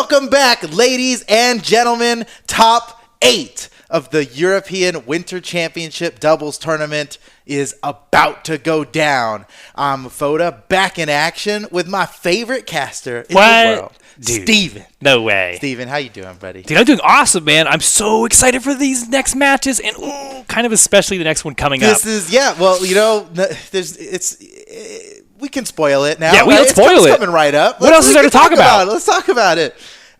Welcome back, ladies and gentlemen. Top 8 of the European Winter Championship doubles tournament is about to go down. I'm Foda, back in action with my favorite caster in the world, Dude, Steven. No way. Steven, how you doing, buddy? Dude, I'm doing awesome, man. I'm so excited for these next matches, and kind of especially the next one coming up. This is, well, you know, we can spoil it now. Yeah, let's spoil it. It's coming right up. What else is there to talk about? Let's talk about it.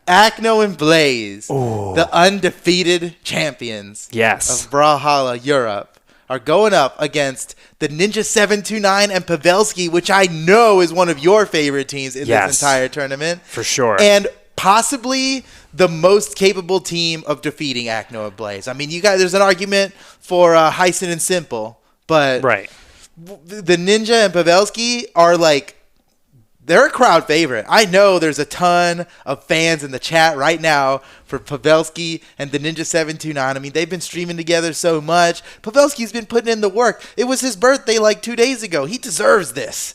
Acno and Blaze, the undefeated champions of Brawlhalla Europe, are going up against the Ninja 729 and Pavelski, which I know is one of your favorite teams in this entire tournament. For sure. And possibly the most capable team of defeating Acno and Blaze. I mean, you guys, there's an argument for Heisen and Simple, but the Ninja and Pavelski are like, they're a crowd favorite. I know there's a ton of fans in the chat right now for Pavelski and the Ninja 729. I mean, they've been streaming together so much. Pavelski's been putting in the work. It was his birthday like 2 days ago. He deserves this.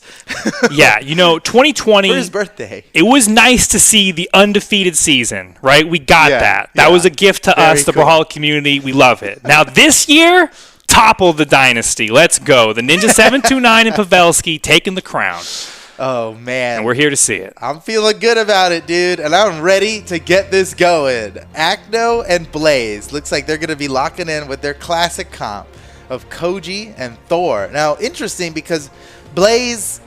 Yeah, you know, 2020. For his birthday. It was nice to see the undefeated season, right? We got that. That was a gift to us, the Brawlhalla community. We love it. Now, this year, topple the dynasty. Let's go. The Ninja 729 and Pavelski taking the crown. Oh, man. And we're here to see it. I'm feeling good about it, dude, and I'm ready to get this going. Acno and Blaze. Looks like they're going to be locking in with their classic comp of Koji and Thor. Now, interesting because Blaze,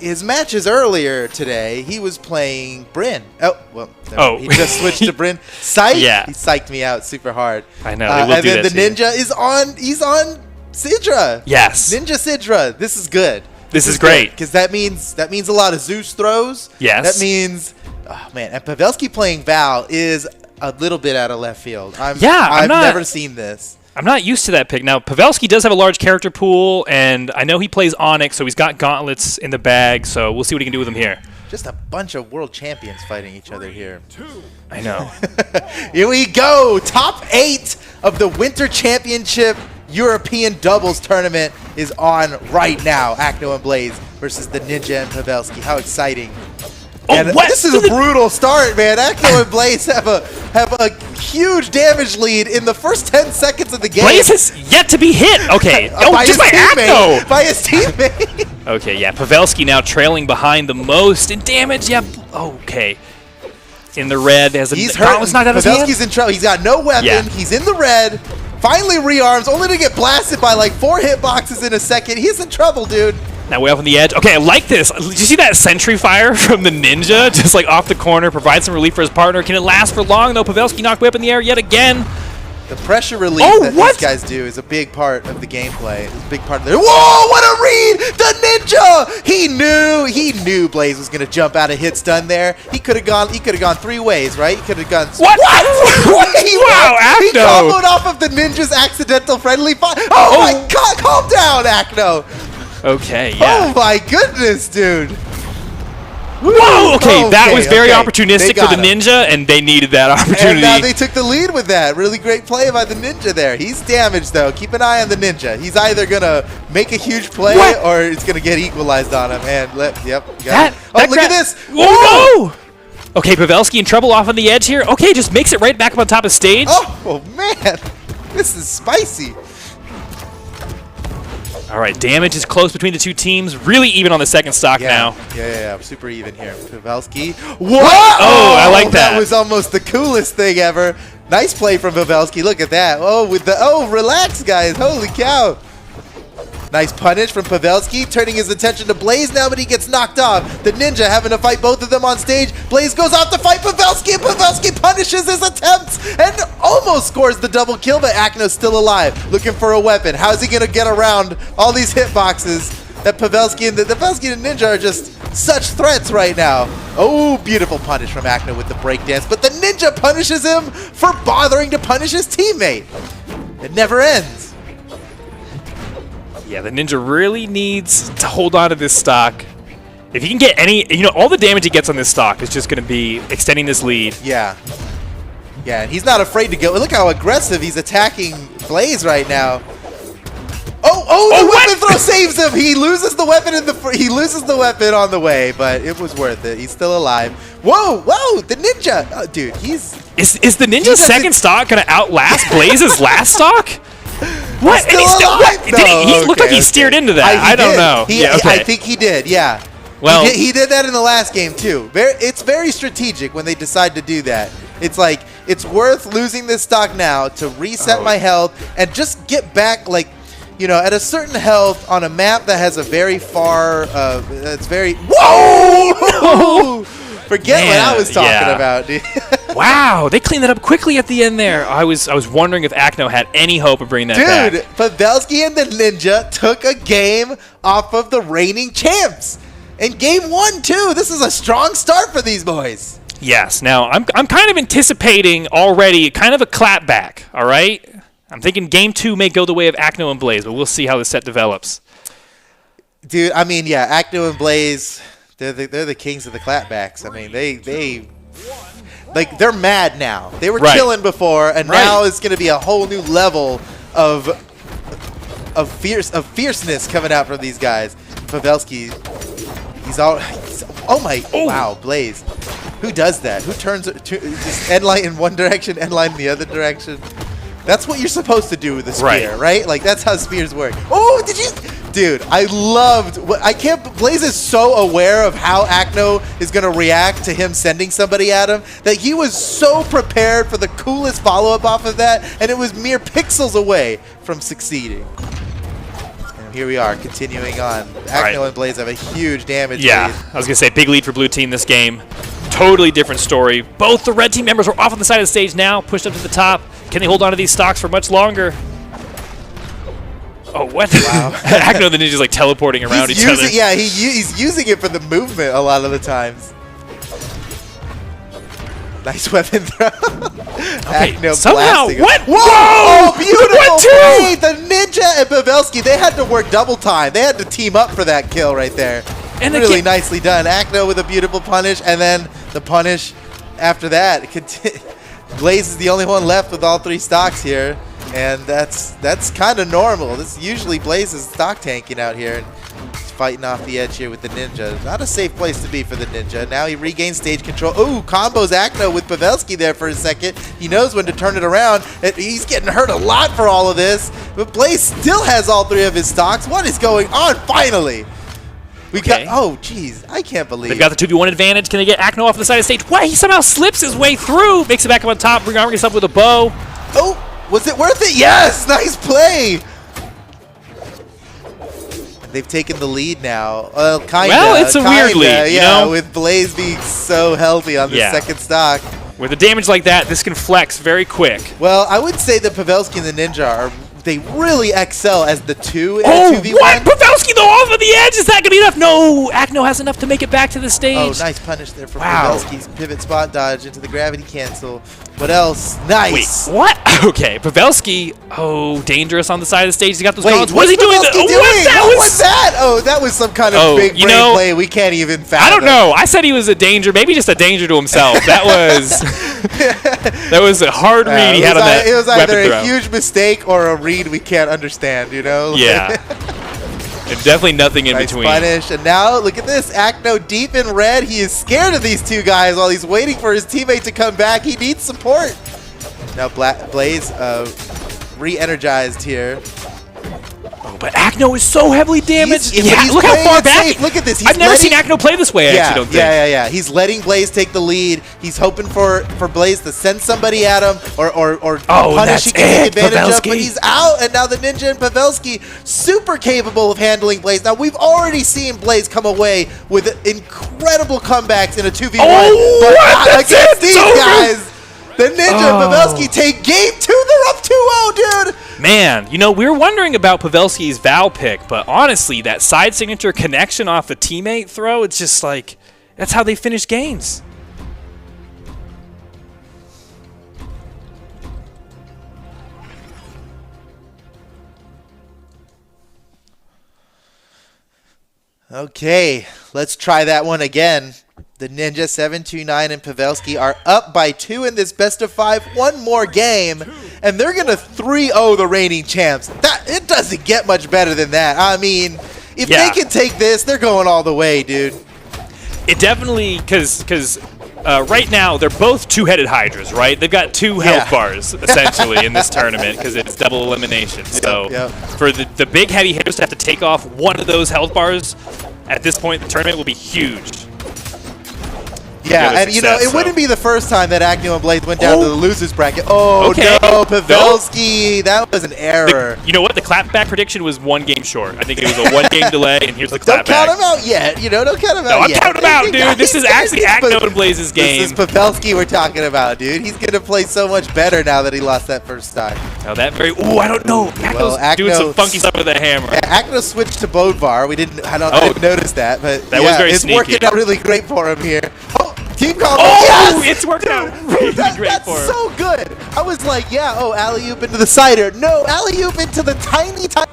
his matches earlier today, he was playing Bryn. He just switched to Bryn. Psych? Yeah. He psyched me out super hard. I know. And then the Ninja is on, he's on Sidra. Yes. Ninja Sidra. This is good. This is great. Because that means a lot of Zeus throws. Yes. That means, oh man, and Pavelski playing Val is a little bit out of left field. I've never seen this. I'm not used to that pick. Now, Pavelski does have a large character pool, and I know he plays Onyx, so he's got gauntlets in the bag, so we'll see what he can do with them here. Just a bunch of world champions fighting each other here. I know. Here we go. Top 8 of the Winter Championship European doubles tournament is on right now. Acno and Blaze versus the Ninja and Pavelski. How exciting. This is a brutal start, man. Acno and Blaze have a huge damage lead in the first 10 seconds of the game. Blaze has yet to be hit. Okay. Just by Acno. By his teammate. Okay, yeah. Pavelski now trailing behind the most in damage. Yeah. Okay. In the red. He's hurt. Pavelski's in trouble. He's got no weapon. Yeah. He's in the red. Finally rearms, only to get blasted by like 4 hitboxes in a second. He's in trouble, dude. Now way up on the edge. Okay, I like this. Did you see that sentry fire from the Ninja? Just like off the corner, provide some relief for his partner. Can it last for long, though? Pavelski knocked way up in the air yet again. The pressure relief that these guys do is a big part of the gameplay. It's a big part of their... Whoa, what a read! The Ninja! He knew Blaze was going to jump out of hit stun there. He could have gone 3 ways, right? He could have gone... What? Wow, Acno! He comboed off of the Ninja's accidental friendly fire. Oh my god, calm down, Acno! Okay, yeah. Oh my goodness, dude. Whoa! Okay, that was very opportunistic for the Ninja, and they needed that opportunity. And now they took the lead with that. Really great play by the Ninja there. He's damaged, though. Keep an eye on the Ninja. He's either going to make a huge play or it's going to get equalized on him. And look at this. Whoa! Okay, Pavelski in trouble off on the edge here. Okay, just makes it right back up on top of stage. Oh man. This is spicy. All right, damage is close between the two teams. Really even on the second stock now. Yeah, super even here. Pavelski. What? Oh, I like that. That was almost the coolest thing ever. Nice play from Pavelski. Look at that. Relax, guys. Holy cow. Nice punish from Pavelski, turning his attention to Blaze now, but he gets knocked off. The Ninja having to fight both of them on stage. Blaze goes out to fight Pavelski, and Pavelski punishes his attempts and almost scores the double kill, but Acno's still alive, looking for a weapon. How's he going to get around all these hitboxes that Pavelski and the Pavelski and Ninja are just such threats right now? Oh, beautiful punish from Acno with the breakdance, but the Ninja punishes him for bothering to punish his teammate. It never ends. Yeah, the Ninja really needs to hold on to this stock. If he can get all the damage he gets on this stock is just going to be extending this lead. Yeah, and he's not afraid to go. Look how aggressive he's attacking Blaze right now. Oh, Oh, the weapon throw saves him. He loses the weapon on the way, but it was worth it. He's still alive. Whoa, the ninja. Oh, dude, Is the ninja's second stock gonna outlast Blaze's last stock? What? He's still alive? He looked like he steered into that. I don't know. I think he did. Yeah. Well, he did that in the last game too. It's very strategic when they decide to do that. It's like it's worth losing this stock now to reset my health and just get back like. At a certain health on a map that has a very far, it's very, whoa! Forget what I was talking about, dude. Wow, they cleaned that up quickly at the end there. I was wondering if Acno had any hope of bringing that back. Dude, Pavelski and the Ninja took a game off of the reigning champs. In game 1, too. This is a strong start for these boys. Yes. Now, I'm kind of anticipating already kind of a clapback, all right? I'm thinking game 2 may go the way of Acno and Blaze, but we'll see how the set develops. Dude, I mean, yeah, Acno and Blaze, they're the kings of the clapbacks. I mean, they're mad now. They were chilling before, and now it's going to be a whole new level of fierceness coming out from these guys. Pavelski, wow, Blaze. Who does that? Who turns just end light in one direction, end light in the other direction? That's what you're supposed to do with a spear, right? Like, that's how spears work. Oh, did you? Dude, I loved. Blaze is so aware of how Acno is going to react to him sending somebody at him that he was so prepared for the coolest follow-up off of that, and it was mere pixels away from succeeding. And here we are, continuing on. Acno and Blaze have a huge damage lead. I was going to say, big lead for blue team this game. Totally different story. Both the red team members are off on the side of the stage now, pushed up to the top. Can they hold on to these stocks for much longer? Oh, what? Wow. Acno the Ninja's like teleporting around each other. Yeah, he's using it for the movement a lot of the times. Nice weapon throw. Okay, Acno somehow, what? Whoa! Oh, beautiful play! The Ninja and Pavelski, they had to work double time. They had to team up for that kill right there. And really nicely done. Acno with a beautiful punish, and then the punish after that. Blaze is the only one left with all 3 stocks here, and that's kind of normal. This is usually Blaze's stock tanking out here, and he's fighting off the edge here with the Ninja. Not a safe place to be for the Ninja. Now he regains stage control. Ooh, combos Acno with Pavelski there for a second. He knows when to turn it around. He's getting hurt a lot for all of this, but Blaze still has all 3 of his stocks. What is going on? Finally! We got, oh, jeez, I can't believe. They've got the 2v1 advantage. Can they get Acno off the side of the stage? What? He somehow slips his way through. Makes it back up on top. Arming himself with a bow. Oh, was it worth it? Yes, nice play. They've taken the lead now. Well, kind of. Well, it's a weird lead, you know? With Blaze being so healthy on the second stock. With a damage like that, this can flex very quick. Well, I would say that Pavelski and the Ninja they really excel as the 2 in a 2v1. What? Pavelski, though, off of the edge. Is that going to be enough? No. Acno has enough to make it back to the stage. Oh, nice punish there from Pavelski's pivot spot dodge into the gravity cancel. What else? Nice. Wait, what? Okay, Pavelski. Oh, dangerous on the side of the stage. He got those guns. What is he doing? What was that? Oh, that was some kind of big brain play we can't even fathom. I don't know. I said he was a danger. Maybe just a danger to himself. That was that was a hard read he had on that. It was either a huge mistake or a read we can't understand, you know? Yeah. And definitely nothing in between. Punish. And now, look at this. Acno deep in red. He is scared of these 2 guys while he's waiting for his teammate to come back. He needs support. Now Blaze re-energized here. Oh, but Acno is so heavily damaged. Look how far back. Look at this. I've never seen Acno play this way, I actually don't think. Yeah. He's letting Blaze take the lead. He's hoping for Blaze to send somebody at him or punish he can take advantage of. But he's out, and now the Ninja and Pavelski super capable of handling Blaze. Now, we've already seen Blaze come away with incredible comebacks in a 2v1. Oh, but not against these guys. The Ninja and Pavelski take game 2. They're up 2-0, dude. Man, you know, we were wondering about Pavelski's Val pick, but honestly, that side signature connection off the teammate throw, it's just like, that's how they finish games. Okay, let's try that one again. The Ninja 729 and Pavelski are up by 2 in this best of 5. One more game, and they're going to 3-0 the reigning champs. it doesn't get much better than that. I mean, if they can take this, they're going all the way, dude. It definitely, because right now they're both two-headed hydras, right? They've got two health bars essentially in this tournament because it's double elimination. So for the big heavy hitters to have to take off one of those health bars at this point, the tournament will be huge. Yeah, and you know, it wouldn't be the first time that Acno and Blaze went down to the losers bracket. Oh no, Pavelski, that was an error. You know what? The clapback prediction was 1 game short. I think it was a 1 game delay, and here's the clapback. Don't count him out yet. You know, don't count him out yet. I'm counting him out, dude. This is actually Acno and Blaze's game. This is Pavelski we're talking about, dude. He's gonna play so much better now that he lost that first time. Now that very. Ooh, I don't know. Acno's doing some funky stuff with the hammer. Yeah, Acno switched to Bodvar. We didn't. I didn't notice that, but that was very sneaky. It's working out really great for him here. Team combo. Oh, yes! It's working out really great for him. That's so good. I was like, alley-oop into the cider. No, alley-oop into the tiny stomp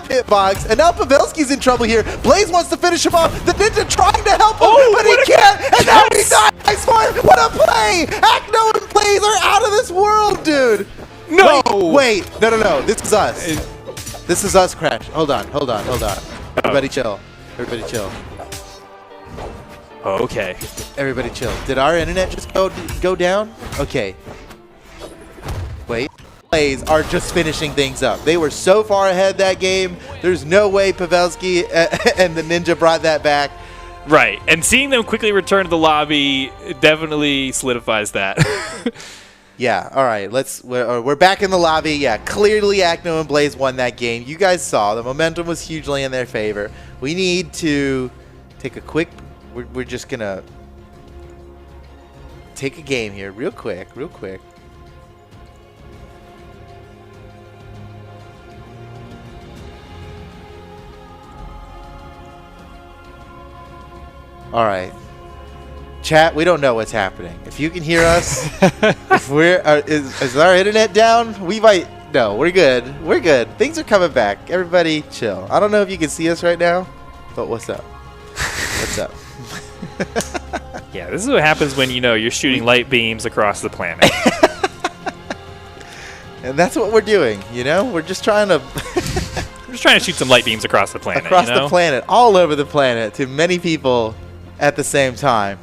hitbox. And now Pavelski's in trouble here. Blaze wants to finish him off. The Ninja trying to help him, but he can't. And now he dies for it. What a play! Acno and Blaze are out of this world, dude. No. Wait. No. This is us. This is us, Crash. Hold on. Everybody chill. Okay. Everybody chill. Did our internet just go down? Okay. Wait. Plays are just finishing things up. They were so far ahead that game. There's no way Pavelski and the Ninja brought that back. Right. And seeing them quickly return to the lobby definitely solidifies that. Yeah. All right. We're back in the lobby. Yeah. Clearly, Acno and Blaze won that game. You guys saw the momentum was hugely in their favor. We need to take a quick. We're just gonna take a game here real quick. All right. Chat, we don't know what's happening. If you can hear us, if is our internet down? We might. No, we're good. Things are coming back. Everybody chill. I don't know if you can see us right now, but what's up? Yeah, this is what happens when you're shooting light beams across the planet. And that's what we're doing, We're just trying to shoot some light beams across the planet. The planet, all over the planet, to many people at the same time.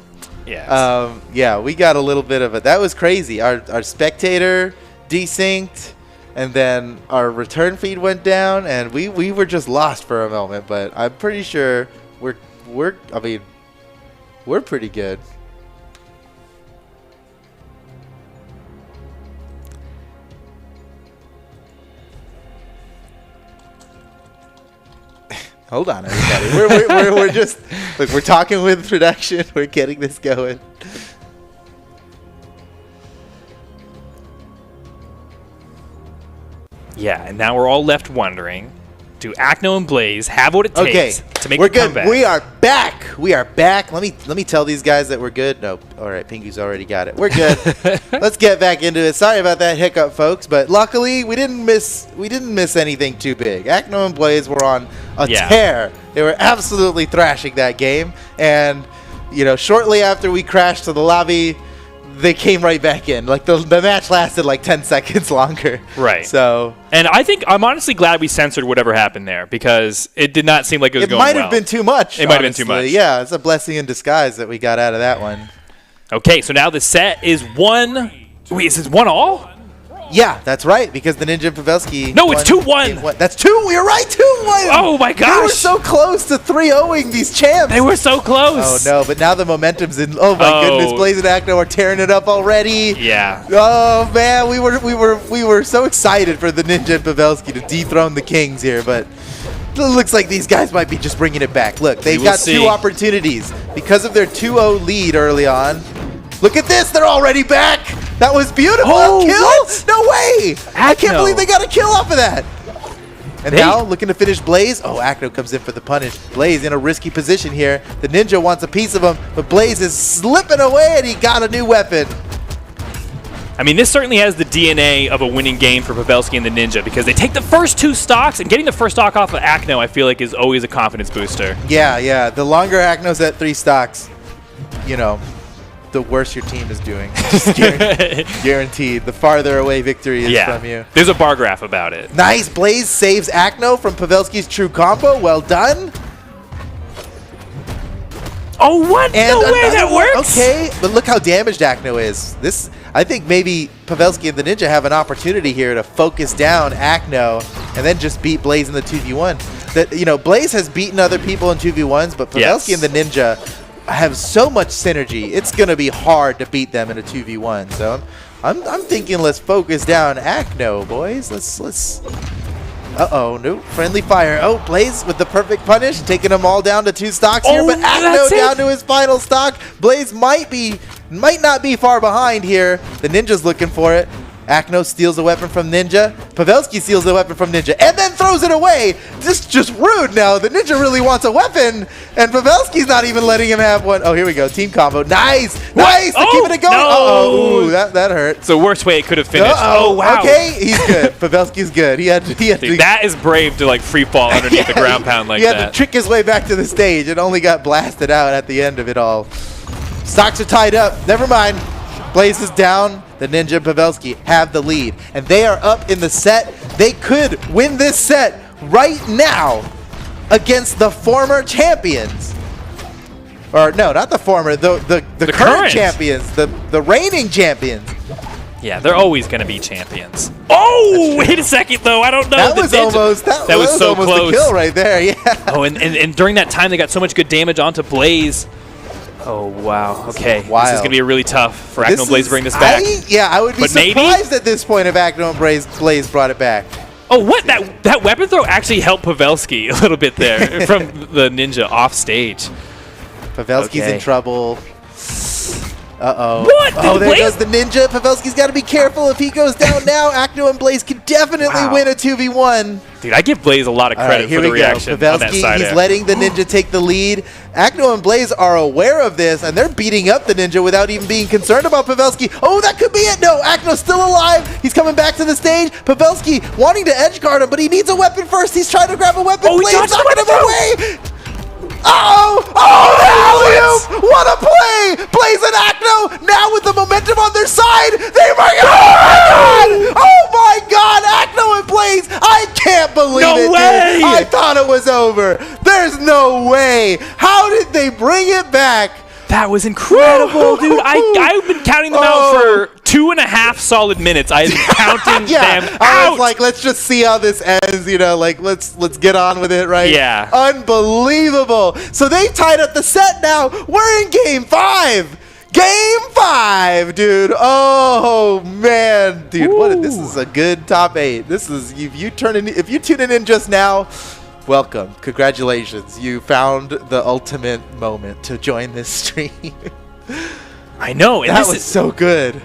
Yeah. Yeah, we got a little bit of it. That was crazy. Our spectator desynced, and then our return feed went down, and we were just lost for a moment. But I'm pretty sure we're pretty good. Hold on, everybody. we're just we're talking with production. We're getting this going. Yeah, and now we're all left wondering, do Acno and Blaze have what it takes to make a comeback? We are back. Let me tell these guys that we're good. No, all right, Pingu's already got it. We're good. Let's get back into it. Sorry about that hiccup, folks, but luckily we didn't miss anything too big. Acno and Blaze were on a tear. They were absolutely thrashing that game, and shortly after we crashed to the lobby, they came right back in. Like the match lasted like 10 seconds longer. Right. So, and I'm honestly glad we censored whatever happened there because it did not seem like it was going well. It might have been too much. It might have been too much. Yeah, it's a blessing in disguise that we got out of that one. Okay, so now the set is 1. Wait, is this 1-all? Yeah, that's right, because the Ninja and Pavelski. No, it's 2-1. That's 2. You're right, 2-1. Oh my gosh. They were so close to 3-0ing these champs. They were so close. Oh no, but now the momentum's in. Oh my goodness, Blaze and Acno are tearing it up already. Yeah. Oh man, we were so excited for the Ninja and Pavelski to dethrone the Kings here, but it looks like these guys might be just bringing it back. Look, they've got 2 opportunities because of their 2-0 lead early on. Look at this, they're already back. That was beautiful. Kill? What? No way. I can't believe they got a kill off of that. And now looking to finish Blaze. Oh, Acno comes in for the punish. Blaze in a risky position here. The Ninja wants a piece of him, but Blaze is slipping away and he got a new weapon. I mean, this certainly has the DNA of a winning game for Pavelski and the Ninja because they take the first 2 stocks, and getting the first stock off of Acno, I feel like, is always a confidence booster. Yeah. The longer Acno's at 3 stocks, the worse your team is doing. Just guaranteed. The farther away victory is from you. There's a bar graph about it. Nice. Blaze saves Acno from Pavelski's true combo. Well done. Oh, what? And no way that works. Okay, but look how damaged Acno is. This, I think maybe Pavelski and the Ninja have an opportunity here to focus down Acno and then just beat Blaze in the 2v1. That, you know, Blaze has beaten other people in 2v1s, but Pavelski and the Ninja have so much synergy. It's going to be hard to beat them in a 2v1. So I'm thinking let's focus down Acno, boys. Let's uh-oh, no. Friendly fire. Oh, Blaze with the perfect punish, taking them all down to 2 stocks here, but Acno down to his final stock. Blaze might not be far behind here. The Ninja's looking for it. Acno steals the weapon from Ninja. Pavelski steals the weapon from Ninja and then throws it away. This is just rude now. The Ninja really wants a weapon, and Pavelski's not even letting him have one. Oh, here we go. Team combo. Nice. Nice. Oh, keeping it going. No. Uh-oh. That hurt. It's the worst way it could have finished. Oh, wow. Okay, he's good. Pavelski's good. He had to. That is brave to, like, free fall underneath the ground pound like that. He had to trick his way back to the stage and only got blasted out at the end of it all. Stocks are tied up. Never mind. Blaze is down. The Ninja and Pavelski have the lead, and they are up in the set. They could win this set right now against the former champions. Or no, not the former, the current champions, the reigning champions. Yeah, they're always going to be champions. Oh, wait a second, though. I don't know. That was almost so almost close. The kill right there, yeah. Oh, and during that time, they got so much good damage onto Blaze. Oh, wow. Okay. This is going to be really tough for Acno and Blaze to bring this back. I would be surprised at this point if Acno and Blaze brought it back. Oh, what? That weapon throw actually helped Pavelski a little bit there from the Ninja off stage. Pavelski's in trouble. Uh-oh. What? Oh, there goes the Ninja. Pavelski's got to be careful. If he goes down now, Acno and Blaze can definitely win a 2v1. Dude, I give Blaze a lot of credit for the reaction on that side. He's letting the Ninja take the lead. Acno and Blaze are aware of this, and they're beating up the Ninja without even being concerned about Pavelski. Oh, that could be it. No, Acno's still alive. He's coming back to the stage. Pavelski wanting to edge guard him, but he needs a weapon first. He's trying to grab a weapon. Oh, Blaze knocking him away. Oh, alley-oop! What a play! Blaze and Acno now with the momentum on their side. They bring it. Oh my God! Acno and Blaze. I can't believe it. No way! Dude. I thought it was over. There's no way. How did they bring it back? That was incredible, dude. I've been counting them out for 2.5 solid minutes. I've been counting them out. I was like, let's just see how this ends, you know, like let's get on with it, right? Yeah. Unbelievable. So they tied up the set now. We're in game 5. Game 5, dude. Oh man, dude, this is a good top 8. This is if you tune in just now, welcome. Congratulations. You found the ultimate moment to join this stream. I know. And that was so good.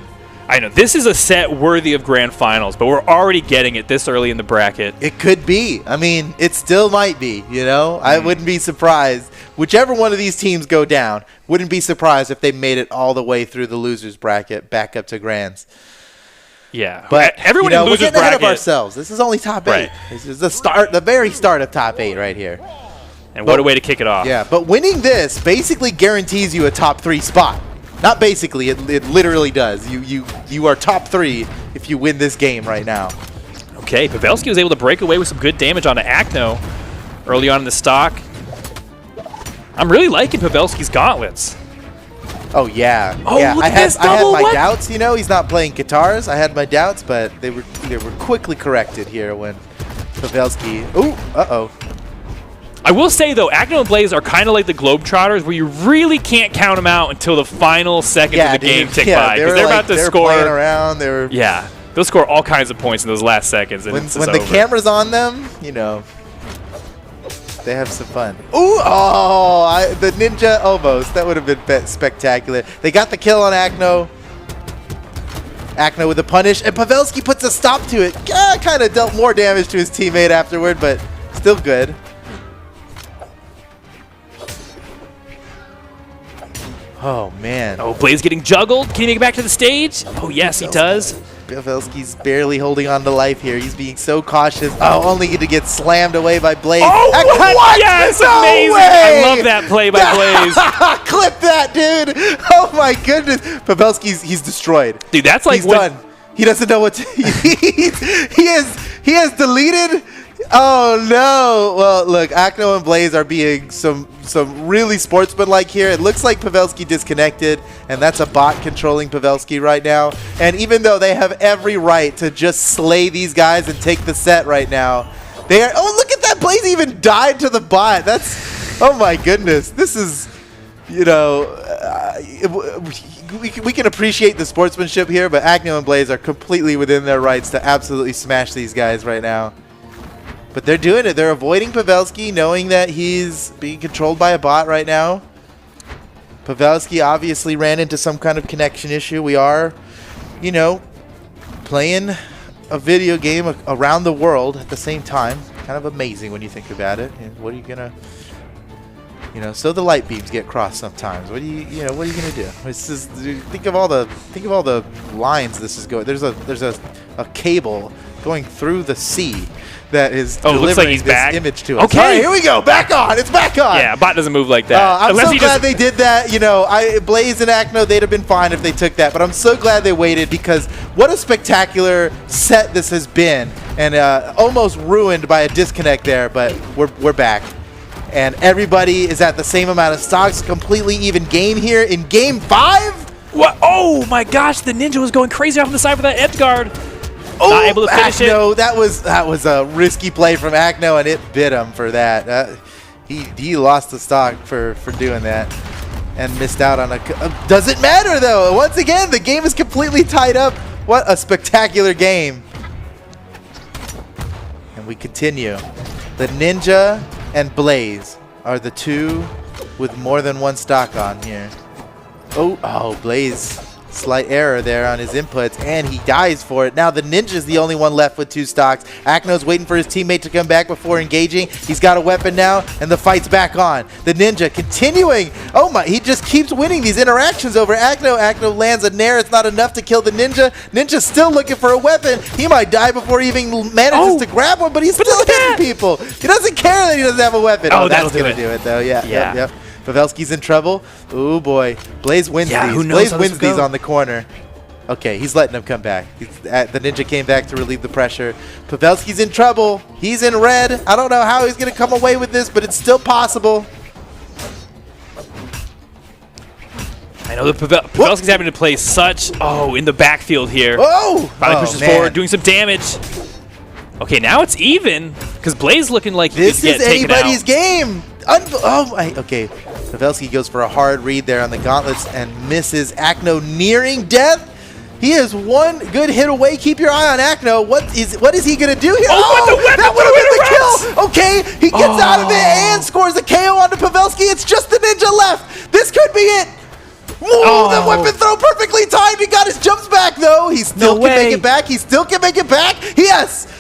I know. This is a set worthy of grand finals, but we're already getting it this early in the bracket. It could be. I mean, it still might be, you know? I wouldn't be surprised. Whichever one of these teams go down, wouldn't be surprised if they made it all the way through the losers bracket back up to grands. Yeah, but everyone in losers we're getting bracket, ahead of ourselves. This is only top 8. Right. This is the very start of top 8 right here. And what a way to kick it off. Yeah, but winning this basically guarantees you a top 3 spot. Not basically, it literally does. You are top 3 if you win this game right now. Okay, Pavelski was able to break away with some good damage onto Acno early on in the stock. I'm really liking Pavelski's gauntlets. Oh yeah, oh, yeah. I had my what? doubts. You know, he's not playing guitars. I had my doubts, but they were quickly corrected here when Pavelski. Ooh, uh-oh. I will say though, Acno and Blaze are kind of like the Globetrotters, where you really can't count them out until the final seconds of the game tick by, because they're about to score. Playing around. Yeah, they'll score all kinds of points in those last seconds. And when the camera's on them, you know, they have some fun. Ooh, oh, the Ninja almost. That would have been spectacular. They got the kill on Acno. Acno with a punish, and Pavelski puts a stop to it. Kind of dealt more damage to his teammate afterward, but still good. Oh, man. Oh, Blaze getting juggled. Can he make it back to the stage? Oh, yes, he does. Pavelski's barely holding on to life here. He's being so cautious. Oh, only to get slammed away by Blaze. Oh, what? Yes, no amazing. Way! I love that play by Blaze. Clip that, dude. Oh, my goodness. Pavelski's he's destroyed. Dude, that's like he's done. He doesn't know what to... he has deleted... Oh, no. Well, look, Acno and Blaze are being some really sportsmanlike here. It looks like Pavelski disconnected, and that's a bot controlling Pavelski right now. And even though they have every right to just slay these guys and take the set right now, they are... Oh, look at that. Blaze even died to the bot. That's... Oh, my goodness. This is, you know... we can appreciate the sportsmanship here, but Acno and Blaze are completely within their rights to absolutely smash these guys right now. But they're doing it. They're avoiding Pavelski, knowing that he's being controlled by a bot right now. Pavelski obviously ran into some kind of connection issue. We are, you know, playing a video game around the world at the same time. Kind of amazing when you think about it. And what are you gonna, you know? So the light beams get crossed sometimes. What do you know? What are you gonna do? It's just, think of all the lines this is going. There's a cable going through the sea that is delivering this image to us. Okay, right, here we go. Back on. It's back on. Yeah, bot doesn't move like that. I'm so glad they did that. You know, Blaze and Acno, they'd have been fine if they took that, but I'm so glad they waited because what a spectacular set this has been, and almost ruined by a disconnect there. But we're back, and everybody is at the same amount of stocks. Completely even game here in Game 5. What? Oh my gosh, the Ninja was going crazy off the side for that edge guard. Oh, not able to finish Acno, it. That was a risky play from Acno, and it bit him for that. He lost the stock for doing that and missed out on a... doesn't matter, though. Once again, the game is completely tied up. What a spectacular game. And we continue. The Ninja and Blaze are the two with more than one stock on here. Oh, Blaze... Slight error there on his inputs, and he dies for it. Now the Ninja's the only one left with 2 stocks. Acno's waiting for his teammate to come back before engaging. He's got a weapon now, and the fight's back on. The Ninja continuing. Oh my, he just keeps winning these interactions over Acno. Acno lands a nair. It's not enough to kill the Ninja. Ninja's still looking for a weapon. He might die before he even manages to grab one, but he's still hitting people. He doesn't care that he doesn't have a weapon. Oh, that's going to do it, though. Yeah. Yep. Pavelski's in trouble. Oh boy, Blaze wins these. Who knows Blaze wins these on the corner. Okay, he's letting him come back. The Ninja came back to relieve the pressure. Pavelski's in trouble. He's in red. I don't know how he's going to come away with this, but it's still possible. I know that Pavelski's having to play such... Oh, in the backfield here. Oh! Finally pushes forward, doing some damage. Okay, now it's even, because Blaze looking like he this could get is taken anybody's out. game. Okay. Pavelski goes for a hard read there on the gauntlets and misses. Acno nearing death. He is one good hit away. Keep your eye on Acno. What is he going to do here? That would have been the kill. Okay, he gets out of it and scores a KO onto Pavelski. It's just the Ninja left. This could be it. Whoa, that weapon throw perfectly timed. He got his jumps back, though. He still can make it back. Yes.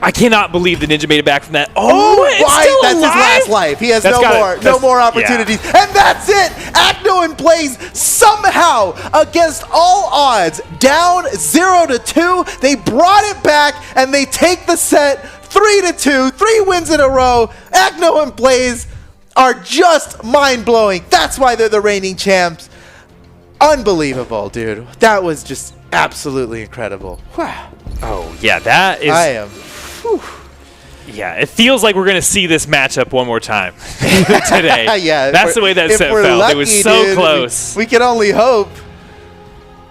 I cannot believe the Ninja made it back from that. That's his last life. He has no more opportunities. Yeah. And that's it. Acno and Blaze somehow, against all odds, down 0-2. They brought it back, and they take the set 3-2. 3 wins in a row. Acno and Blaze are just mind-blowing. That's why they're the reigning champs. Unbelievable, dude. That was just absolutely incredible. Wow. Oh, yeah, that is... I am... Whew. Yeah, it feels like we're going to see this matchup one more time today. Yeah, that's the way that set felt. Lucky, it was so close. We can only hope.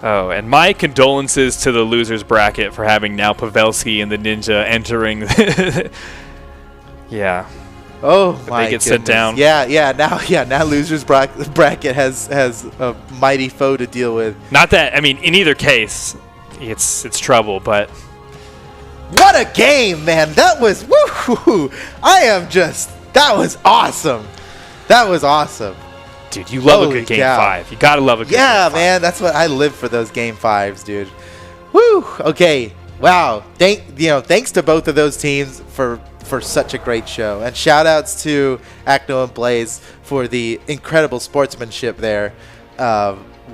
Oh, and my condolences to the losers bracket for having now Pavelski and the Ninja entering. Yeah. Oh my they get set down. Now losers bracket has a mighty foe to deal with. Not that, I mean, in either case, it's trouble, but. What a game, man. That was, woo-hoo. That was awesome. That was awesome. Dude, you love a good Game 5. You got to love a good Game 5. Yeah, man. That's what I live for, those Game 5s, dude. Woo. Okay. Wow. Thanks to both of those teams for such a great show. And shout outs to Acno and Blaze for the incredible sportsmanship there.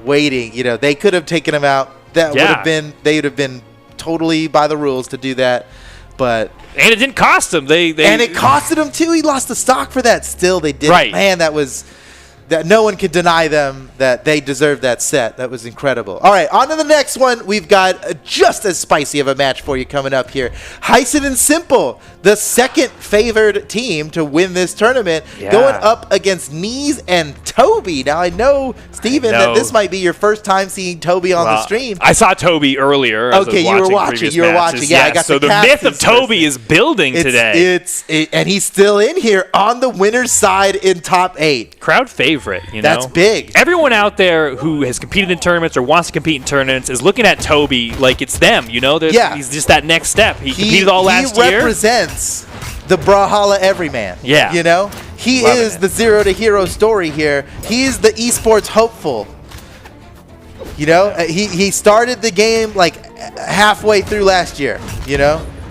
Waiting. They could have taken him out that would have been, they would have been totally by the rules to do that. But and it didn't cost him. And it costed him too. He lost the stock for that. Still, they did. Right. Man, that no one could deny them that they deserved that set. That was incredible. All right, on to the next one. We've got just as spicy of a match for you coming up here. Heisen and Simple, the second favored team to win this tournament, going up against Neese and Toby. Now, I know, Steven, that this might be your first time seeing Toby on the stream. I saw Toby earlier. Okay, you were watching. Yeah, I got so the myth of Toby is building today. And he's still in here on the winner's side in top 8. Crowd favorite. That's big. Everyone out there who has competed in tournaments or wants to compete in tournaments is looking at Toby like it's them. He's just that next step. He competed all last year. He represents the Brawlhalla everyman. Yeah. He is the zero to hero story here. He is the esports hopeful. He started the game like halfway through last year.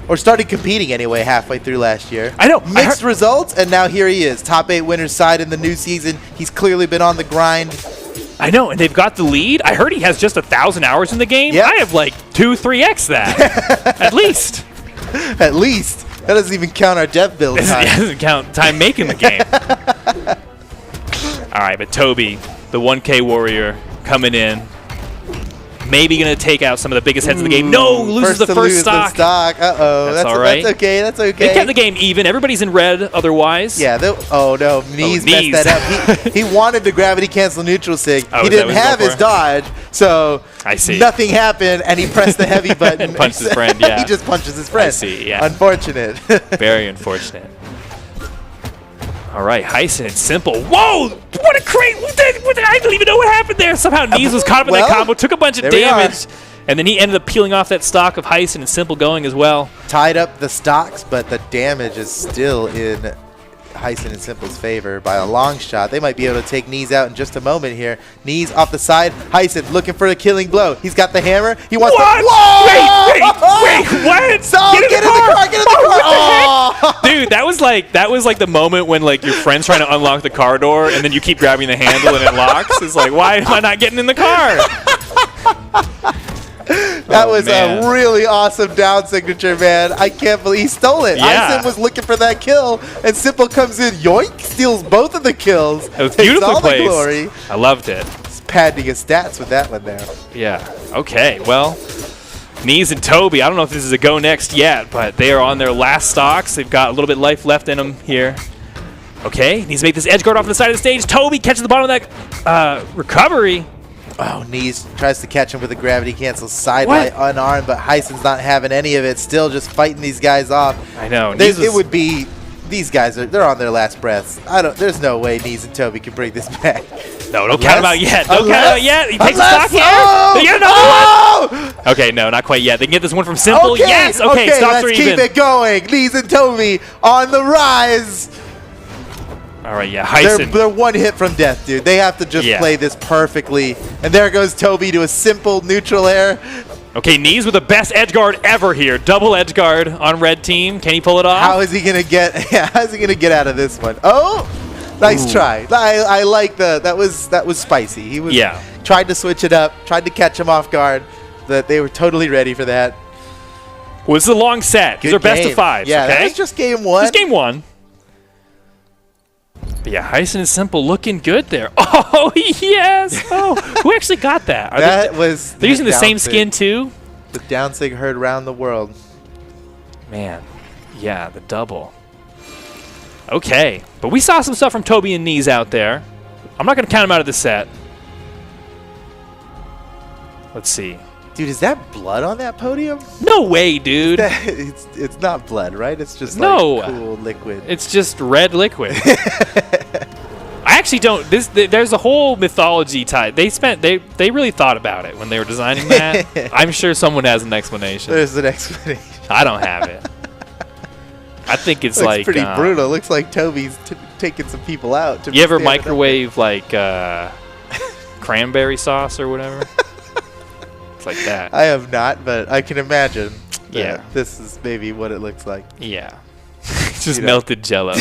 Or started competing anyway halfway through last year. I know. Mixed results, and now here he is. Top 8 winner's side in the new season. He's clearly been on the grind. I know, and they've got the lead. I heard he has just 1,000 hours in the game. Yep. I have like 2-3x that. At least. At least. That doesn't even count our dev build time. It doesn't count time making the game. All right, but Toby, the 1K warrior, coming in. Maybe going to take out some of the biggest heads of the game. No, loses the first stock. Uh-oh. That's all right. That's okay. That's okay. They kept the game even. Everybody's in red otherwise. Yeah. Oh, no. Neese messed that up. He wanted to gravity cancel neutral sig. He didn't have his dodge, so I see. Nothing happened, and he pressed the heavy button. And punched his friend, yeah. He just punches his friend. I see, yeah. Unfortunate. Very unfortunate. All right, Heisen and Simple. Whoa! What a crate! I don't even know what happened there. Somehow Neese was caught up in that combo, took a bunch of damage, and then he ended up peeling off that stock of Heisen and Simple going as well. Tied up the stocks, but the damage is still in Heisen and Simple's favor by a long shot. They might be able to take Neese out in just a moment here. Neese off the side. Heisen looking for the killing blow. He's got the hammer. He wants what? to... Whoa! Wait, what? So get in the car! Get in the car! Oh. Dude, that was like the moment when like your friend's trying to unlock the car door and then you keep grabbing the handle and it locks. It's like, why am I not getting in the car? That was a really awesome down signature, man. I can't believe he stole it. Yeah. Heisen was looking for that kill, and Simple comes in, yoink, steals both of the kills. It was beautifully placed. The glory. I loved it. He's padding his stats with that one there. Yeah. Okay. Well, Neese and Toby, I don't know if this is a go next yet, but they are on their last stocks. They've got a little bit of life left in them here. Okay. Needs to make this edge guard off the side of the stage. Toby catches the bottom of that recovery. Oh, Neese tries to catch him with a gravity cancel side by unarmed, but Heisen's not having any of it. Still just fighting these guys off. I know. It would be, these guys they're on their last breaths. There's no way Neese and Toby can bring this back. No, don't count him out yet. Don't count him out yet. He takes the stock here. They get another one. Okay, no, not quite yet. They can get this one from Simple. Okay, yes. Okay, stocks are even. Let's keep it going. Neese and Toby on the rise. All right, yeah, Heisen. They're one hit from death, dude. They have to just play this perfectly. And there goes Toby to a simple neutral air. Okay, Neese with the best edge guard ever here. Double edge guard on red team. Can he pull it off? How is he gonna get? Yeah, how is he gonna get out of this one? Oh, nice try. I like that was spicy. He was tried to switch it up, tried to catch him off guard. That they were totally ready for that. Well, this is a long set. These are best of fives. Yeah, okay? that was just game one. Just game one. But yeah, Heisen and Simple looking good there. Oh, yes. Oh, who actually got that? They're using the same skin, too? The downsig heard around the world. Man, yeah, the double. Okay, but we saw some stuff from Toby and Neese out there. I'm not going to count them out of the set. Let's see. Dude, is that blood on that podium? No way, dude. It's not blood, right? It's just like cool liquid. It's just red liquid. I actually don't. There's a whole mythology tied. They really thought about it when they were designing that. I'm sure someone has an explanation. There's an explanation. I don't have it. I think it's looks like pretty brutal. Looks like Toby's taking some people out. You ever microwave like cranberry sauce or whatever? Like that. I have not, but I can imagine. Yeah, this is maybe what it looks like. Yeah, just melted Jello.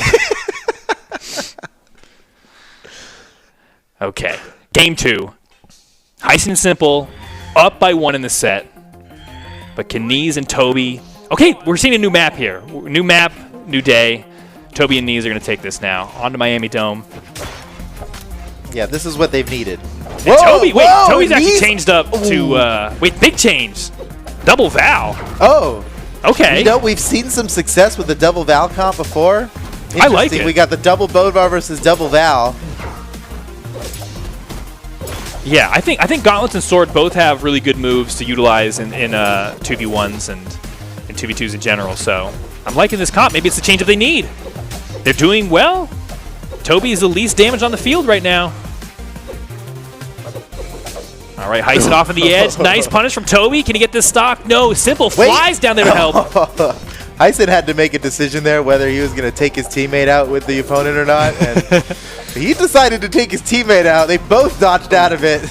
Okay, game 2. Heisen and Simple up by 1 in the set. But can Neese and Toby... Okay, we're seeing a new map here. New map, new day. Toby and Neese are going to take this now. On to Miami Dome. Yeah, this is what they've needed. Whoa, Toby, wait, Toby's actually changed up to... wait, big change. Double Val. Oh. Okay. You know, we've seen some success with the double Val comp before. I like it. We got the double Bodvar versus double Val. Yeah, I think Gauntlets and Sword both have really good moves to utilize in 2v1s and in 2v2s in general, so I'm liking this comp. Maybe it's the change-up they need. They're doing well. Toby is the least damage on the field right now. All right, Heisen off on the edge. Nice punish from Toby. Can he get this stock? No, Simple flies down there to help. Heisen had to make a decision there whether he was going to take his teammate out with the opponent or not. And he decided to take his teammate out. They both dodged out of it.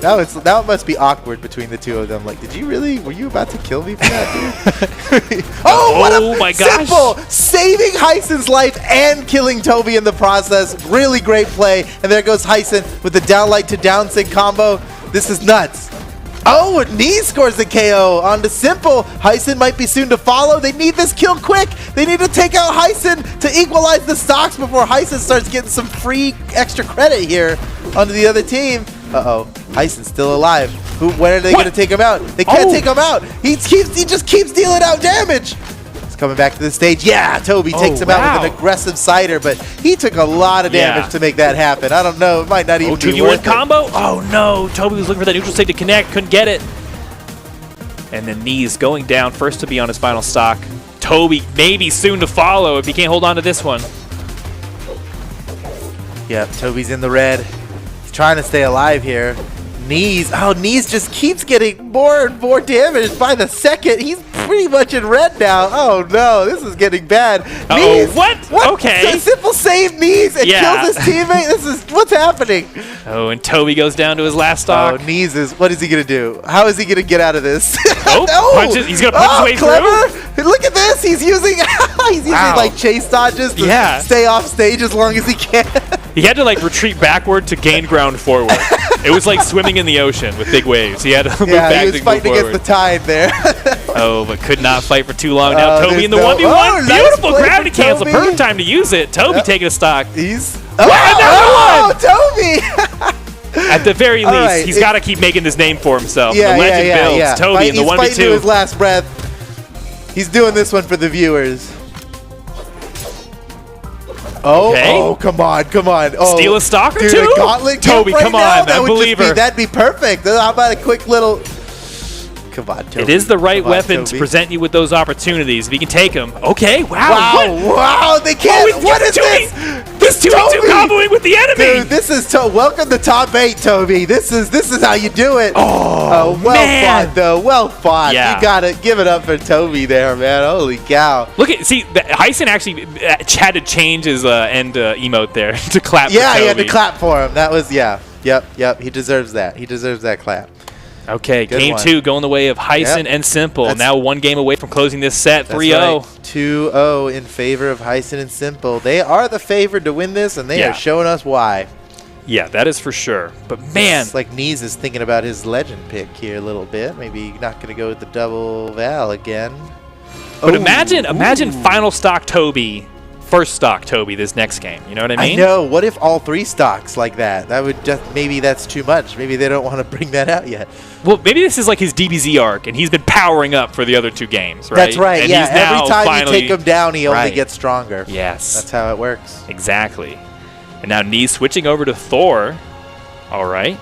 Now it must be awkward between the two of them. Like, did you really? Were you about to kill me for that, dude? Oh my gosh. Simple! Saving Heisen's life and killing Toby in the process. Really great play. And there goes Heisen with the downlight to down sig combo. This is nuts. Oh, Neese scores the KO onto Simple. Heisen might be soon to follow. They need this kill quick. They need to take out Heisen to equalize the stocks before Heisen starts getting some free extra credit here onto the other team. Uh-oh. Heisen's still alive. When are they going to take him out? They can't take him out. He just keeps dealing out damage. He's coming back to the stage. Yeah, Toby takes him out with an aggressive cider, but he took a lot of damage to make that happen. I don't know. It might not even be worth it. 2v1 combo? Oh, no. Toby was looking for that neutral state to connect. Couldn't get it. And then Neese going down first to be on his final stock. Toby maybe soon to follow if he can't hold on to this one. Yep, Toby's in the red. Trying to stay alive here. Neese, Neese just keeps getting more and more damage by the second. He's pretty much in red now. Oh no, this is getting bad. Neese, what? Okay. Simple save Neese and kills his teammate. This is what's happening. Oh, and Toby goes down to his last stock. Oh, Neese is. What is he gonna do? How is he gonna get out of this? He's gonna punch his way through. Look at this. He's using like chase dodges to stay off stage as long as he can. He had to like retreat backward to gain ground forward. It was like swimming in the ocean with big waves. He had to move back he was fighting against the tide there. Oh, but could not fight for too long. Now Toby in the 1v1. Beautiful gravity cancel. Perfect time to use it. Toby taking a stock. He's Toby! At the very least, he's got to keep making this name for himself. The legend builds. Toby in the 1v2. He's fighting to his last breath. He's doing this one for the viewers. Oh, come on. Oh, steal a stock or dude, two? A gauntlet Toby, come on, I believe her. That'd be perfect. How about a quick little... Come on, Toby. It is the right weapon to present you with those opportunities. If you can take them. Okay, wow. They can't. What is this? This 2v2 comboing with the enemy. Dude, this is welcome to top 8, Toby. This is how you do it. Oh, well fought, though. Well fought. You gotta give it up for Toby there, man. Holy cow. Look at Heisen actually had to change his end emote there to clap. Yeah, he had to clap for him. That was Yep. He deserves that. He deserves that clap. Okay, game 2 going the way of Heisen and Simple. Now 1 game away from closing this set, 3-0. Right. 2-0 in favor of Heisen and Simple. They are the favored to win this, and they are showing us why. Yeah, that is for sure. But man, it's like Neese is thinking about his legend pick here a little bit. Maybe not going to go with the double Val again. But imagine final stock Toby. First stock Toby this next game. You know what I mean? I know. What if all 3 stocks like that? That would maybe that's too much. Maybe they don't want to bring that out yet. Well, maybe this is like his DBZ arc, and he's been powering up for the other 2 games, right? That's right. And every time you take him down, he only gets stronger. Yes. That's how it works. Exactly. And now Neese switching over to Thor. All right.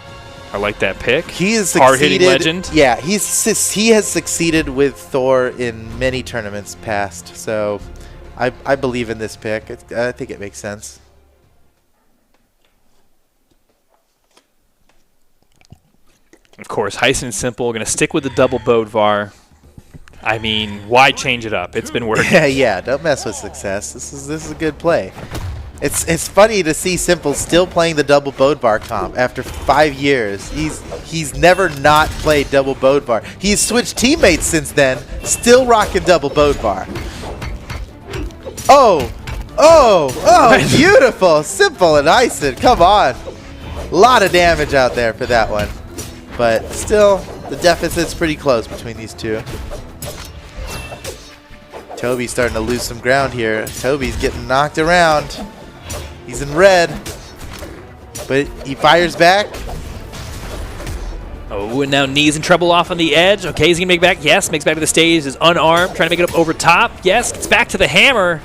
I like that pick. He is hard-hitting legend. Yeah, he has succeeded with Thor in many tournaments past, so... I believe in this pick. I think it makes sense. Of course, Heisen and Simple are going to stick with the double Bodvar. I mean, why change it up? It's been working. Yeah. Don't mess with success. This is a good play. It's funny to see Simple still playing the double Bodvar comp after 5 years. He's never not played double Bodvar. He's switched teammates since then. Still rocking double Bodvar. Oh, beautiful. Simple and Heisen. Come on. A lot of damage out there for that one. but still, the deficit's pretty close between these two. Toby's starting to lose some ground here. Toby's getting knocked around. He's in red, but he fires back. Oh, and now Neese in trouble off on the edge. Okay, he's going to make back. Yes, makes back to the stage. Is unarmed, trying to make it up over top. Yes, gets back to the hammer.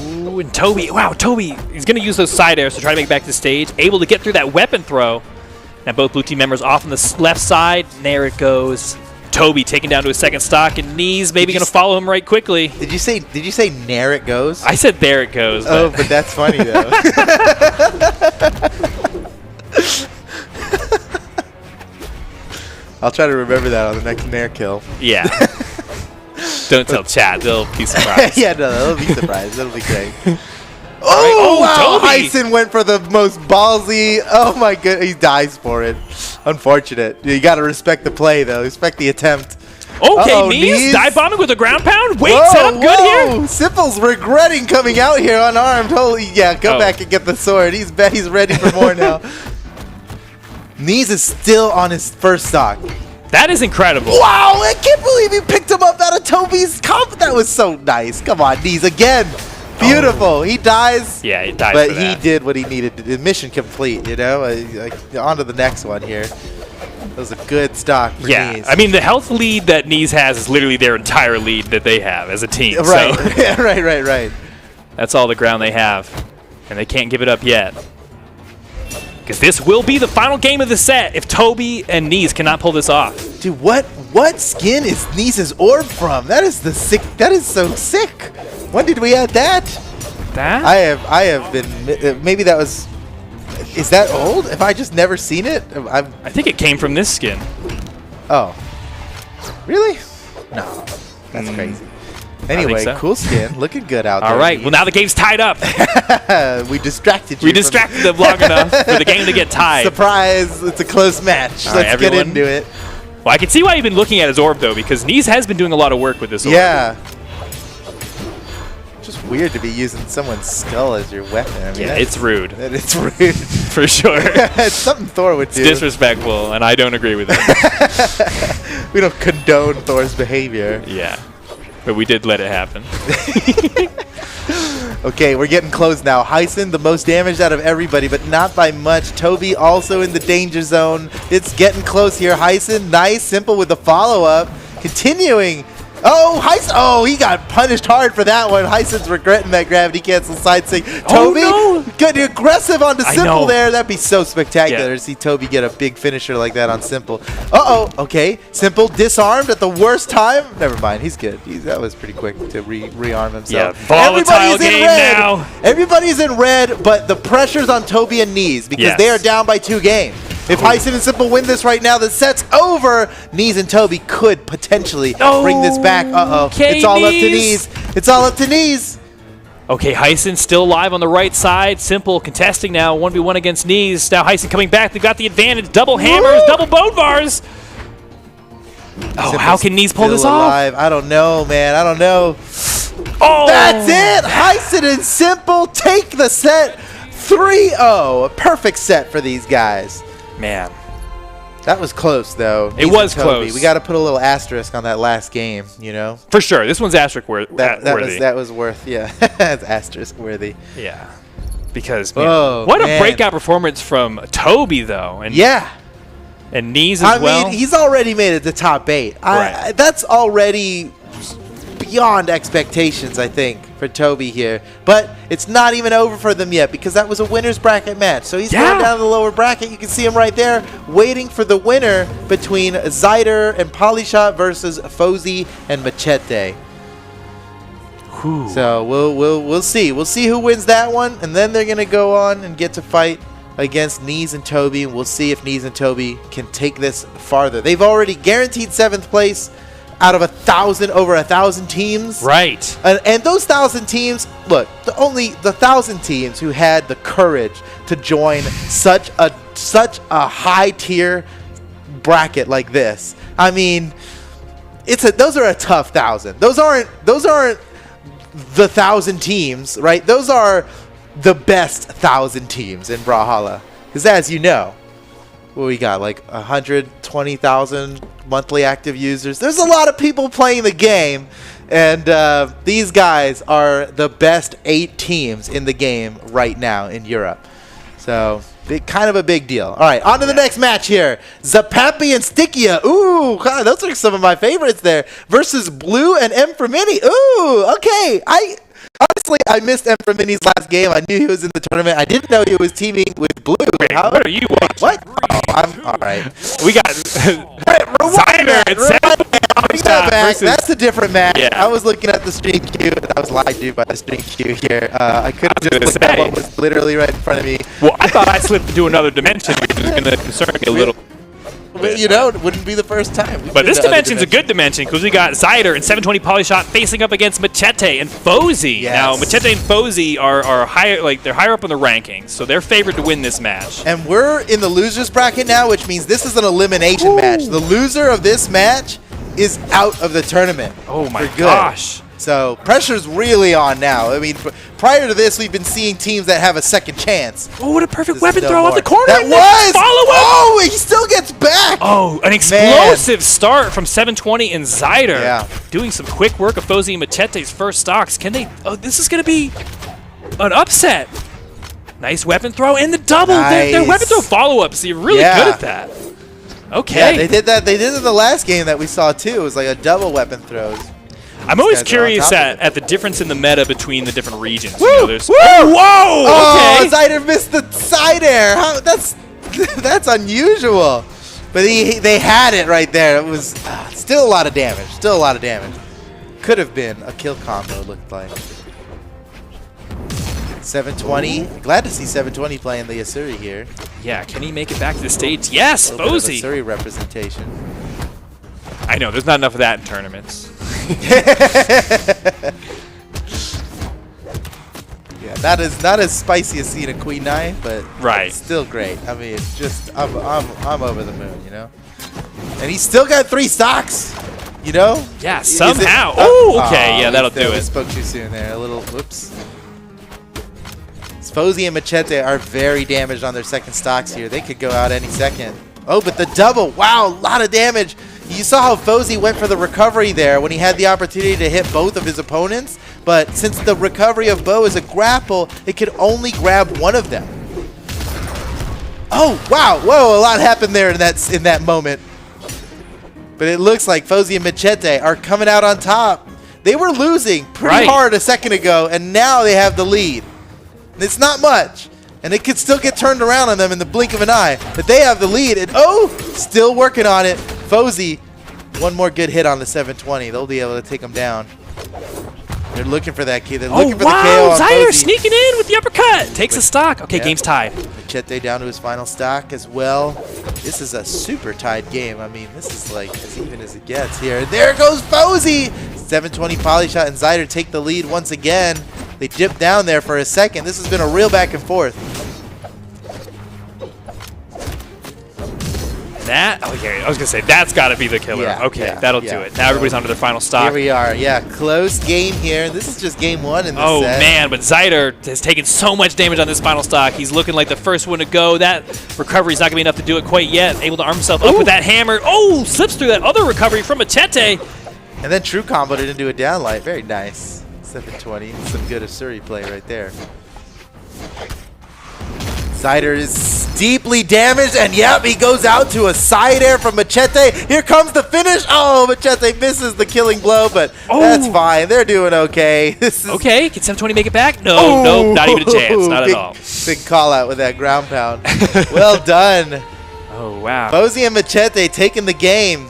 Ooh, and Toby. Wow, Toby. He's going to use those side airs to try to make it back to the stage. Able to get through that weapon throw. Now both blue team members off on the left side. And there it goes. Toby taken down to his second stock, and Neese maybe going to follow him right quickly. Did you say there it goes? I said there it goes. Oh, but that's funny though. I'll try to remember that on the next Nair kill. Yeah. Don't tell chat. They'll be surprised. Yeah, no, they'll be surprised. That'll be great. Oh, wow. Toby. Heisen went for the most ballsy. Oh, my goodness. He dies for it. Unfortunate. You got to respect the play, though. Respect the attempt. Okay, Neese dive bombing with a ground pound. Wait, set up good here. Simple's regretting coming out here unarmed. Holy, yeah, go back and get the sword. He's ready for more now. Neese is still on his first stock. That is incredible. Wow, I can't believe he picked him up out of Toby's comp. That was so nice. Come on, Neese again. Beautiful. Oh. He dies. Yeah, he dies. But he did what he needed to do. Mission complete, you know? On to the next one here. That was a good stock for Neese. I mean, the health lead that Neese has is literally their entire lead that they have as a team. Right, so yeah, right. That's all the ground they have. And they can't give it up yet. Because this will be the final game of the set if Toby and Neese cannot pull this off. Dude, what skin is Neese's orb from? That is so sick. When did we add that? That? I have been, maybe that was, is that old? Have I just never seen it? I think it came from this skin. Oh. Really? No. That's crazy. Anyway, so. Cool skin. Looking good out there. All right. Well, now the game's tied up. We distracted you. We distracted them long enough for the game to get tied. Surprise. It's a close match. Let's get into it. Well, I can see why you've been looking at his orb, though, because Neese has been doing a lot of work with this orb. Yeah. Just weird to be using someone's skull as your weapon. I mean, yeah, it's rude. It's rude. For sure. It's something Thor would do. It's disrespectful, and I don't agree with it. We don't condone Thor's behavior. Yeah. But we did let it happen. Okay, we're getting close now. Heisen, the most damaged out of everybody, but not by much. Toby also in the danger zone. It's getting close here. Heisen, nice, simple with the follow-up. Continuing. Oh, Heisen. Oh, he got punished hard for that one. Heisen's regretting that gravity cancel side sig. Toby, good, aggressive onto Simple there. That'd be so spectacular to see Toby get a big finisher like that on Simple. Uh-oh, okay. Simple disarmed at the worst time. Never mind, he's good. That was pretty quick to rearm himself. Yeah, volatile game now. Everybody's in red, but the pressure's on Toby and Neese because they are down by 2 games. If Heisen and Simple win this right now, the set's over. Neese and Toby could potentially bring this back. Uh-oh. It's all up to Neese. It's all up to Neese. Okay, Heisen still alive on the right side. Simple contesting now. 1v1 against Neese. Now Heisen coming back. They've got the advantage. Double hammers, double bone bars. Oh, how can Neese pull this off? I don't know, man. I don't know. Oh! That's it. Heisen and Simple take the set 3-0. A perfect set for these guys. Man. That was close, though. It was close. We got to put a little asterisk on that last game, you know? For sure. This one's asterisk worthy. That was worth, yeah. That's asterisk worthy. Yeah. Because, man, what a breakout performance from Toby, though. And and Neese as well. I mean, he's already made it to top 8. Right. That's already beyond expectations, I think, for Toby here. But it's not even over for them yet because that was a winner's bracket match. So he's going down to the lower bracket. You can see him right there waiting for the winner between Zyder and Polyshot versus Fozey and Machete. Whew. So we'll see. We'll see who wins that one, and then they're going to go on and get to fight against Neese and Toby, and we'll see if Neese and Toby can take this farther. They've already guaranteed 7th place out of over 1,000 teams. Right. And those 1,000 teams, look, only the 1,000 teams who had the courage to join such a high tier bracket like this. I mean, those are a tough 1,000. Those aren't the 1,000 teams, right? Those are the best 1,000 teams in Brawlhalla. Because as you know, well, we got like 120,000 monthly active users. There's a lot of people playing the game, and these guys are the best 8 teams in the game right now in Europe. So kind of a big deal. All right, on to the next match here. Zapapi and Stickia. Ooh, God, those are some of my favorites there. Versus Blue and M for Mini. Ooh, okay. Honestly, I missed M for Mini's last game. I knew he was in the tournament. I didn't know he was teaming with Blue. Wait, what are you watching? What? Oh, I'm all right. We got Zyder and That's a different match. Yeah. I was looking at the stream queue, and I was lied to by the stream queue here. I couldn't just look at what was literally right in front of me. Well, I thought I slipped into another dimension, which is going to concern me a little. But, you know, it wouldn't be the first time. But this dimension's a good dimension because we got Zyder and 720 Polyshot facing up against Machete and Fozey. Yes. Now, Machete and Fozey are higher, like they're higher up in the rankings, so they're favored to win this match. And we're in the losers bracket now, which means this is an elimination match. The loser of this match is out of the tournament. Oh my gosh. So pressure's really on now. I mean, prior to this, we've been seeing teams that have a second chance. Oh, what a perfect weapon throw off the corner. That was! Follow up! Oh, he still gets back! Oh, an explosive start from 720 and Zyder. Yeah. Doing some quick work of Fozey and Machete's first stocks. Can they... Oh, this is going to be an upset. Nice weapon throw and the double. Nice. Their weapon throw follow-ups. You're really good at that. Okay. Yeah, they did that. They did it in the last game that we saw, too. It was like a double weapon throws. I'm always curious at the difference in the meta between the different regions. Woo! You know, there's, Woo! Whoa! Oh, Okay. Zyder missed the side air. That's unusual. But they had it right there. It was still a lot of damage. Still a lot of damage. Could have been a kill combo, it looked like. 720. Glad to see 720 playing the Asuri here. Yeah, can he make it back to the stage? Yes, Fozey. Asuri representation. I know, there's not enough of that in tournaments. Yeah, not as spicy as seeing a Queen Nine, but still great. I mean, it's just I'm over the moon, you know. And he's still got 3 stocks, you know. Yeah, somehow. Oh, okay, yeah, that'll do We it. spoke too soon there. A little whoops. Fozey and Machete are very damaged on their second stocks here. They could go out any second. Oh, but the double! Wow, a lot of damage. You saw how Fozey went for the recovery there when he had the opportunity to hit both of his opponents, but since the recovery of Bo is a grapple, it could only grab one of them. Oh, wow. Whoa, a lot happened there in that moment. But it looks like Fozey and Machete are coming out on top. They were losing pretty hard a second ago, and now they have the lead. And it's not much. And it could still get turned around on them in the blink of an eye. But they have the lead, and still working on it. Fozey, one more good hit on the 720. They'll be able to take him down. They're looking for that key. They're looking for the KO on Zyder Fozey. sneaking in with the uppercut. Takes a stock. Okay, game's tied. Machete down to his final stock as well. This is a super tied game. I mean, this is like as even as it gets here. There goes Fozey! 720 Polyshot and Zyder take the lead once again. They dipped down there for a second. This has been a real back and forth. Okay, I was going to say, that's got to be the killer. That'll do it. Now everybody's onto their final stock. Here we are. Yeah, close game here. This is just game 1 in this set. Oh, man, but Zyder has taken so much damage on this final stock. He's looking like the first one to go. That recovery's not going to be enough to do it quite yet. Able to arm himself up with that hammer. Oh, slips through that other recovery from Machete. And then True comboed it into a downlight. Very nice. 720. Some good Asuri play right there. Zyder is deeply damaged, and yep, he goes out to a side air from Machete. Here comes the finish. Oh, Machete misses the killing blow, but that's fine. They're doing okay. Okay, can 720 make it back? No, nope, not even a chance. Not at all. Big call out with that ground pound. Well done. Oh, wow. Fozey and Machete taking the game.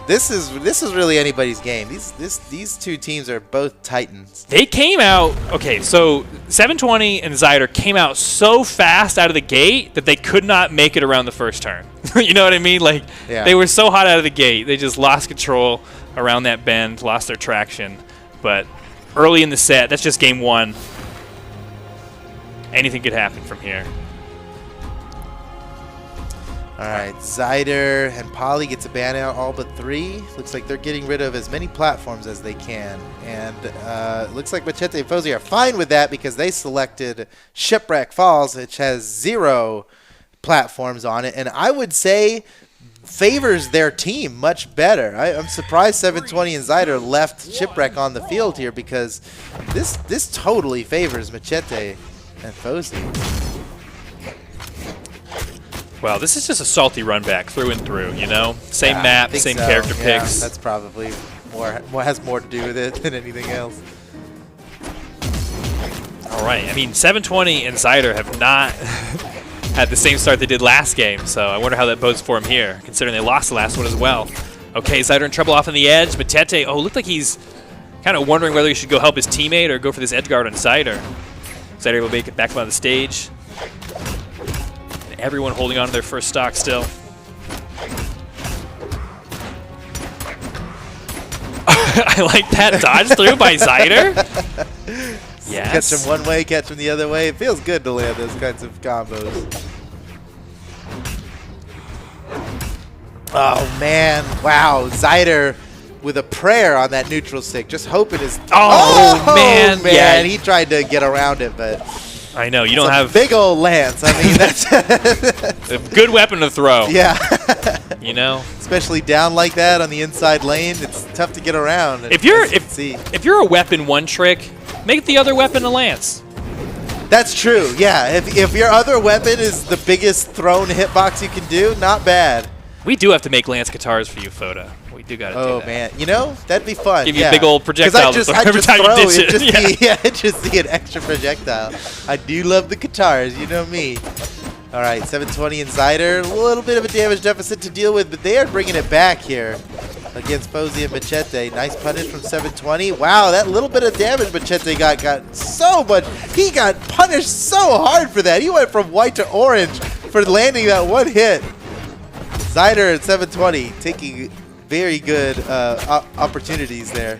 This is really anybody's game. These two teams are both titans. They came out, okay, so 720 and Zyder came out so fast out of the gate that they could not make it around the first turn. You know what I mean? Like, they were so hot out of the gate. They just lost control around that bend, lost their traction. But early in the set, that's just game 1. Anything could happen from here. All right, Zyder and Poly gets a ban out all but 3. Looks like they're getting rid of as many platforms as they can. And looks like Machete and Fozey are fine with that because they selected Shipwreck Falls, which has 0 platforms on it, and I would say favors their team much better. I'm surprised 720 and Zyder left Shipwreck on the field here, because this totally favors Machete and Fozey. Well, this is just a salty run back through and through, you know? Same map, same character picks. That's probably has more to do with it than anything else. All right. I mean, 720 and Zyder have not had the same start they did last game, so I wonder how that bodes for him here, considering they lost the last one as well. Okay, Zyder in trouble off on the edge. Machete, looked like he's kind of wondering whether he should go help his teammate or go for this edge guard on Zyder. Zyder will make it back on the stage. And everyone holding on to their first stock still. I like that dodge through by Zyder. Yes. Catch him one way, catch him the other way. It feels good to land those kinds of combos. Oh, man. Wow. Zyder with a prayer on that neutral stick. Just hoping his... Oh, man. Yeah. He tried to get around it, but... I know. You don't have... big old lance. I mean, that's... a good weapon to throw. Yeah. You know? Especially down like that on the inside lane. It's tough to get around. If you're a weapon one trick... make the other weapon a lance. That's true, yeah. If your other weapon is the biggest thrown hitbox you can do, not bad. We do have to make lance guitars for you, Foda. We do got to do that. Oh, man. You know, that'd be fun. Give you a big old projectile every time you ditch it. It'd just be an extra projectile. I do love the guitars, you know me. All right, 720 and Zyder, a little bit of a damage deficit to deal with, but they are bringing it back here against Fozey and Machete. Nice punish from 720. Wow, that little bit of damage Machete got so much. He got punished so hard for that. He went from white to orange for landing that one hit. Zyder at 720 taking very good opportunities there.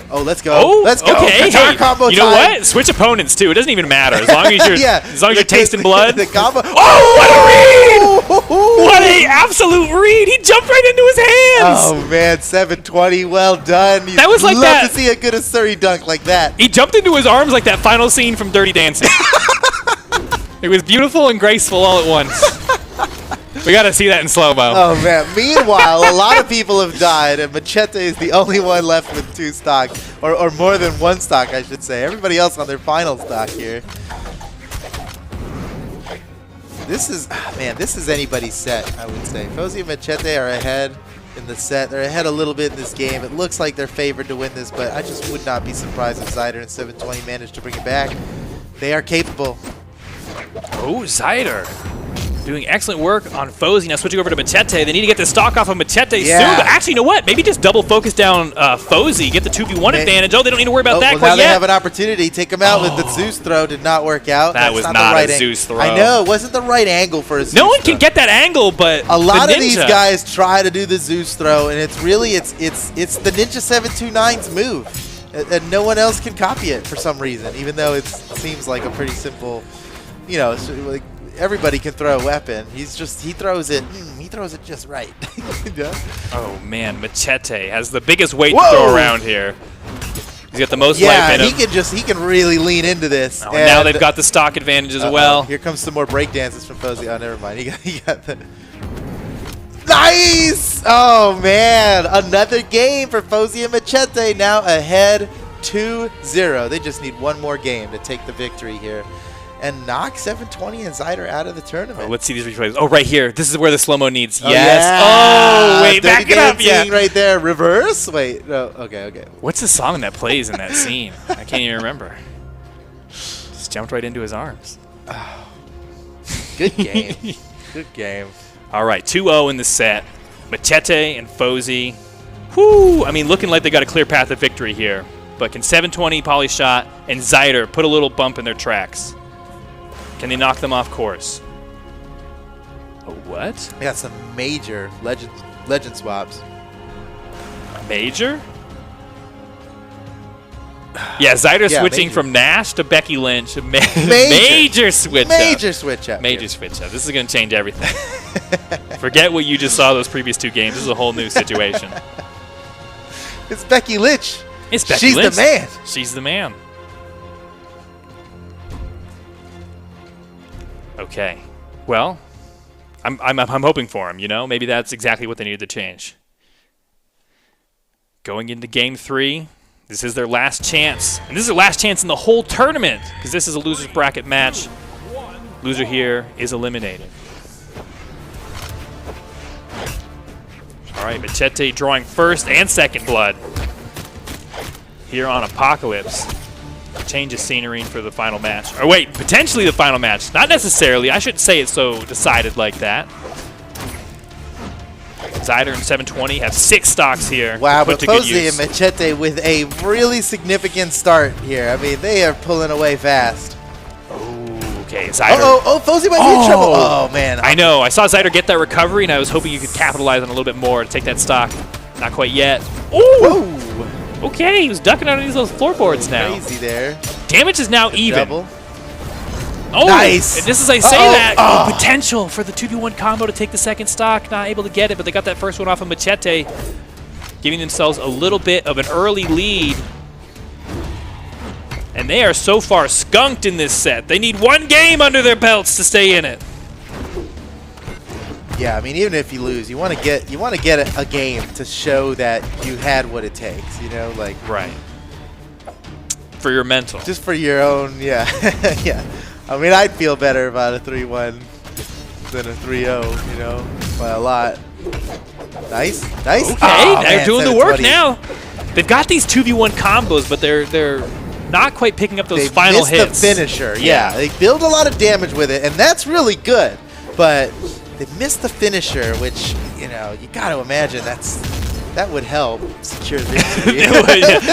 Oh, let's go. Oh, let's go. Okay. Guitar combo you know time. what? Switch opponents, too. It doesn't even matter. As long as you're, as long as you're tasting blood. The combo. Oh, what a read! What a absolute read! He jumped right into his hands! Oh, man. 720. Well done. That was like that. Love to see a good Asuri dunk like that. He jumped into his arms like that final scene from Dirty Dancing. It was beautiful and graceful all at once. We got to see that in slow-mo. Oh, man. Meanwhile, a lot of people have died, and Machete is the only one left with 2 stock, or more than 1 stock, I should say. Everybody else on their final stock here. This is, man, this is anybody's set, I would say. Fozey and Machete are ahead in the set. They're ahead a little bit in this game. It looks like they're favored to win this, but I just would not be surprised if Zyder and 720 manage to bring it back. They are capable. Oh, Zyder. Doing excellent work on Fozey. Now switching over to Machete. They need to get the stock off of Machete soon. But actually, you know what? Maybe just double focus down Fozey. Get the 2v1 advantage. Oh, they don't need to worry about that well, quite now yet. They have an opportunity. Take him out with the Zeus throw. Did not work out. That was not a Zeus throw. I know. It wasn't the right angle for a Zeus No one can get that angle, but a lot of these guys try to do the Zeus throw, and it's really it's the Ninja 729's move. And no one else can copy it for some reason, even though it seems like a pretty simple, you know, like everybody can throw a weapon. He throws it just right. Yeah. Oh man, Machete has the biggest weight to throw around here. He's got the most life in him. he can really lean into this. Oh, and now they've got the stock advantage as well. Here comes some more break dances from Fozey. Oh, never mind. He got the nice. Oh man, another game for Fozey and Machete. Now ahead 2-0. They just need one more game to take the victory here and knock 720 and Zyder out of the tournament. Oh, let's see these replays. Oh, right here. This is where the slow-mo needs. Oh, yes. Yeah. Oh, wait, back it up. Yeah, right there. Reverse. Wait. No. Okay. What's the song that plays in that scene? I can't even remember. Just jumped right into his arms. Oh. Good game. Good game. All right, 2-0 in the set. Machete and Fozey. Whoo! I mean, looking like they got a clear path of victory here. But can 720, Polyshot, and Zyder put a little bump in their tracks? Can they knock them off course? Oh, what? They got some major legend swaps. Major? Yeah, Zyder switching from Nash to Becky Lynch. Major switch up. Major switch up. Major switch up. This is going to change everything. Forget what you just saw those previous 2 games. This is a whole new situation. It's Becky Lynch. It's Becky Lynch. She's the man. She's the man. Okay. Well, I'm hoping for him, you know? Maybe that's exactly what they needed to change. Going into Game 3, this is their last chance. And this is their last chance in the whole tournament because this is a loser's bracket match. Loser here is eliminated. All right, Machete drawing first and second blood here on Apocalypse. Change of scenery for the final match. Or wait, potentially the final match. Not necessarily. I shouldn't say it so decided like that. Zyder and 720 have 6 stocks here. Wow, but Fozey and Machete with a really significant start here. I mean, they are pulling away fast. Okay, Zyder. Fozey might be in trouble. Oh, man. I know. I saw Zyder get that recovery, and I was hoping you could capitalize on a little bit more to take that stock. Not quite yet. Oh! Okay, he was ducking underneath those floorboards now. Crazy there. Damage is now even. Double. Oh, nice. And just as I say that, potential for the 2v1 combo to take the second stock. Not able to get it, but they got that first one off of Machete, giving themselves a little bit of an early lead. And they are so far skunked in this set. They need 1 game under their belts to stay in it. Yeah, I mean, even if you lose, you want to get a game to show that you had what it takes. You know, like right. For your mental. Just for your own, yeah, yeah. I mean, I'd feel better about a 3-1 than a 3-0. You know, by a lot. Nice, nice. Okay, they're doing the work now. They've got these 2v1 combos, but they're not quite picking up those final hits. They missed the finisher, yeah. They build a lot of damage with it, and that's really good. But they missed the finisher, which, you know, you got to imagine that would help secure victory.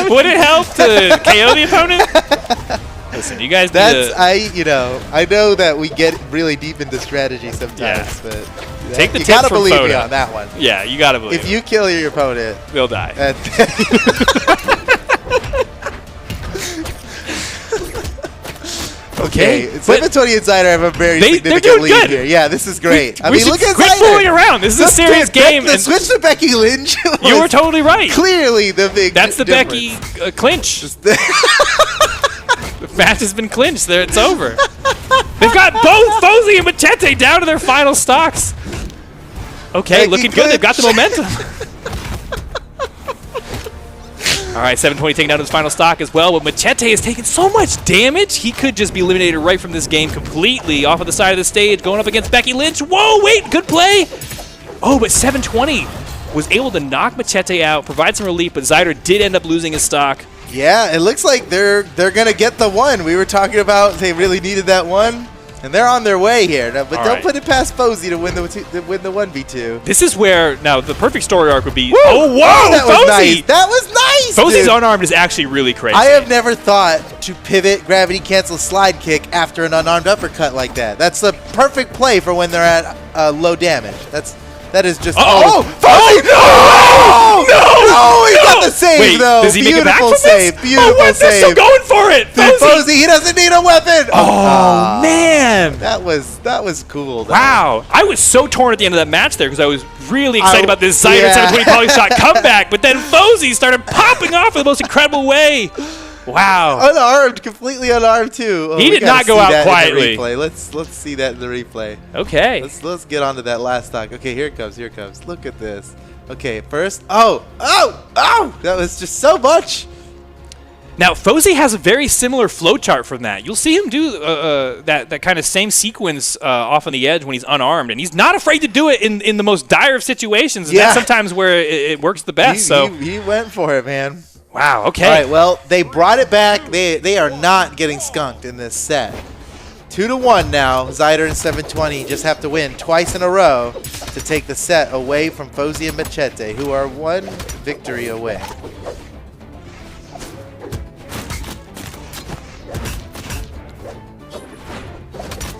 Would it help to KO the opponent? Listen, you guys. I know that we get really deep into strategy sometimes, but take the you tip gotta from believe Photo. me on that one. Yeah, you gotta believe. If you kill your opponent, they'll die. Okay, 720 and Zyder have a very significant lead here. Yeah, this is great. I mean, look at Zyder. Quit fooling around. This is a serious game. The switch to Becky Lynch. You were totally right. Clearly the big That's the difference. Becky clinch. The match has been clinched. There, it's over. They've got both Fozey and Machete down to their final stocks. Okay, Becky looking good. They've got the momentum. All right, 720 taking down his final stock as well, but Machete has taken so much damage, he could just be eliminated right from this game completely off of the side of the stage, going up against Becky Lynch. Whoa, wait, good play. Oh, but 720 was able to knock Machete out, provide some relief, but Zyder did end up losing his stock. Yeah, it looks like they're going to get the one. We were talking about they really needed that one. And they're on their way here, now, but don't put it past Fozey to win the 1v2. This is where now the perfect story arc would be. Woo! Oh wow, that Fozey! Was nice. That was nice. Fozey's unarmed is actually really crazy. I have never thought to pivot, gravity cancel, slide kick after an unarmed uppercut like that. That's the perfect play for when they're at low damage. That is just. Fozey! No! He got the save, wait, though. Does he make it back from save. this? Beautiful what? save. They're still going for it. Fozey, he doesn't need a weapon. Oh man, that was cool. Though. Wow, I was so torn at the end of that match there because I was really excited about this Zyder 720 Polyshot comeback, but then Fozey started popping off in the most incredible way. Wow. Unarmed, completely unarmed too. He did not go out quietly. Let's see that in the replay. Okay. Let's get onto that last stock. Okay, here it comes. Here it comes. Look at this. Okay, first. That was just so much. Now, Fozey has a very similar flowchart from that. You'll see him do that kind of same sequence off on the edge when he's unarmed, and he's not afraid to do it in the most dire of situations. And that's sometimes where it works the best. He went for it, man. Wow, okay. All right, well, they brought it back. They are not getting skunked in this set. 2-1 now. Zyder and 720 just have to win twice in a row to take the set away from Fozey and Machete, who are 1 victory away.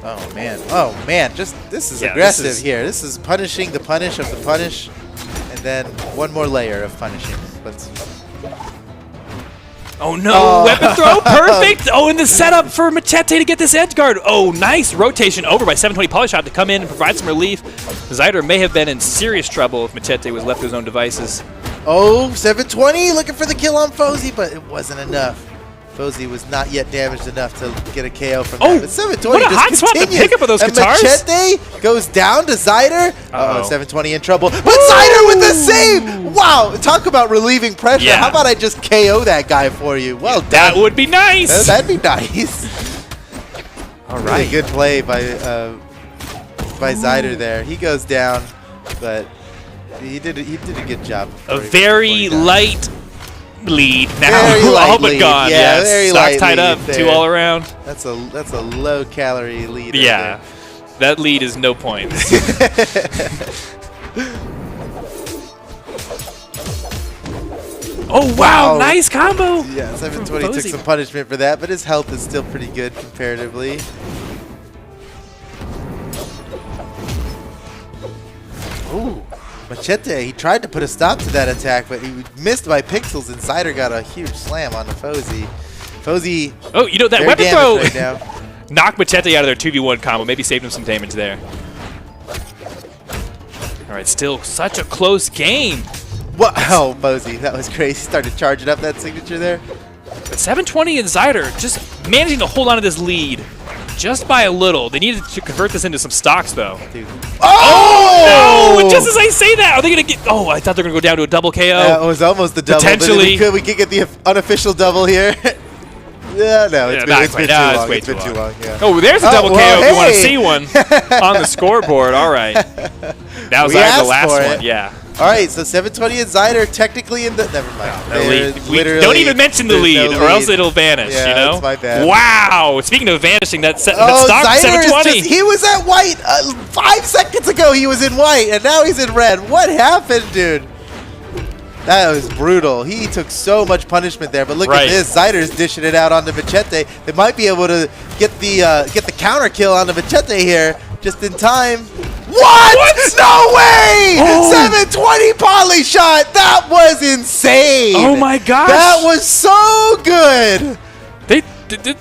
Oh man, just this is aggressive here. This is punishing the punish of the punish, and then one more layer of punishing. Oh no, weapon throw, perfect! Oh, and the setup for Machete to get this edge guard. Oh, nice rotation over by 720 Polyshot to come in and provide some relief. Zyder may have been in serious trouble if Machete was left to his own devices. Oh, 720 looking for the kill on Fozey, but it wasn't enough. Fozey was not yet damaged enough to get a KO from that. But 720 what a just hot spot to continues. pick up of those and guitars. Machete goes down to Zyder. Uh-oh, 720 in trouble. But Zyder with the save! Wow, talk about relieving pressure. Yeah. How about I just KO that guy for you? Well done. That would be nice. That'd be nice. All Really right. good play by Zyder there. He goes down, but he did a good job. A very light lead now. Very light all but lead. gone. Yeah, yes. very Stocks light tied lead up. there. 2 all around. That's a low calorie lead. Yeah. That lead is no points. Oh, wow. Nice combo. Yeah, 720 took some punishment for that, but his health is still pretty good comparatively. Ooh, Machete, he tried to put a stop to that attack, but he missed by pixels, and Zyder got a huge slam on the Fozey. Fozey, oh, you know, that weapon throw right now. knocked Machete out of their 2v1 combo. Maybe saved him some damage there. All right, still such a close game. What? Oh, Fozey, that was crazy. Started charging up that signature there. But 720 and Zyder just managing to hold on to this lead just by a little. They needed to convert this into some stocks, though. Dude. Oh! No! Just as I say that, are they going to get... Oh, I thought they were going to go down to a double KO. That was almost the double. Potentially. But we could get the unofficial double here. Yeah, no, it's been too long. Yeah. Oh, there's a double KO if you want to hey. see one on the scoreboard. All right. That was the last one. Yeah. All right, so 720 and Zyder technically in the... Never mind. No lead. Don't even mention the lead, or else it'll vanish, Yeah, you know? that's my bad. Wow. Speaking of vanishing, that stock Zyder 720. he was at white 5 seconds ago. He was in white, and now he's in red. What happened, dude? That was brutal. He took so much punishment there, but look at this. Zyder's dishing it out on the Machete. They might be able to get the counter kill on the Machete here just in time. What? No way! 720 Polyshot. That was insane. Oh my gosh. That was so good.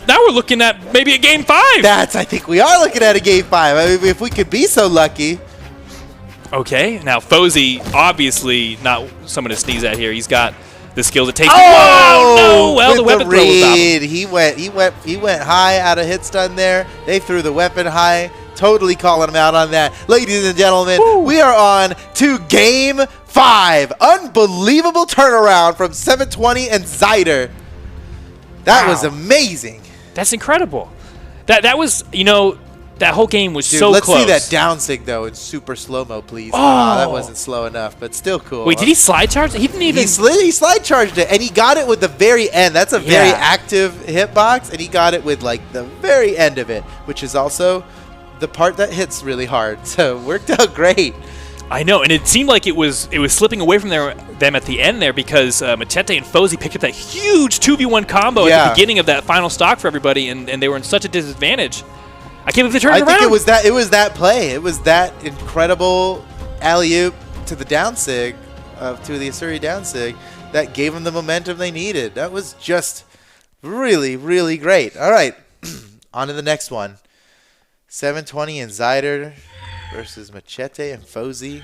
Now we're looking at maybe a game 5. I think we are looking at a game 5. I mean, if we could be so lucky. Okay, now Fozey, obviously not someone to sneeze at here. He's got the skill to take. Oh no! Well, the weapon throw was off. He went high out of hit stun there. They threw the weapon high. Totally calling him out on that. Ladies and gentlemen, we are on to game 5. Unbelievable turnaround from 720 and Zyder. That was amazing. That's incredible. That was, you know, that whole game was so let's close. see that down sig though in super slow-mo, please. That wasn't slow enough, but still cool. Wait, did he slide charge? He didn't even... He slide charged it, and he got it with the very end. That's a very active hitbox, and he got it with, like, the very end of it, which is also the part that hits really hard. So, worked out great. I know, and it seemed like it was slipping away from them at the end there because Machete and Fozey picked up that huge 2v1 combo at the beginning of that final stock for everybody, and they were in such a disadvantage. I can't believe they turned it around. I think it was that play. It was that incredible alley-oop to the down sig, to the Asuri down sig, that gave them the momentum they needed. That was just really, really great. All right, on to the next one. 720 and Zyder versus Machete and Fozey.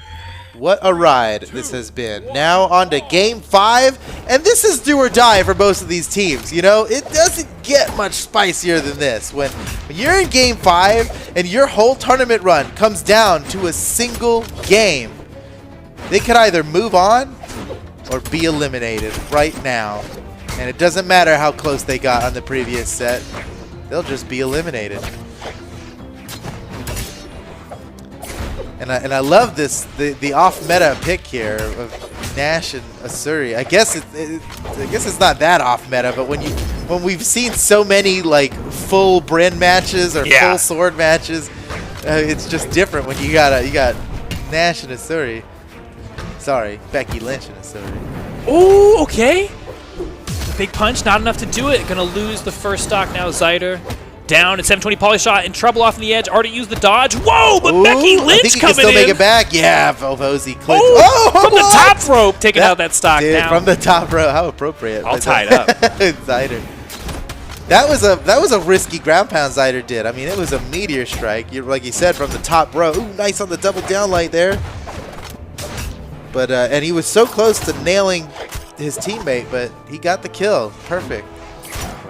What a ride this has been. Now on to game 5, and this is do or die for both of these teams. You know, it doesn't get much spicier than this. When you're in game 5 and your whole tournament run comes down to a single game, they could either move on or be eliminated right now. And it doesn't matter how close they got on the previous set. They'll just be eliminated. And I love this the off meta pick here of Nash and Asuri. I guess it's not that off meta, but when we've seen so many like full Bryn matches or full sword matches, it's just different when you got Nash and Asuri. Sorry, Becky Lynch and Asuri. Oh, okay. The big punch, not enough to do it. Gonna lose the first stock now. Zyder down at 720 Polyshot in trouble off the edge. Already used the dodge. Whoa, but Becky Lynch coming in. I think he can still make it back. Yeah, Fozey clicked. From the top rope, taking out that stock now. From the top rope. How appropriate. All tied up. Zyder. That was a risky ground pound Zyder did. I mean, it was a meteor strike. Like you said, from the top row. Ooh, nice on the double down light there. But and he was so close to nailing his teammate, but he got the kill. Perfect.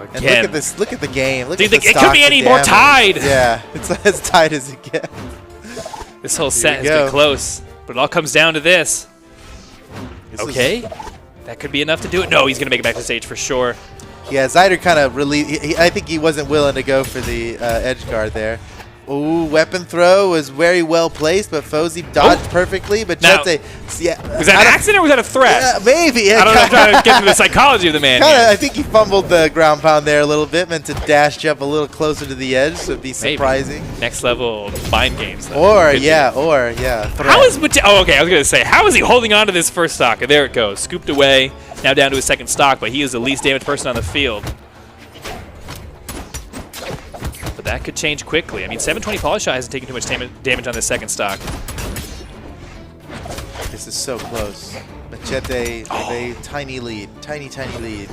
And look at this. Look at the game. Look at the it could be any more tied. Yeah, it's as tied as it gets. This whole set has been close, but it all comes down to this. Okay, that could be enough to do it. No, he's going to make it back to stage for sure. Yeah, Zyder kind of really, I think he wasn't willing to go for the edge guard there. Ooh, weapon throw was very well placed, but Fozey dodged perfectly. But Chete, yeah. Was that an accident or was that a threat? Yeah, maybe. I don't know. I'm trying to get into the psychology of the man. I think he fumbled the ground pound there a little bit, meant to dash jump a little closer to the edge, so it'd be surprising. Maybe. Next level mind games. Though. Or yeah. How is Oh, okay. I was gonna say, how is he holding on to this first stock? And there it goes, scooped away. Now down to his second stock, but he is the least damaged person on the field. But that could change quickly. I mean, 720 Polyshot hasn't taken too much damage on this second stock. This is so close. Machete with a tiny lead. Tiny lead.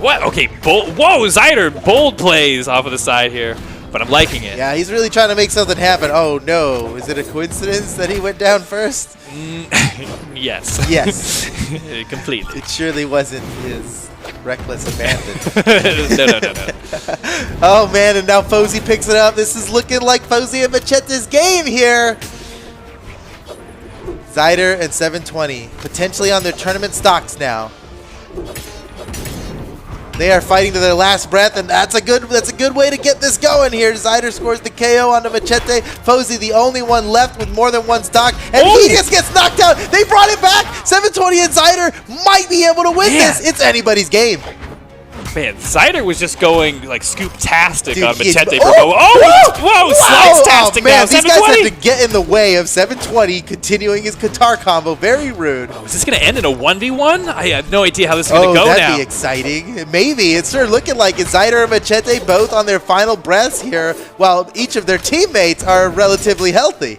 What? Okay, whoa, Zyder, bold plays off of the side here. But I'm liking it. Yeah, he's really trying to make something happen. Oh, no. Is it a coincidence that he went down first? Yes. Yes. Completely. It surely wasn't his reckless abandon. No. Oh, man, and now Fozey picks it up. This is looking like Fozey and Machete's game here. Zyder and 720 potentially on their tournament stocks now. They are fighting to their last breath, and that's a good way to get this going here. Zyder scores the KO onto Machete. Fozey, the only one left with more than one stock, and he just gets knocked out. They brought it back. 720 and Zyder might be able to win this. It's anybody's game. Man, Zyder was just going like scoop-tastic on Machete. Whoa, slice-tastic man, these guys had to get in the way of 720 continuing his guitar combo. Very rude. Is this going to end in a 1v1? I have no idea how this is going to go now. That'd be exciting. Maybe. It's sort of looking like it's Zyder and Machete both on their final breaths here, while each of their teammates are relatively healthy.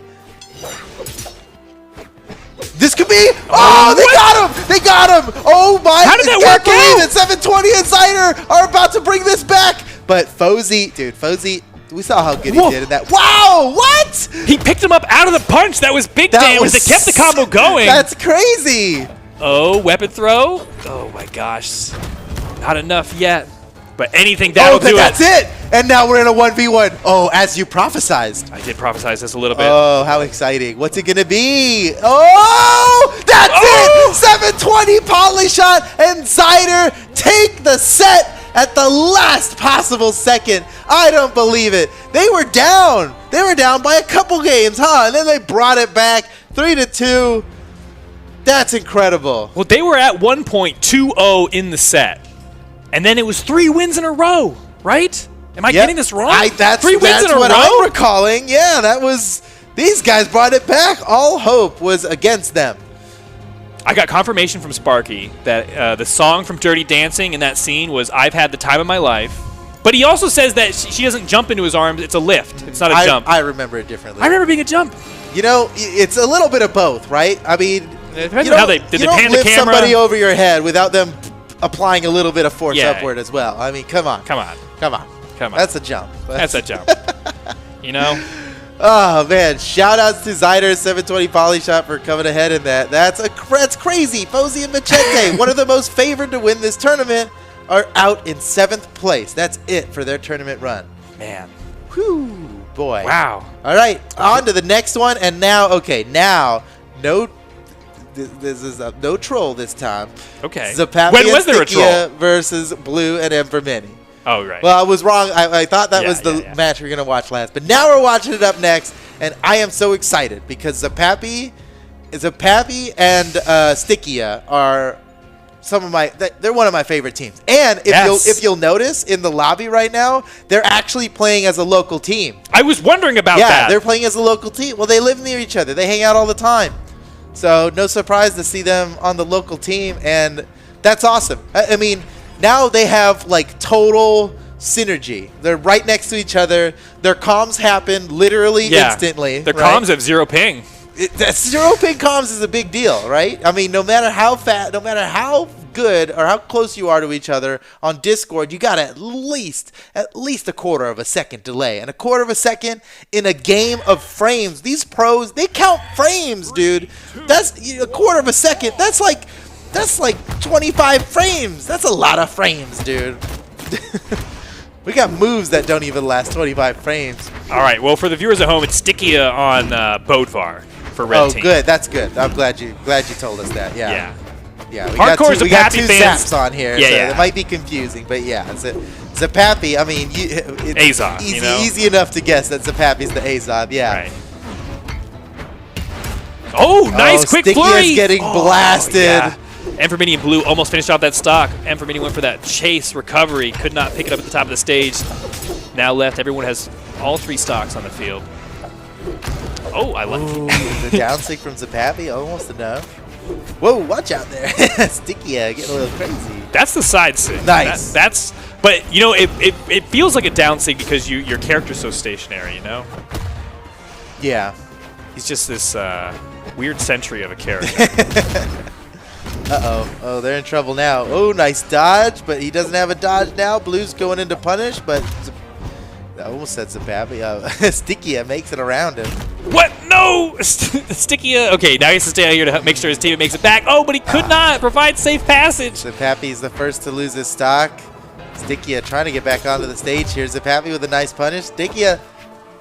This could be. Oh, they got him! They got him! Oh my! How did that work out? 720 and Zyder are about to bring this back, but Fozey, dude, Fozey, we saw how good he did in that. Wow! What? He picked him up out of the punch. That was big damage. That kept the combo going. That's crazy. Oh, weapon throw. Oh my gosh, not enough yet. But anything that'll do it. That's it. And now we're in a 1v1. Oh, as you prophesized. I did prophesize this a little bit. Oh, how exciting. What's it going to be? Oh, that's it. 720 Polyshot and Zyder take the set at the last possible second. I don't believe it. They were down. They were down by a couple games, huh? And then they brought it back 3-2. That's incredible. Well, they were at 1.20 in the set. And then it was 3 wins in a row, right? Am I getting this wrong? That's 3 wins in a what row? I'm recalling. Yeah, that was... These guys brought it back. All hope was against them. I got confirmation from Sparky that the song from Dirty Dancing in that scene was I've Had the Time of My Life. But he also says that she doesn't jump into his arms. It's a lift. It's not a jump. I remember it differently. I remember being a jump. You know, it's a little bit of both, right? I mean, it depends on how they pan the camera. You don't lift somebody over your head without them applying a little bit of force upward as well. I mean, come on. That's a jump. That's a jump. You know? Oh, man. Shout-outs to Zyder 720 Polyshot for coming ahead in that. That's crazy. Fozey and Machete, one of the most favored to win this tournament, are out in 7th place. That's it for their tournament run. Man. Whew, boy. Wow. All right, on to the next one. And now, no... This is no troll this time. Okay. Zapapi when was there a troll? Versus Blue and Ember Mini. Oh, right. Well, I was wrong. I thought that was the match we are going to watch last. But now we're watching it up next, and I am so excited because Zapapi and Stickia are they're one of my favorite teams. And if you'll notice in the lobby right now, they're actually playing as a local team. I was wondering about that. Yeah, they're playing as a local team. Well, they live near each other. They hang out all the time. So no surprise to see them on the local team, and that's awesome. I mean, now they have like total synergy. They're right next to each other. Their comms happen literally instantly. Their comms have 0 ping. That 0 ping comms is a big deal, right? I mean, no matter how fast, no matter how good or how close you are to each other on Discord, you got at least a quarter of a second delay. And a quarter of a second in a game of frames. These pros, they count frames, dude. That's a quarter of a second. That's like That's like 25 frames. That's a lot of frames, dude. We got moves that don't even last 25 frames. All right. Well, for the viewers at home, it's Stickia on Bodvar for red team. Oh, good. That's good. I'm glad you told us that. Yeah. Yeah. We Hardcore got two fans. Zaps on here, Yeah, so yeah. it might be confusing, but yeah, Zapappy. I mean, it's Azov, easy, you know? easy enough to guess that Zapappy's the Azov. Yeah. Right. Oh, nice quick flurry! Stickia's getting blasted. Yeah. Enfremini and Blue almost finished off that stock. Enfremini went for that chase recovery, could not pick it up at the top of the stage. Now left, everyone has all 3 stocks on the field. Oh, I like it. The down sync from Zapappy, almost enough. Whoa, watch out there. Stickia getting a little crazy. That's the side sync. Nice. That's but you know it feels like a down sync because your character's so stationary, you know? Yeah. He's just this weird sentry of a character. Uh-oh. Oh, they're in trouble now. Oh, nice dodge, but he doesn't have a dodge now. Blue's going into punish, but I almost said Zapappy. Stickia makes it around him. What? No! Stickia. Okay, now he has to stay out here to make sure his teammate makes it back. Oh, but he could not provide safe passage. Zapappy's the first to lose his stock. Stickia trying to get back onto the stage here. Zapappy with a nice punish. Stickia,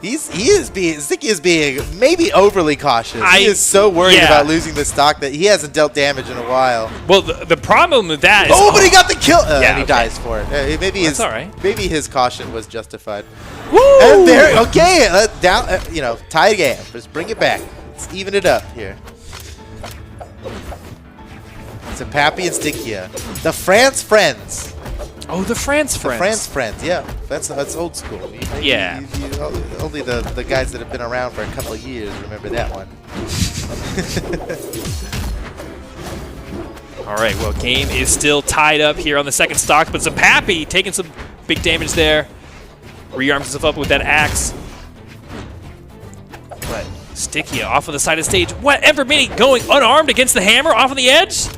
Stickia is being maybe overly cautious. He is so worried about losing the stock that he hasn't dealt damage in a while. Well, the problem with that is... Oh, but he got the kill! And he okay. dies for it. Maybe That's all right. Maybe his caution was justified. Woo! And there, okay, down, tie game. Just bring it back. Let's even it up here. Zapappy and Stickia. The France Friends. Oh, the France Friends. The France Friends, yeah. That's old school. Yeah. Only the guys that have been around for a couple of years remember that one. All right, well, game is still tied up here on the second stock, but Zapappy taking some big damage there. Rearms himself up with that axe. But Stickia off on the side of the stage. What? Enfremini going unarmed against the hammer off on the edge?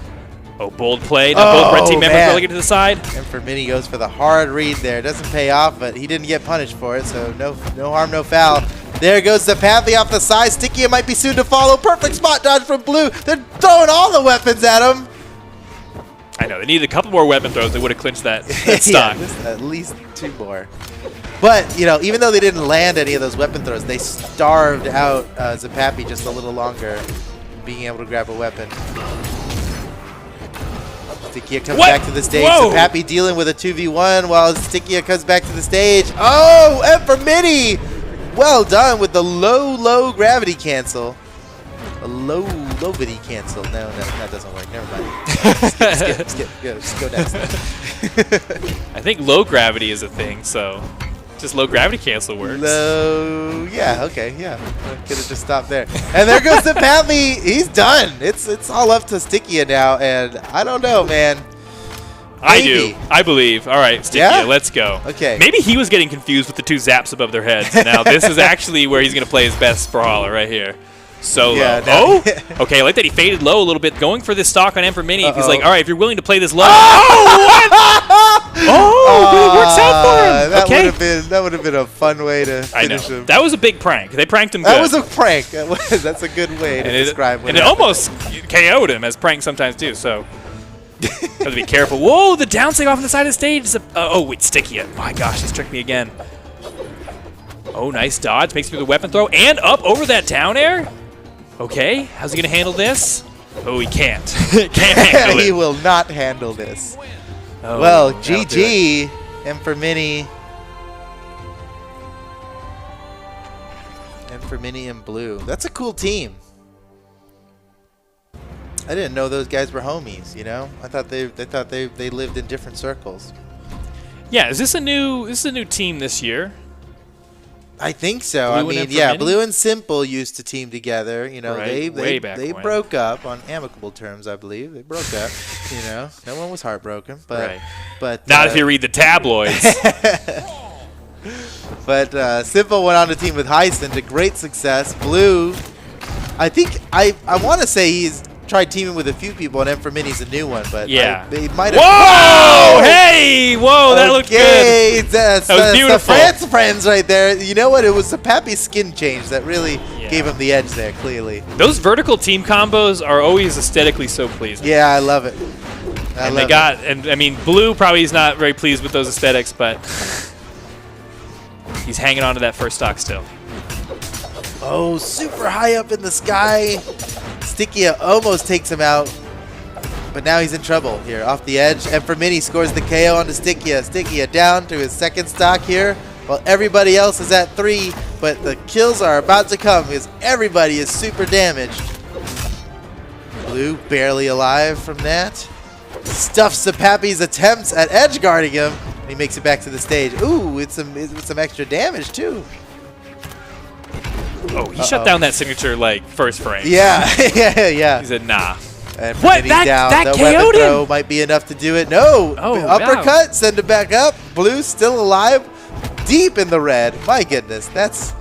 Oh, bold play. Now both red team members relegated to the side. Enfremini goes for the hard read there. Doesn't pay off, but he didn't get punished for it, so no harm, no foul. There goes Zapappy off the side. Stickia might be soon to follow. Perfect spot dodge from Blue. They're throwing all the weapons at him. I know. They needed a couple more weapon throws. They would have clinched that stock. Yeah, just at least 2 more. But, even though they didn't land any of those weapon throws, they starved out Zapappy just a little longer, being able to grab a weapon. Stickia comes back to the stage. Whoa. Zapappy dealing with a 2v1 while Stickia comes back to the stage. Oh, Enfremini! Well done with the low gravity cancel. A low-bitty cancel. No, that doesn't work. Never mind. Skip. Go next. I think low gravity is a thing, so just low gravity cancel works. Yeah, okay, yeah. I could have just stopped there. And there goes Zapappy. He's done. It's all up to Stickia now, and I don't know, man. I do. I believe. All right, Stickia, let's go. Okay. Maybe he was getting confused with the 2 zaps above their heads. Now this is actually where he's going to play his best Brawlhalla right here. Solo. Yeah, okay, I like that he faded low a little bit, going for this stock on Enfremini. He's like, all right, if you're willing to play this low. But it works out for him. That would have been a fun way to finish him. That was a big prank. They pranked him good. That was a prank. That's a good way to describe it. And it almost KO'd him, as pranks sometimes do, so have to be careful. Whoa, the down sync off on the side of the stage. Oh, wait, Stickia. My gosh, he's tricked me again. Oh, nice dodge. Makes through the weapon throw and up over that down air. Okay, how's he going to handle this? Oh, he can't. Can't handle it. He will not handle this. Oh, well, GG, Enfremini. Enfremini and Blue. That's a cool team. I didn't know those guys were homies, I thought they lived in different circles. Yeah, is this a new team this year? I think so. Blue and Simple used to team together. They broke up on amicable terms, I believe. They broke up. No one was heartbroken, but not if you read the tabloids. But Simple went on to team with Heisen to great success. Blue, I think I want to say he's tried teaming with a few people, and Mini's a new one, but yeah, they might have. Whoa! Hey! Whoa! That looked good. That was beautiful. The France friends right there. You know what? It was the Pappy skin change that really gave him the edge there. Clearly, those vertical team combos are always aesthetically so pleasing. Yeah, I love it. And I mean, Blue probably is not very pleased with those aesthetics, but he's hanging on to that first stock still. Oh, super high up in the sky. Stickia almost takes him out, but now he's in trouble here off the edge. And Mini scores the KO onto Stickia. Stickia down to his second stock here, while everybody else is at 3, but the kills are about to come because everybody is super damaged. Blue barely alive from that. Stuffs Pappy's attempts at edge guarding him, and he makes it back to the stage. Ooh, with some extra damage too. Oh, he shut down that signature like first frame. Yeah, yeah. He said, nah. And what? That KO'd him. Might be enough to do it. No. Uppercut, send it back up. Blue still alive, deep in the red. My goodness, that's.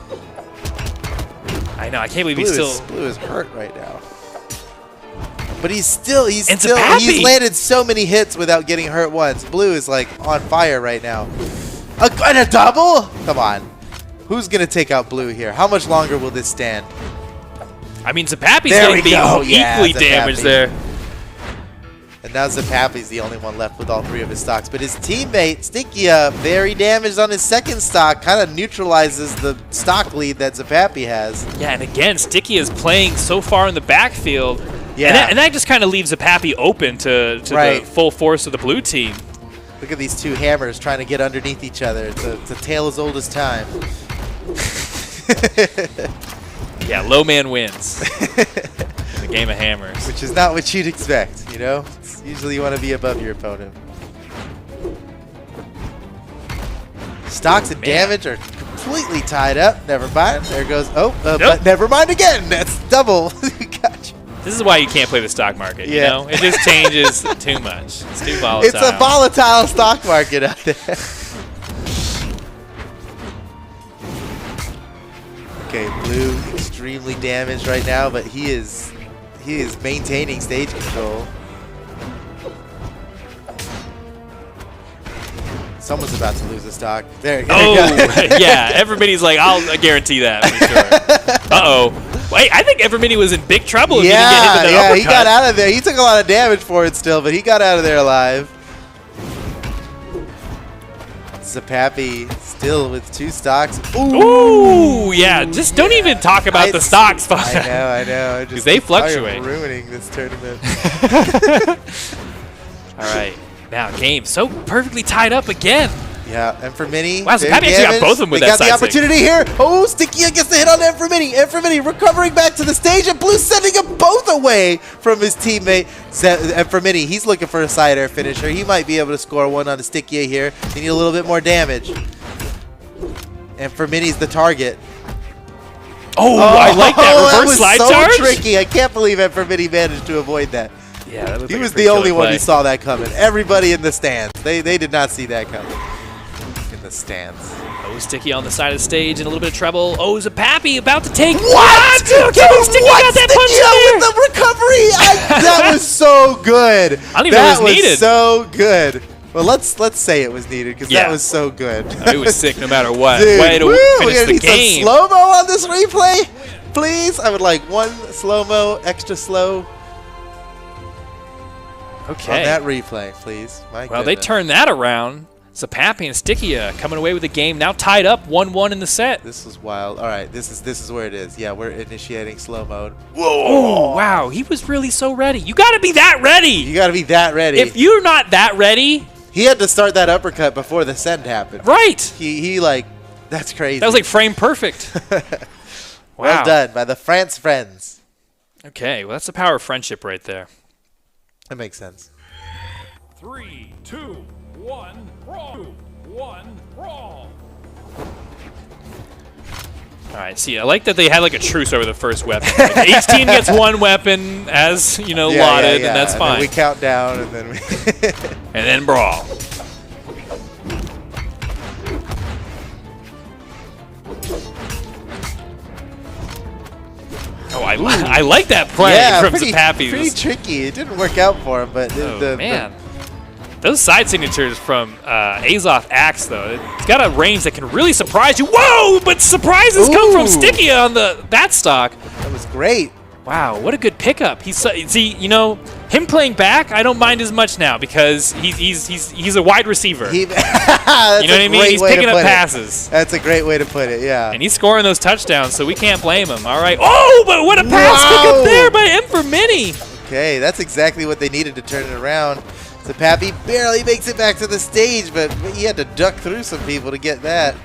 I know. I can't believe he's still. Blue is hurt right now. But he's landed so many hits without getting hurt once. Blue is like on fire right now. And a double? Come on. Who's going to take out Blue here? How much longer will this stand? I mean, Zapapi's going to be equally damaged there. And now Zapapi's the only one left with all 3 of his stocks. But his teammate, Stickia, very damaged on his second stock. Kind of neutralizes the stock lead that Zapapi has. Yeah, and again, Stickia is playing so far in the backfield. Yeah. And that just kind of leaves Zapapi open to the full force of the blue team. Look at these 2 hammers trying to get underneath each other. It's a tale as old as time. Yeah, low man wins. The game of hammers. Which is not what you'd expect, you know? Usually you want to be above your opponent. Stocks and damage are completely tied up. Never mind. There goes. But never mind again. That's double. Gotcha. This is why you can't play the stock market, you know? It just changes too much. It's too volatile. It's a volatile stock market out there. Okay, Blue extremely damaged right now, but he is maintaining stage control. Someone's about to lose a stock. There you go. Oh, yeah. Everybody's like, I guarantee that for sure. Uh-oh. Wait, I think Evermini was in big trouble if he didn't get hit with that uppercut. He got out of there. He took a lot of damage for it still, but he got out of there alive. Zapapi still with 2 stocks. Ooh, yeah. Just don't even talk about the stocks. I know. Because they fluctuate. Ruining this tournament. All right. Now, game so perfectly tied up again. Yeah, and for Mini. Wow, Zapapi actually got both of them with that side. Got the opportunity here. Oh, Stickia gets the hit on Mini. Mini recovering back to the stage, and Blue sending them both away from his teammate. And Mini, he's looking for a side air finisher. He might be able to score one on the Stickia here. They need a little bit more damage. And Mini's the target. Oh, I like that reverse slide charge. That was so tricky. I can't believe Mini managed to avoid that. Yeah, that he was the only one who saw that coming. Everybody in the stands, they did not see that coming. In the stands. Oh, Sticky on the side of the stage in a little bit of trouble. Oh, Zapapi about to take. What? Sticky got that punch in there. With the recovery. That was so good. I don't even know it was needed. That was so good. Well, let's say it was needed because that was so good. It was sick no matter what. Dude, way to finish the game. Some slow-mo on this replay, please. I would like 1 slow-mo, extra slow. Okay. On that replay, please. My well, they turned that around. Zapapi and Stickia coming away with the game, now tied up 1-1 in the set. This is wild. All right, this is where it is. Yeah, we're initiating slow mode. Whoa! Oh, wow, he was really so ready. You got to be that ready. You got to be that ready. If you're not that ready, he had to start that uppercut before the send happened. Right. He like, that's crazy. That was like frame perfect. Wow. Well done by the France friends. Okay, well that's the power of friendship right there. That makes sense. 3, 2, 1, brawl. All right, see, I like that they had like a truce over the first weapon. Like each team gets 1 weapon as, you know, allotted, and that's fine. And then we count down, and then we and then brawl. Oh, I I like that play from Zapapi. Pretty tricky. It didn't work out for him, but man. Those side signatures from Azoth Axe, though, it's got a range that can really surprise you. Whoa! But surprises come from Stickia on that stock. That was great. Wow, what a good pickup. See, you know, him playing back, I don't mind as much now because he's a wide receiver. You know what I mean? He's picking up passes. That's a great way to put it, yeah. And he's scoring those touchdowns, so we can't blame him. All right. Oh, but what a pass pickup there by M for Mini. Okay, that's exactly what they needed to turn it around. Zapapi barely makes it back to the stage, but he had to duck through some people to get that.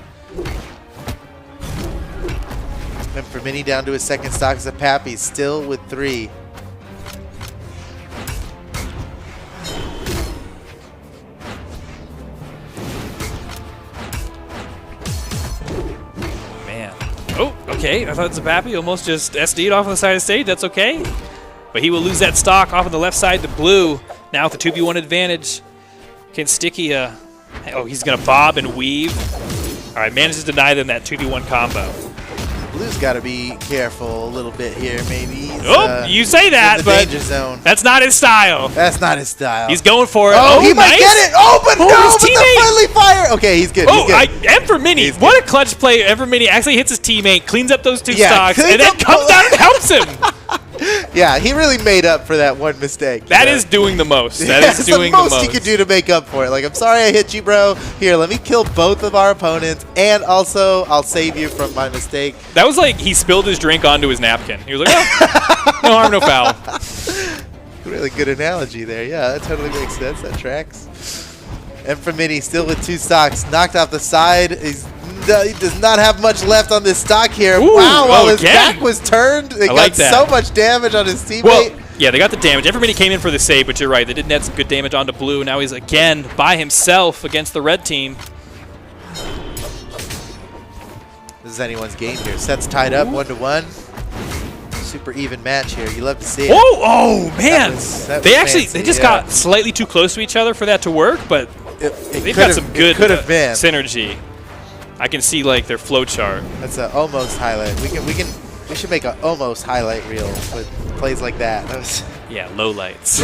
And for Mini down to his second stock, Zapapi still with 3. Man. Oh, okay. I thought Zapapi almost just SD'd off on the side of the stage. That's okay. But he will lose that stock off on the left side to Blue. Now with the 2v1 advantage. Can Stickia... Oh, he's going to bob and weave. All right, manages to deny them that 2v1 combo. Blue's got to be careful a little bit here, maybe. He's, you say that, but danger zone. That's not his style. That's not his style. He's going for it. Oh, he might get it. Oh, but no, his with the friendly fire. Okay, he's good. Oh, M for Mini. What a clutch play. M for Mini actually hits his teammate, cleans up those 2 stocks, and then comes down and helps him. Yeah, he really made up for that one mistake. That is doing the most. That is doing the most. That's the most he could do to make up for it. Like, I'm sorry I hit you, bro. Here, let me kill both of our opponents, and also I'll save you from my mistake. That was like he spilled his drink onto his napkin. He was like, oh, no harm, no foul. Really good analogy there. Yeah, that totally makes sense. That tracks. And for Mini, still with 2 stocks, knocked off the side. He does not have much left on this stock here. Ooh, wow, while his back was turned, it got so much damage on his teammate. Well, yeah, they got the damage. Everybody came in for the save, but you're right. They did net some good damage onto Blue. Now he's again by himself against the red team. This is anyone's game here. Sets tied up 1-1. Super even match here. You love to see it. Oh man! They just got fancy, slightly too close to each other for that to work, but they've got some good synergy. I can see like their flow chart. That's an almost highlight. We should make an almost highlight reel with plays like that. Yeah, low lights.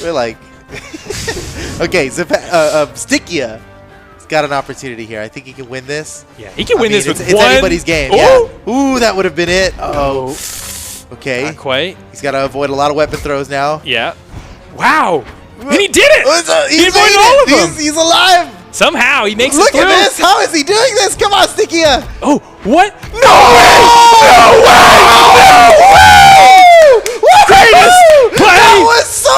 We're like, okay, Stickia has got an opportunity here. I think he can win this. Yeah, he can win this with it's anybody's game. Ooh. Yeah. Ooh, that would have been it. Oh. Okay. Not quite. He's got to avoid a lot of weapon throws now. Yeah. Wow. And he did it. He avoided all of them. He's alive. Somehow he makes Look it through. Look at this! How is he doing this? Come on, Stickia! Oh, what? No way! No way! Greatest play! That was so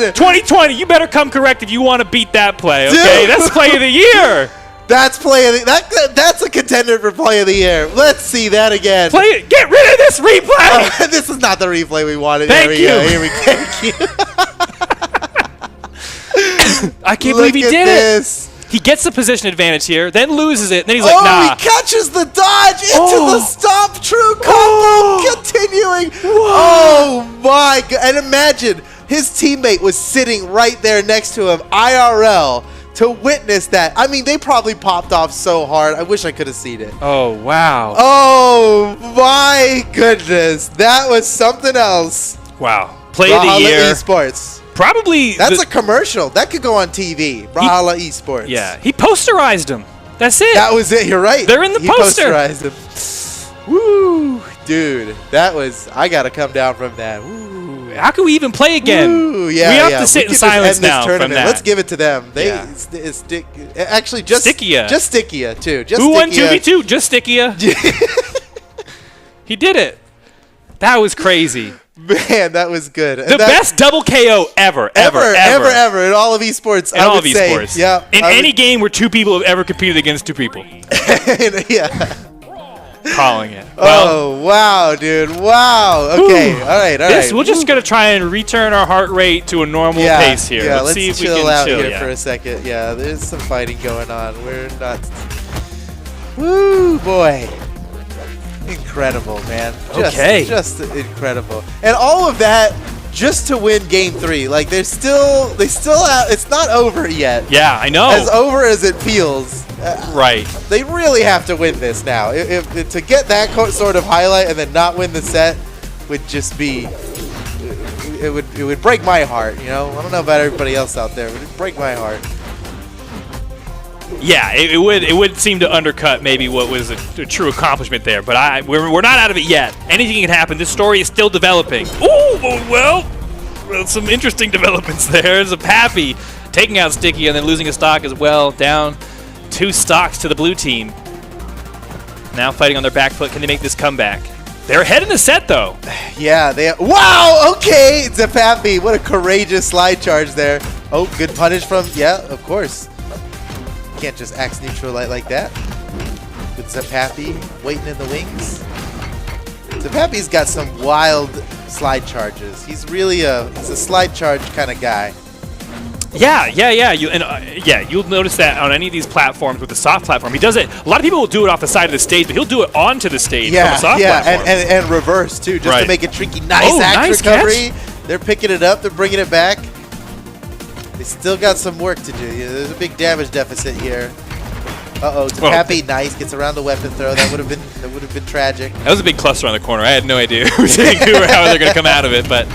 good! 2020, you better come correct if you want to beat that play, okay? Dude. That's play of the year. That's play of the that's a contender for play of the year. Let's see that again. Play it. Get rid of this replay. This is not the replay we wanted. Thank you. Here we go. Thank you. I can't believe he did it. He gets the position advantage here, then loses it, and then he's like, nah. He catches the dodge into the stomp. True combo continuing. Oh, my God. And imagine, his teammate was sitting right there next to him, IRL, to witness that. I mean, they probably popped off so hard. I wish I could have seen it. Oh, wow. Oh, my goodness. That was something else. Wow. Play of the year. Esports. Probably. That's a commercial. That could go on TV. Brawlhalla Esports. Yeah. He posterized him. That's it. That was it. You're right. They're in the poster. He posterized him. Woo. Dude, that was... I got to come down from that. Woo. How can we even play again? Woo. Yeah, we have to sit in silence now from that. Let's give it to them. Actually, just Stickia. Just Stickia, too. Just Who won 2v2? Just Stickia. He did it. That was crazy. Man, that was good. The best double KO ever in all of esports. In all of esports. Yeah. In any game where 2 people have ever competed against 2 people. Yeah. Calling it. Well, oh, wow, dude. Wow. Okay. All right. We're just going to try and return our heart rate to a normal pace here. Yeah, let's see if we chill can out chill here for a second. Yeah, there's some fighting going on. We're not... Woo, boy. Incredible, man. Just incredible. And all of that just to win game 3. Like, they still have, it's not over yet. Yeah, I know. As over as it feels. Right. They really have to win this now. If to get that sort of highlight and then not win the set would just be, it would break my heart, you know? I don't know about everybody else out there, but it would break my heart. Yeah, it would seem to undercut maybe what was a true accomplishment there, but we're not out of it yet. Anything can happen. This story is still developing. Ooh, well, some interesting developments there. There's a Pappy taking out Sticky and then losing a stock as well, down 2 stocks to the blue team. Now fighting on their back foot. Can they make this comeback? They're ahead in the set, though. Yeah, wow, okay, Zapappy, what a courageous slide charge there. Oh, good punish from, yeah, of course. Can't just axe neutral like that. With Zapappy waiting in the wings. Zapappy's got some wild slide charges. He's really he's a slide charge kind of guy. Yeah. You'll notice that on any of these platforms with the soft platform, he does it. A lot of people will do it off the side of the stage, but he'll do it onto the stage from a soft platform. and reverse too, just to make it tricky. Nice axe recovery. Catch. They're picking it up. They're bringing it back. They still got some work to do. Yeah, there's a big damage deficit here. Uh-oh, Zapappy, nice, gets around the weapon throw. That would have been tragic. That was a big cluster on the corner. I had no idea who was hitting who or how they're going to come out of it, but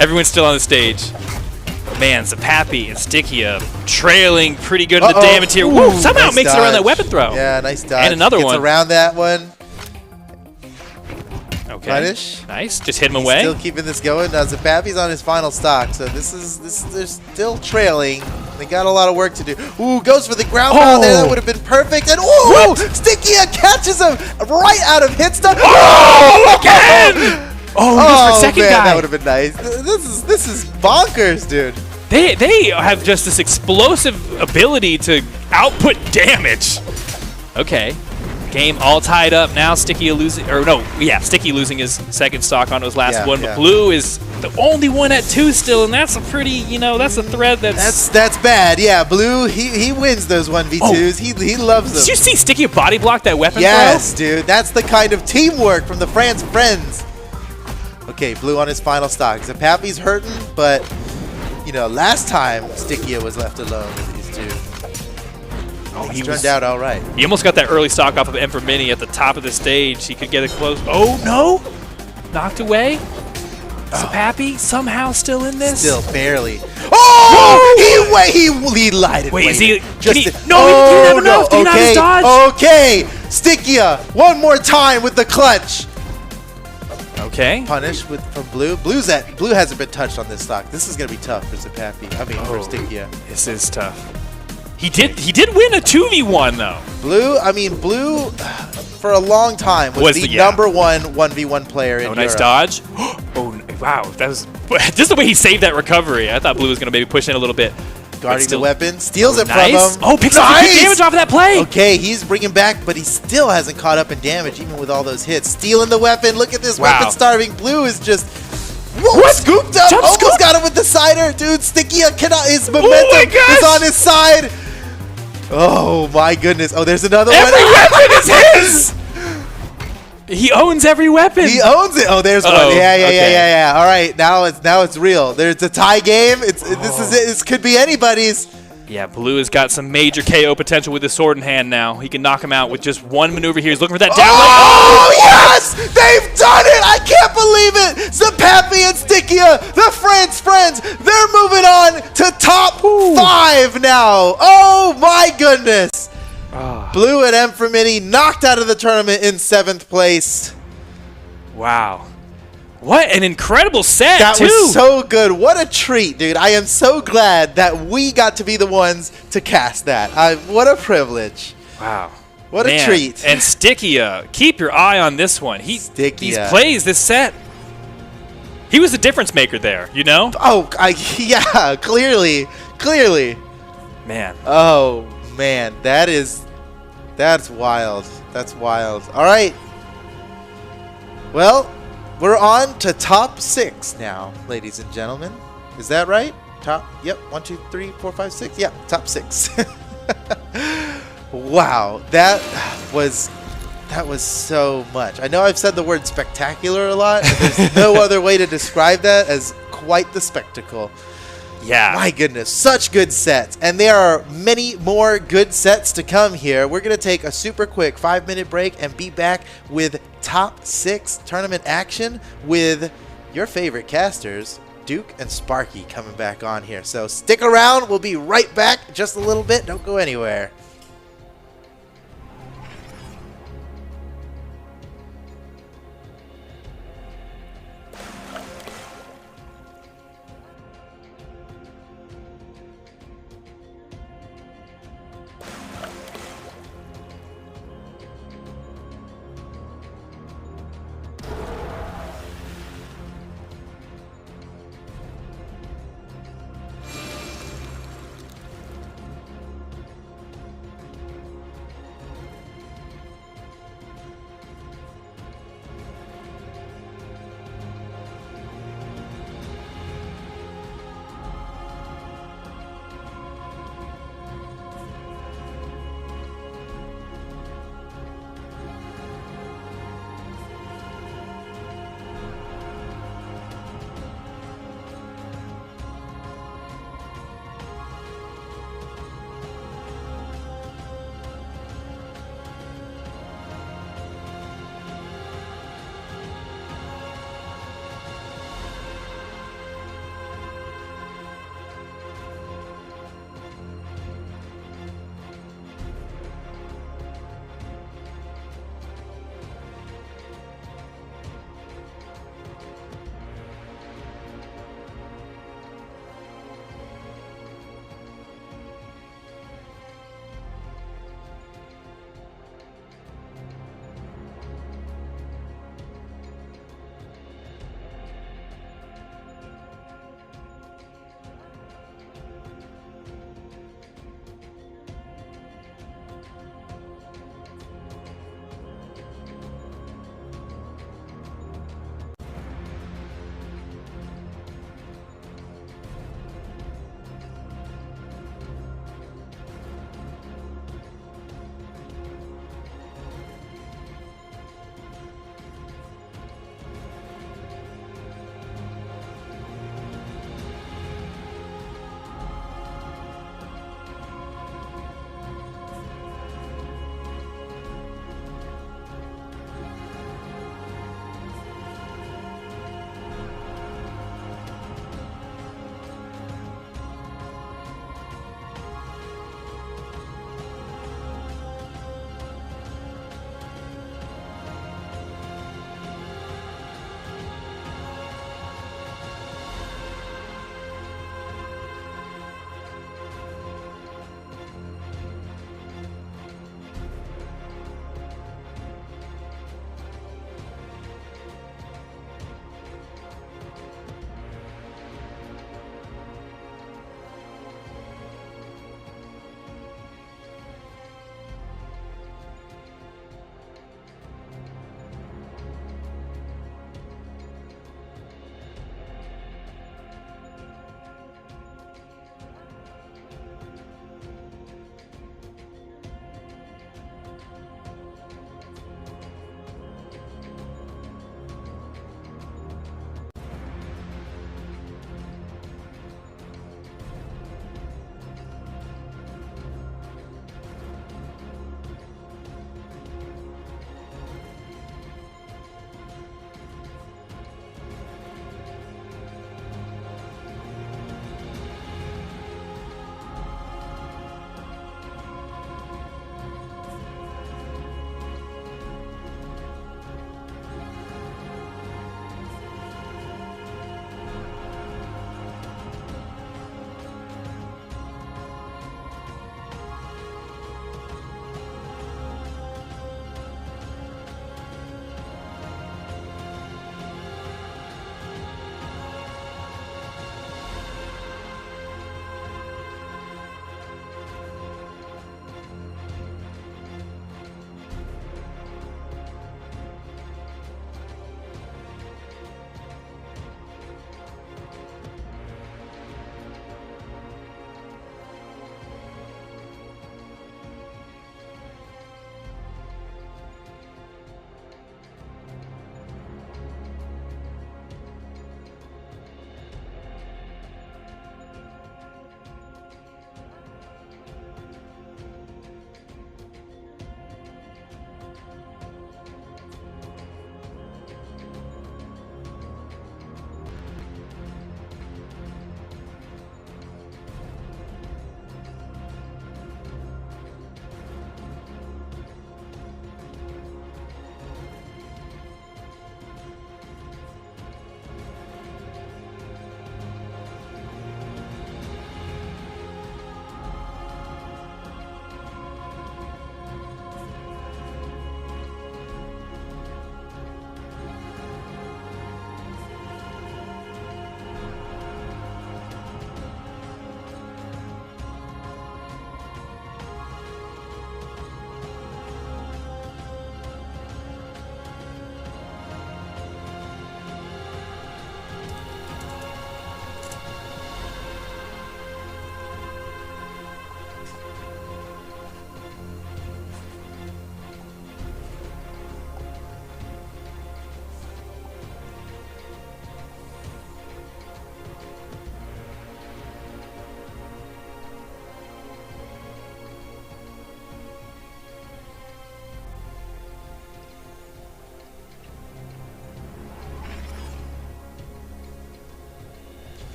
everyone's still on the stage. Man, Zapappy and Stickia trailing pretty good in the damage here. Woo, somehow nice makes dodge. it around that weapon throw. Yeah, nice dodge. And another one. Gets around that one. Okay. Punish. Nice. Just hit him away. Still keeping this going. Now Zapappy's on his final stock, so they're still trailing. They got a lot of work to do. Ooh, goes for the ground pound there. That would have been perfect. And ooh, Stickia catches him right out of hit stun. Oh, again! Oh, for second man, guy. That would have been nice. This is bonkers, dude. They have just this explosive ability to output damage. Okay. Game all tied up now. Sticky losing his second stock on his last one, but Blue is the only one at 2 still, and that's a pretty, that's a thread that's bad. Yeah, Blue, he wins those 1v2s. He loves them. Did you see Sticky body block that weapon Yes, dude. That's the kind of teamwork from the France friends. Okay, Blue on his final stock. Zapappy's hurting, but last time Stickia was left alone with these two. Oh, he turned out all right. He almost got that early stock off of Emperor Mini at the top of the stage. He could get it close. Oh, no! Knocked away. Zapappy somehow still in this? Still barely. Oh! He lied. Wait, is he? Just you never know. Did he not his dodge? Okay, Stickia, one more time with the clutch. Okay. Punish from Blue. Blue hasn't been touched on this stock. This is gonna be tough for Zapappy. For Stickia. This is tough. He did win a 2v1 though. Blue for a long time was the number one 1v1 player in Europe. Nice dodge. Oh wow, that was just the way he saved that recovery. I thought Blue was gonna maybe push in a little bit. Guarding the weapon, steals it from him. Oh, picks up the damage off of that play. Okay, he's bringing back, but he still hasn't caught up in damage, even with all those hits. Stealing the weapon. Look at this weapon starving. Blue is just scooped up. Almost got him with the cider. Dude, Stickia cannot. His momentum is on his side. Oh my goodness. Oh, there's another one. Every weapon is his. He owns every weapon. He owns it. Oh, there's one. Yeah. All right, now it's real. There's a tie game. This could be anybody's. Yeah, Blue has got some major KO potential with his sword in hand now. He can knock him out with just one maneuver here. He's looking for that down leg. Oh, yes! They've done it! I can't believe it! Zapappy and Stickia, the France friends, they're moving on to top 5 now. Oh, my goodness. Blue and Emperor Mini knocked out of the tournament in 7th place. Wow. What an incredible set, That was so good. What a treat, dude. I am so glad that we got to be the ones to cast that. What a privilege. Wow. What a treat. And Stickia, keep your eye on this one. He plays this set. He was the difference maker there, Oh, yeah, clearly. Man. Oh, man. That's wild. That's wild. All right. Well, we're on to top 6 now, ladies and gentlemen. Is that right? Yep. 1, 2, 3, 4, 5, 6. Yeah, top 6. Wow, that was so much. I know I've said the word spectacular a lot, but there's no other way to describe that as quite the spectacle. Yeah. My goodness, such good sets. And there are many more good sets to come here. We're going to take a super quick 5-minute break and be back with top 6 tournament action with your favorite casters, Duke and Sparky, coming back on here. So stick around. We'll be right back just a little bit. Don't go anywhere.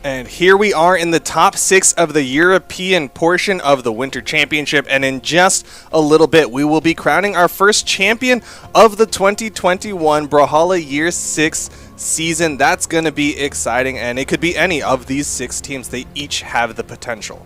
And here we are in the top 6 of the European portion of the Winter Championship, and in just a little bit we will be crowning our first champion of the 2021 Brawlhalla Year 6 season. That's going to be exciting, and it could be any of these 6 teams. They each have the potential.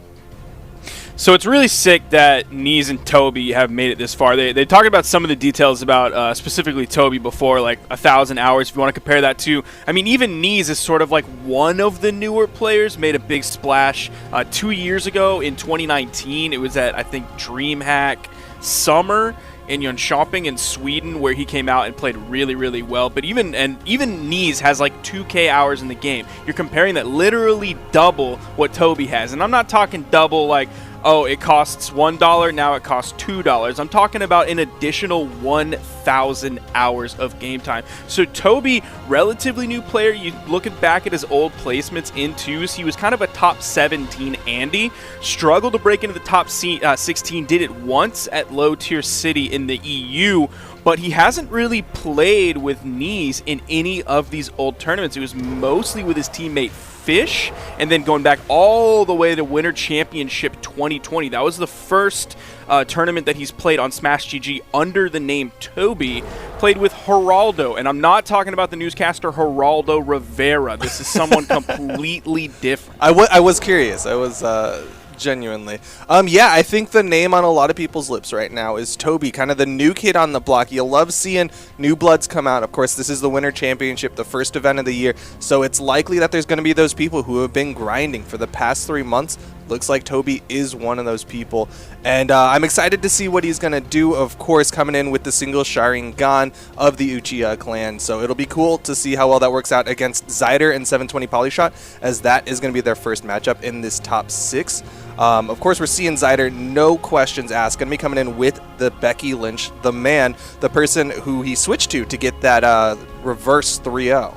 So it's really sick that Neese and Toby have made it this far. They talked about some of the details about specifically Toby before, like 1,000 hours. If you want to compare that to, I mean, even Neese is sort of like one of the newer players. Made a big splash 2 years ago in 2019. It was at, I think, DreamHack Summer in Jönköping in Sweden, where he came out and played really, really well. But even Neese has like 2K hours in the game. You're comparing that literally double what Toby has, and I'm not talking double like, oh, it costs $1, now it costs $2. I'm talking about an additional 1,000 hours of game time. So Toby, relatively new player. You looking back at his old placements in twos, he was kind of a top 17 Andy. Struggled to break into the top 16, did it once at low tier city in the EU, but he hasn't really played with Neese in any of these old tournaments. It was mostly with his teammate Fish, and then going back all the way to Winter Championship 2020. That was the first tournament that he's played on Smash GG under the name Toby. Played with Geraldo, and I'm not talking about the newscaster Geraldo Rivera. This is someone completely different. I was curious. I was genuinely. Yeah, I think the name on a lot of people's lips right now is Toby, kind of the new kid on the block. You love seeing new bloods come out. Of course, this is the Winter Championship, the first event of the year, so it's likely that there's going to be those people who have been grinding for the past 3 months. Looks like Toby is one of those people, and I'm excited to see what he's going to do, of course, coming in with the single Sharingan of the Uchiha clan. So it'll be cool to see how well that works out against Zyder and 720 Polyshot, as that is going to be their first matchup in this top 6. Of course, we're seeing Zyder, no questions asked, going to be coming in with the Becky Lynch, the man, the person who he switched to get that reverse 3-0.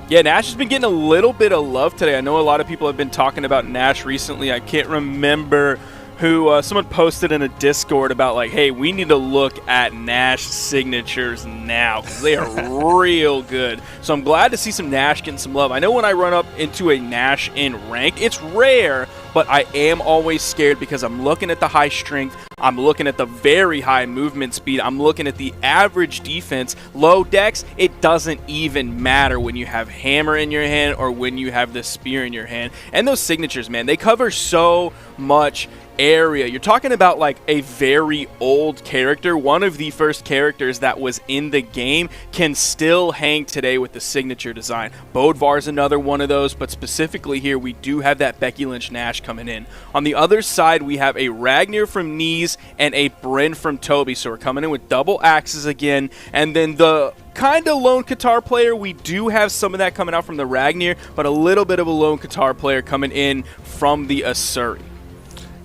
Yeah, Nash has been getting a little bit of love today. I know a lot of people have been talking about Nash recently. I can't remember who, someone posted in a Discord about like, hey, we need to look at Nash signatures now because they are real good. So I'm glad to see some Nash getting some love. I know when I run up into a Nash in rank, it's rare, but I am always scared because I'm looking at the high strength, I'm looking at the very high movement speed, I'm looking at the average defense, low dex. It doesn't even matter when you have hammer in your hand or when you have the spear in your hand. And those signatures, man, they cover so much area. You're talking about like a very old character, one of the first characters that was in the game, can still hang today with the signature design. Bodvar's another one of those, but specifically here we do have that Becky Lynch Nash coming in. On the other side we have a Ragnar from Neese and a Bryn from Toby, so we're coming in with double axes again. And then the kind of lone Qatar player, we do have some of that coming out from the Ragnar, but a little bit of a lone Qatar player coming in from the Asuri.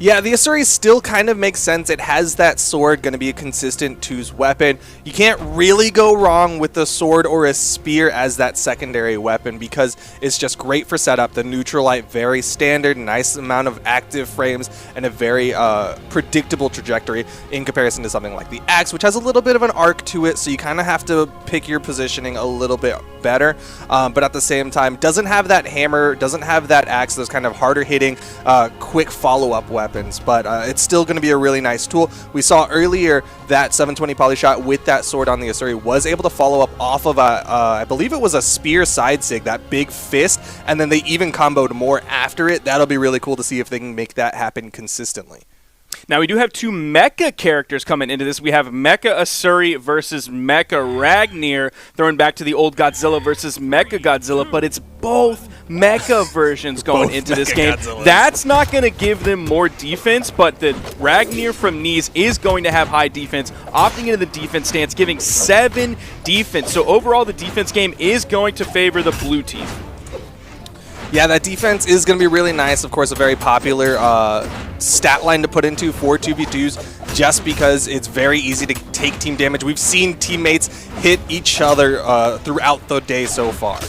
Yeah, the Asuri still kind of makes sense. It has that sword, going to be a consistent 2's weapon. You can't really go wrong with the sword or a spear as that secondary weapon because it's just great for setup. The Neutralite, very standard, nice amount of active frames, and a very predictable trajectory in comparison to something like the Axe, which has a little bit of an arc to it, so you kind of have to pick your positioning a little bit better. But at the same time, doesn't have that hammer, doesn't have that Axe, those kind of harder hitting, quick follow-up weapons. But it's still going to be a really nice tool. We saw earlier that 720 Polyshot with that sword on the Asuri was able to follow up off of a, I believe it was a spear side sig, that big fist, and then they even comboed more after it. That'll be really cool to see if they can make that happen consistently. Now we do have two mecha characters coming into this. We have Mecha Asuri versus Mecha Ragnar, throwing back to the old Godzilla versus Mecha Godzilla, but it's both mecha versions going into this game. Godzillas. That's not going to give them more defense, but the Ragnar from Neese is going to have high defense, opting into the defense stance, giving 7 defense. So overall, the defense game is going to favor the blue team. Yeah, that defense is going to be really nice. Of course, a very popular stat line to put into for 2v2s just because it's very easy to take team damage. We've seen teammates hit each other throughout the day so far.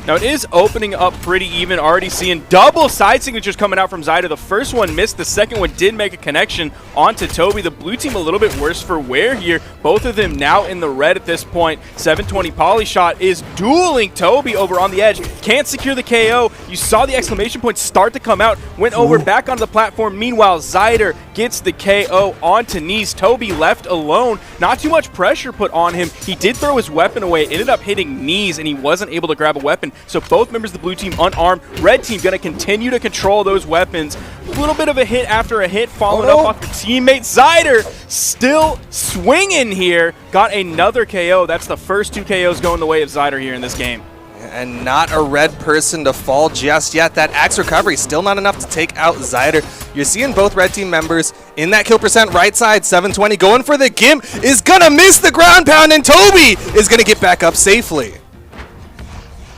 Now it is opening up pretty even, already seeing double side signatures coming out from Zyder. The first one missed, the second one did make a connection onto Toby. The blue team a little bit worse for wear here. Both of them now in the red at this point. 720 Polyshot is dueling Toby over on the edge. Can't secure the KO. You saw the exclamation point start to come out. Went over back onto the platform. Meanwhile, Zyder gets the KO onto Neese. Toby left alone. Not too much pressure put on him. He did throw his weapon away. It ended up hitting Neese, and he wasn't able to grab a weapon. So both members of the blue team unarmed. Red team going to continue to control those weapons. A little bit of a hit after a hit, followed up off their teammate. Zyder still swinging here. Got another KO. That's the first 2 KOs going the way of Zyder here in this game. And not a red person to fall just yet. That axe recovery still not enough to take out Zyder. You're seeing both red team members in that kill percent right side. 720 going for the Gimp, is gonna miss the ground pound, and Toby is gonna get back up safely.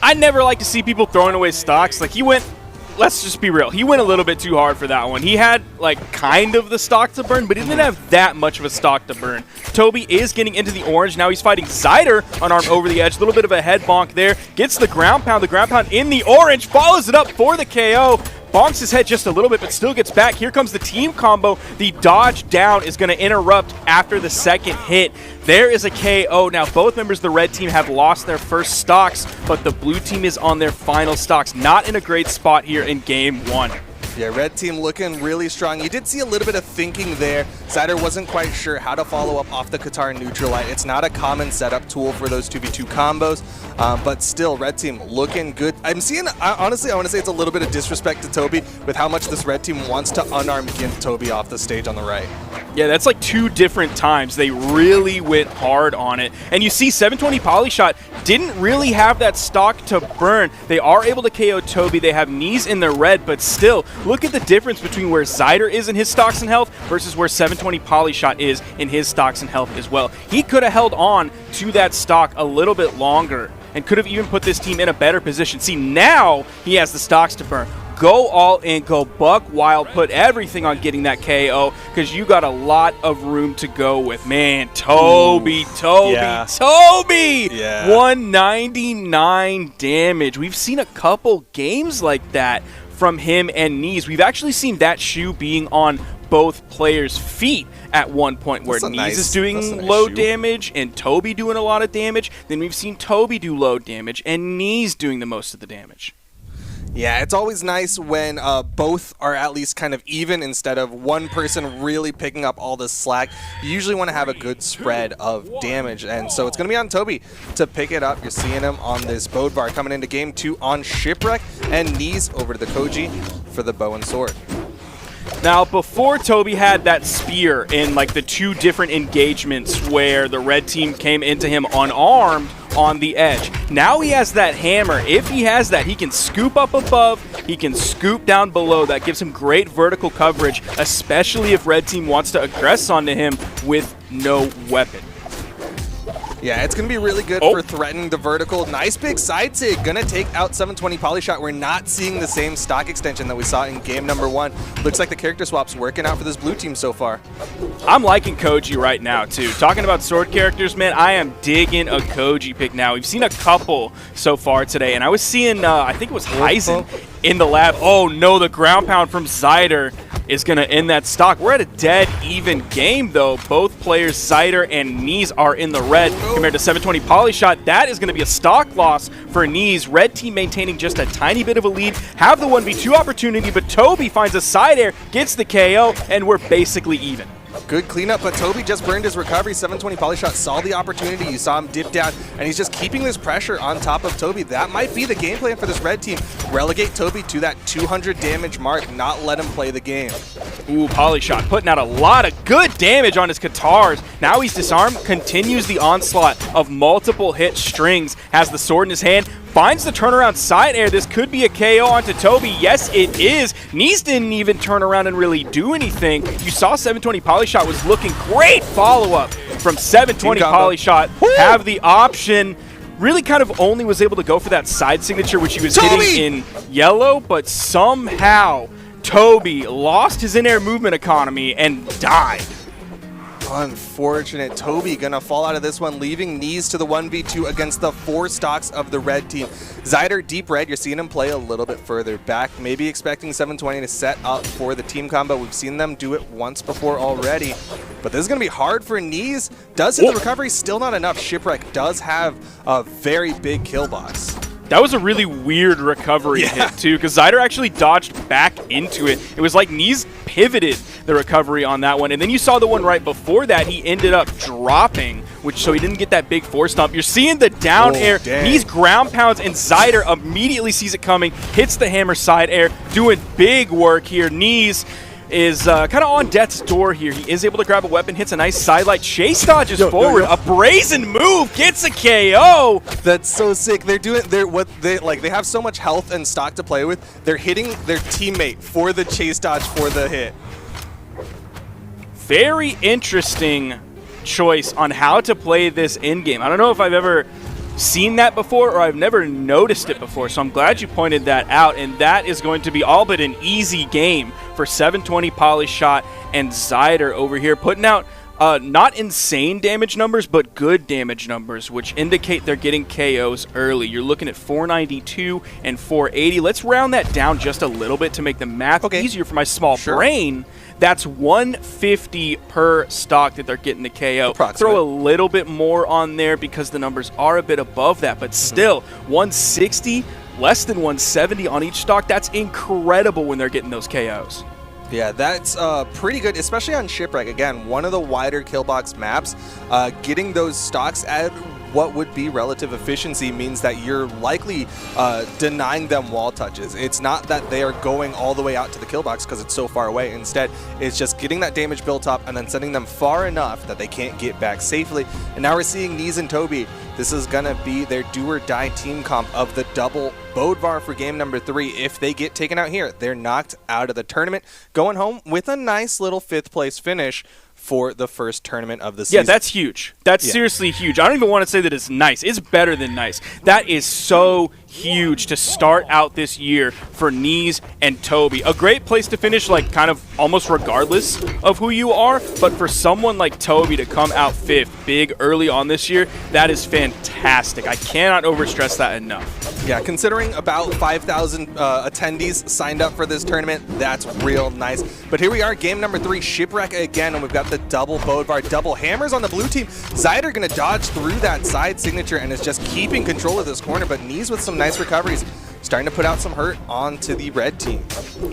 I never like to see people throwing away stocks. Like, he went, let's just be real, he went a little bit too hard for that one. He had, like, kind of the stock to burn, but he didn't have that much of a stock to burn. Toby is getting into the orange. Now he's fighting Zyder, unarmed over the edge. A little bit of a head bonk there. Gets the ground pound in the orange. Follows it up for the KO. Bonks his head just a little bit, but still gets back. Here comes the team combo. The dodge down is going to interrupt after the second hit. There is a KO. Now, both members of the red team have lost their first stocks, but the blue team is on their final stocks. Not in a great spot here in game 1. Yeah, red team looking really strong. You did see a little bit of thinking there. Zyder wasn't quite sure how to follow up off the Qatar Neutralite. It's not a common setup tool for those 2v2 combos, but still, red team looking good. I'm seeing, honestly, I want to say it's a little bit of disrespect to Toby with how much this red team wants to unarm Gimp Toby off the stage on the right. Yeah, that's like 2 different times. They really went hard on it. And you see 720 Polyshot didn't really have that stock to burn. They are able to KO Toby. They have Neese in the red, but still, look at the difference between where Zyder is in his stocks and health versus where 720 Polyshot is in his stocks and health as well. He could have held on to that stock a little bit longer and could have even put this team in a better position. See, now he has the stocks to burn. Go all in, go buck wild, put everything on getting that KO, because you got a lot of room to go with. Man, Toby, yeah. 199 damage. We've seen a couple games like that from him and Neese. We've actually seen that shoe being on both players' feet at one point, where Neese is doing low damage and Toby doing a lot of damage. Then we've seen Toby do low damage and Neese doing the most of the damage. Yeah, it's always nice when both are at least kind of even instead of one person really picking up all the slack. You usually want to have a good spread of damage, and so it's going to be on Toby to pick it up. You're seeing him on this Bodvar coming into game 2 on Shipwreck, and Neese over to the Koji for the bow and sword. Now, before Toby had that spear in like the 2 different engagements where the red team came into him unarmed on the edge. Now he has that hammer. If he has that, he can scoop up above, he can scoop down below. That gives him great vertical coverage, especially if red team wants to aggress onto him with no weapon. Yeah, it's going to be really good for threatening the vertical. Nice big side sig. Going to take out 720 Polyshot. We're not seeing the same stock extension that we saw in game number 1. Looks like the character swap's working out for this blue team so far. I'm liking Koji right now, too. Talking about sword characters, man, I am digging a Koji pick now. We've seen a couple so far today, and I was seeing, I think it was Heisen in the lab. Oh, no, the ground pound from Zyder is going to end that stock. We're at a dead even game, though. Both players, Zyder and Neese, are in the red compared to 720 Polyshot. That is going to be a stock loss for Neese. Red team maintaining just a tiny bit of a lead. Have the 1v2 opportunity, but Toby finds a side air, gets the KO, and we're basically even. Good cleanup, but Toby just burned his recovery. 720 Polyshot saw the opportunity. You saw him dip down, and he's just keeping this pressure on top of Toby. That might be the game plan for this red team. Relegate Toby to that 200 damage mark, not let him play the game. Ooh, Polyshot putting out a lot of good damage on his Qatars. Now he's disarmed, continues the onslaught of multiple hit strings, has the sword in his hand, finds the turnaround side air. This could be a KO onto Toby. Yes, it is. Neese didn't even turn around and really do anything. You saw 720 Polyshot was looking great follow-up from 720 Polyshot. Have the option. Really kind of only was able to go for that side signature, which he was hitting in yellow, but somehow Toby lost his in-air movement economy and died. Unfortunate. Toby gonna fall out of this one, leaving Neese to the 1v2 against the 4 stocks of the red team. Zyder, deep red, you're seeing him play a little bit further back, maybe expecting 720 to set up for the team combo. We've seen them do it once before already, but this is gonna be hard for Neese. Does hit the recovery, still not enough. Shipwreck does have a very big kill box. That was a really weird recovery hit, too, because Zyder actually dodged back into it. It was like Neese pivoted the recovery on that one. And then you saw the one right before that. He ended up dropping, so he didn't get that big force stomp. You're seeing the down air. Neese ground pounds, and Zyder immediately sees it coming, hits the hammer side air, doing big work here. Neese is kind of on death's door here. He is able to grab a weapon, hits a nice sidelight, chase dodges forward, a brazen move, gets a KO. That's so sick. They have so much health and stock to play with. They're hitting their teammate for the chase dodge for the hit. Very interesting choice on how to play this in game. I don't know if I've ever seen that before, or I've never noticed it before, so I'm glad you pointed that out, and that is going to be all but an easy game for 720 Polyshot and Zyder over here, putting out not insane damage numbers, but good damage numbers, which indicate they're getting KOs early. You're looking at 492 and 480. Let's round that down just a little bit to make the math easier for my small brain. That's 150 per stock that they're getting the KO. Throw a little bit more on there because the numbers are a bit above that, but still, 160, less than 170 on each stock. That's incredible when they're getting those KOs. Yeah, that's pretty good, especially on Shipwreck. Again, one of the wider kill box maps. Getting those stocks at what would be relative efficiency means that you're likely denying them wall touches. It's not that they are going all the way out to the kill box because it's so far away. Instead, it's just getting that damage built up and then sending them far enough that they can't get back safely. And now we're seeing Neese and Toby. This is going to be their do-or-die team comp of the double Bodvar for game number 3. If they get taken out here, they're knocked out of the tournament, going home with a nice little 5th place finish for the first tournament of the season. Yeah, that's huge. That's seriously huge. I don't even want to say that it's nice. It's better than nice. That is so huge to start out this year for Neese and Toby. A great place to finish, like kind of almost regardless of who you are, but for someone like Toby to come out 5th big early on this year, that is fantastic. I cannot overstress that enough. Yeah, considering about 5,000 attendees signed up for this tournament, that's real nice. But here we are, game number 3, Shipwreck again, and we've got the double Bodvar, double hammers on the blue team. Zyder gonna dodge through that side signature and is just keeping control of this corner, but Neese with some nice recoveries, starting to put out some hurt onto the red team.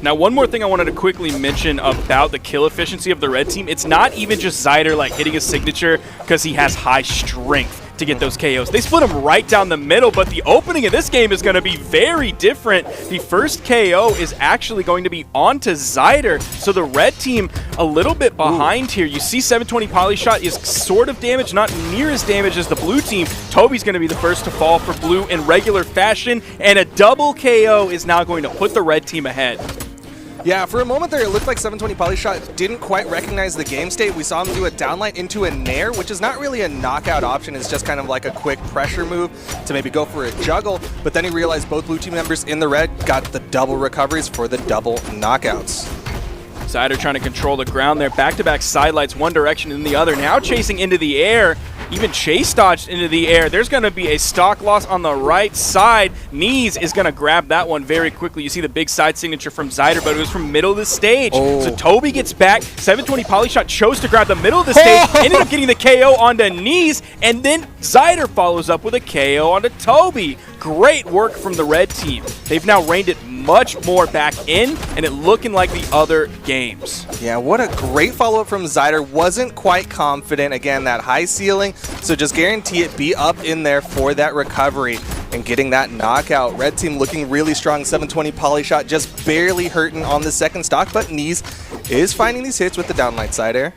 Now, one more thing I wanted to quickly mention about the kill efficiency of the red team. It's not even just Zyder like hitting a signature because he has high strength to get those KOs. They split them right down the middle, but the opening of this game is going to be very different. The first KO is actually going to be onto Zyder, so the red team a little bit behind here. You see 720 Polyshot is sort of damaged, not near as damaged as the blue team. Toby's going to be the first to fall for blue in regular fashion, and a double KO is now going to put the red team ahead. Yeah, for a moment there, it looked like 720 Polyshot didn't quite recognize the game state. We saw him do a downlight into a nair, which is not really a knockout option. It's just kind of like a quick pressure move to maybe go for a juggle. But then he realized both blue team members in the red got the double recoveries for the double knockouts. Zyder trying to control the ground there. Back-to-back sidelights, one direction and the other. Now chasing into the air. Even chase dodged into the air. There's going to be a stock loss on the right side. Neese is going to grab that one very quickly. You see the big side signature from Zyder, but it was from middle of the stage. So Toby gets back. 720 Polyshot chose to grab the middle of the stage. Ended up getting the KO onto Neese, and then Zyder follows up with a KO onto Toby. Great work from the red team. They've now reined it much more back in, and it looking like the other games. Yeah, what a great follow-up from Zyder. Wasn't quite confident. Again, that high ceiling, so just guarantee it, be up in there for that recovery and getting that knockout. Red team looking really strong. 720 Polyshot just barely hurting on the second stock, but Neese is finding these hits with the downlight side air.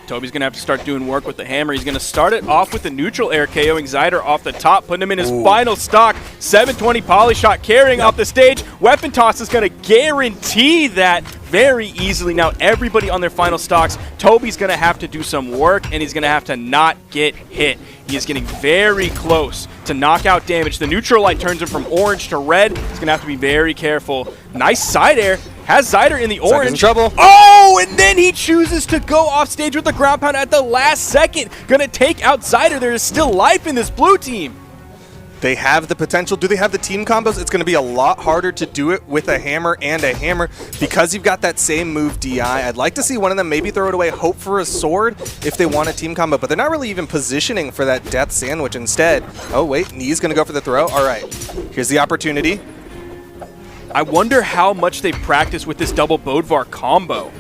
Toby's going to have to start doing work with the hammer. He's going to start it off with the neutral air, KOing Zyder off the top, putting him in his final stock. 720 Polyshot carrying off the stage. Weapon toss is going to guarantee that very easily. Now everybody on their final stocks. Toby's going to have to do some work, and he's going to have to not get hit. He is getting very close to knockout damage. The neutral light turns him from orange to red. He's going to have to be very careful. Nice side air. Has Zyder in the orange. In trouble. Oh, and then he chooses to go off stage with the ground pound at the last second. Gonna take out Zyder. There is still life in this blue team. They have the potential. Do they have the team combos? It's going to be a lot harder to do it with a hammer and a hammer because you've got that same move DI. I'd like to see one of them maybe throw it away, hope for a sword if they want a team combo, but they're not really even positioning for that death sandwich instead. Oh, wait, Neese going to go for the throw. All right, here's the opportunity. I wonder how much they practice with this double Bodvar combo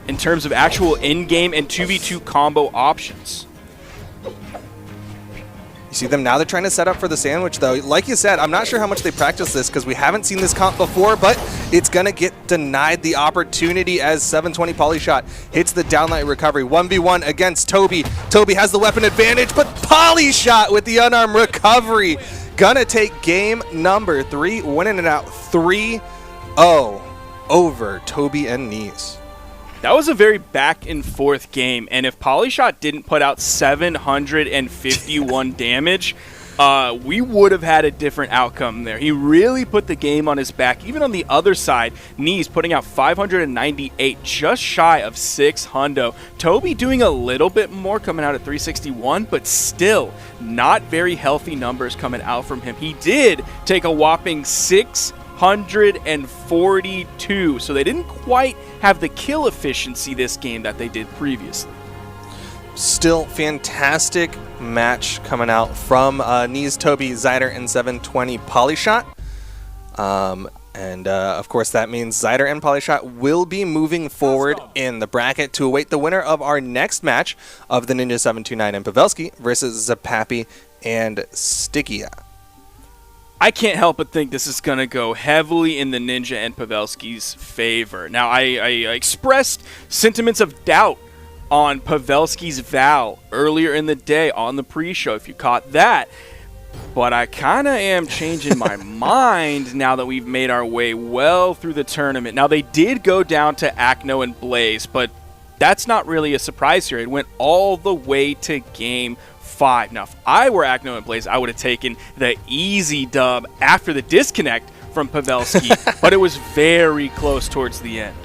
in terms of actual in-game and 2v2 combo options. See them now, they're trying to set up for the sandwich though. Like you said, I'm not sure how much they practice this because we haven't seen this comp before, but it's going to get denied the opportunity as 720 Polyshot hits the downlight recovery. 1v1 against Toby. Toby has the weapon advantage, but Polyshot with the unarmed recovery. Gonna take game number 3, winning it out 3-0 over Toby and Neese. That was a very back and forth game, and if Polyshot didn't put out 751 damage, we would have had a different outcome there. He really put the game on his back. Even on the other side, Neese putting out 598, just shy of 600. Toby doing a little bit more, coming out at 361, but still not very healthy numbers coming out from him. He did take a whopping 642, so they didn't quite have the kill efficiency this game that they did previously. Still fantastic match coming out from Neese, Toby, Zyder, and 720 Polyshot. Of course, that means Zyder and Polyshot will be moving forward in the bracket to await the winner of our next match of the Ninja 729 and Pavelski versus Zepapi and Stygia. I can't help but think this is going to go heavily in the Ninja and Pavelski's favor. Now, I expressed sentiments of doubt on Pavelski's Val earlier in the day on the pre-show, if you caught that. But I kind of am changing my mind now that we've made our way well through the tournament. Now, they did go down to Acno and Blaze, but that's not really a surprise here. It went all the way to Game 5. Now, if I were Acno and Blaze, I would have taken the easy dub after the disconnect from Pavelski, but it was very close towards the end.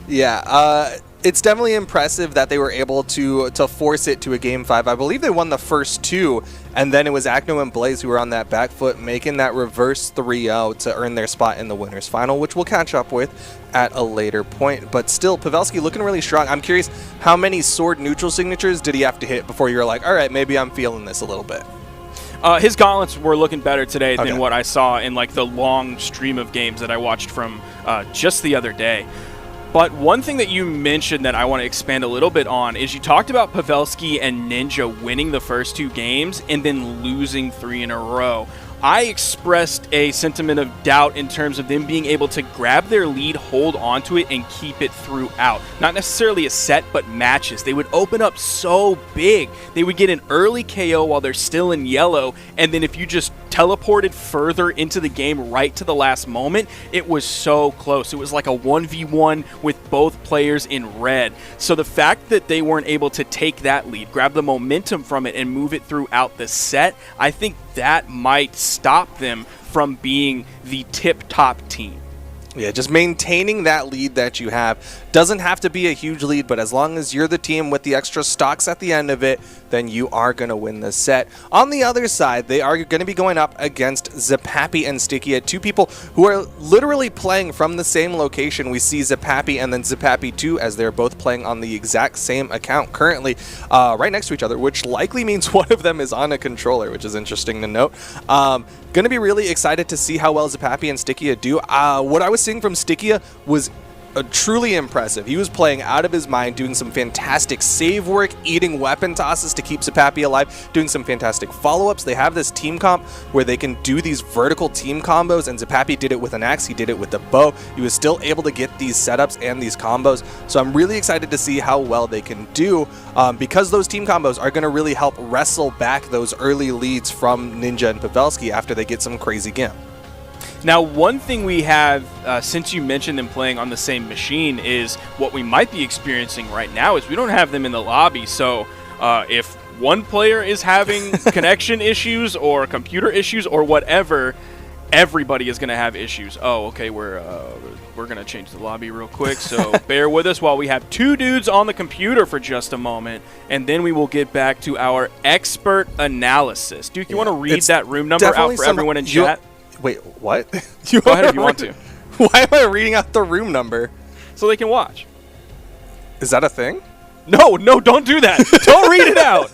Yeah, it's definitely impressive that they were able to force it to a Game 5. I believe they won the first 2, and then it was Acno and Blaze who were on that back foot, making that reverse 3-0 to earn their spot in the winner's final, which we'll catch up with at a later point. But still, Pavelski looking really strong. I'm curious, how many sword neutral signatures did he have to hit before you were like, all right, maybe I'm feeling this a little bit? His gauntlets were looking better today than what I saw in like the long stream of games that I watched from just the other day. But one thing that you mentioned that I want to expand a little bit on is you talked about Pavelski and Ninja winning the first 2 games and then losing 3 in a row. I expressed a sentiment of doubt in terms of them being able to grab their lead, hold onto it, and keep it throughout. Not necessarily a set, but matches. They would open up so big. They would get an early KO while they're still in yellow, and then if you just teleported further into the game right to the last moment, it was so close. It was like a 1v1 with both players in red. So the fact that they weren't able to take that lead, grab the momentum from it, and move it throughout the set, I think that might stop them from being the tip-top team. Yeah, just maintaining that lead that you have. Doesn't have to be a huge lead, but as long as you're the team with the extra stocks at the end of it, then you are going to win the set. On the other side, they are going to be going up against Zepapi and Stygia, 2 people who are literally playing from the same location. We see Zepapi and then Zepapi 2 as they're both playing on the exact same account currently right next to each other, which likely means one of them is on a controller, which is interesting to note. Going to be really excited to see how well Zepapi and Stygia do. What I was seeing from Stygia was truly impressive. He was playing out of his mind, doing some fantastic save work, eating weapon tosses to keep Zepapi alive, doing some fantastic follow-ups. They have this team comp where they can do these vertical team combos, and Zepapi did it with an axe, he did it with the bow. He was still able to get these setups and these combos, so I'm really excited to see how well they can do because those team combos are going to really help wrestle back those early leads from Ninja and Pavelski after they get some crazy gimp. Now, one thing we have, since you mentioned them playing on the same machine, is what we might be experiencing right now is we don't have them in the lobby. So if one player is having connection issues or computer issues or whatever, everybody is going to have issues. Oh, okay, we're going to change the lobby real quick, so bear with us while we have 2 dudes on the computer for just a moment, and then we will get back to our expert analysis. Duke, you want to read that room number out for everyone in chat? Wait, what? Go ahead if you want to. Why am I reading out the room number? So they can watch. Is that a thing? No, don't do that. Don't read it out.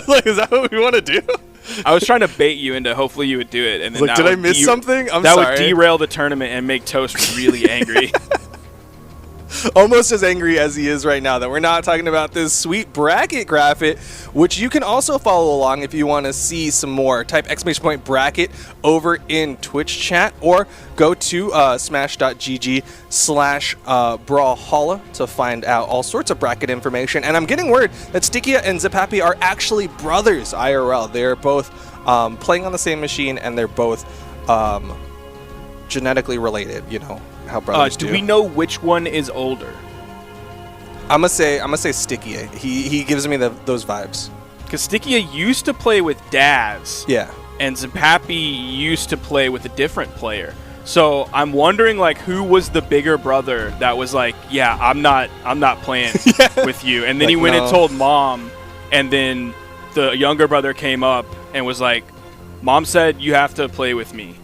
Like, is that what we want to do? I was trying to bait you into hopefully you would do it. And then like, did I miss something? I'm sorry. That would derail the tournament and make Toast really angry. Almost as angry as he is right now that we're not talking about this sweet bracket graphic, which you can also follow along if you want to see some more. Type !bracket over in Twitch chat or go to smash.gg/Brawlhalla to find out all sorts of bracket information. And I'm getting word that Stickia and Zepapi are actually brothers IRL. They're both playing on the same machine and they're both genetically related, you know. How brothers do. Do we know which one is older? I'm gonna say Stickia. He gives me those vibes. Because Stickia used to play with Daz. Yeah. And Zepapi used to play with a different player. So I'm wondering like who was the bigger brother that was like, yeah, I'm not playing with you. And then like, he went and told mom, and then the younger brother came up and was like, Mom said you have to play with me.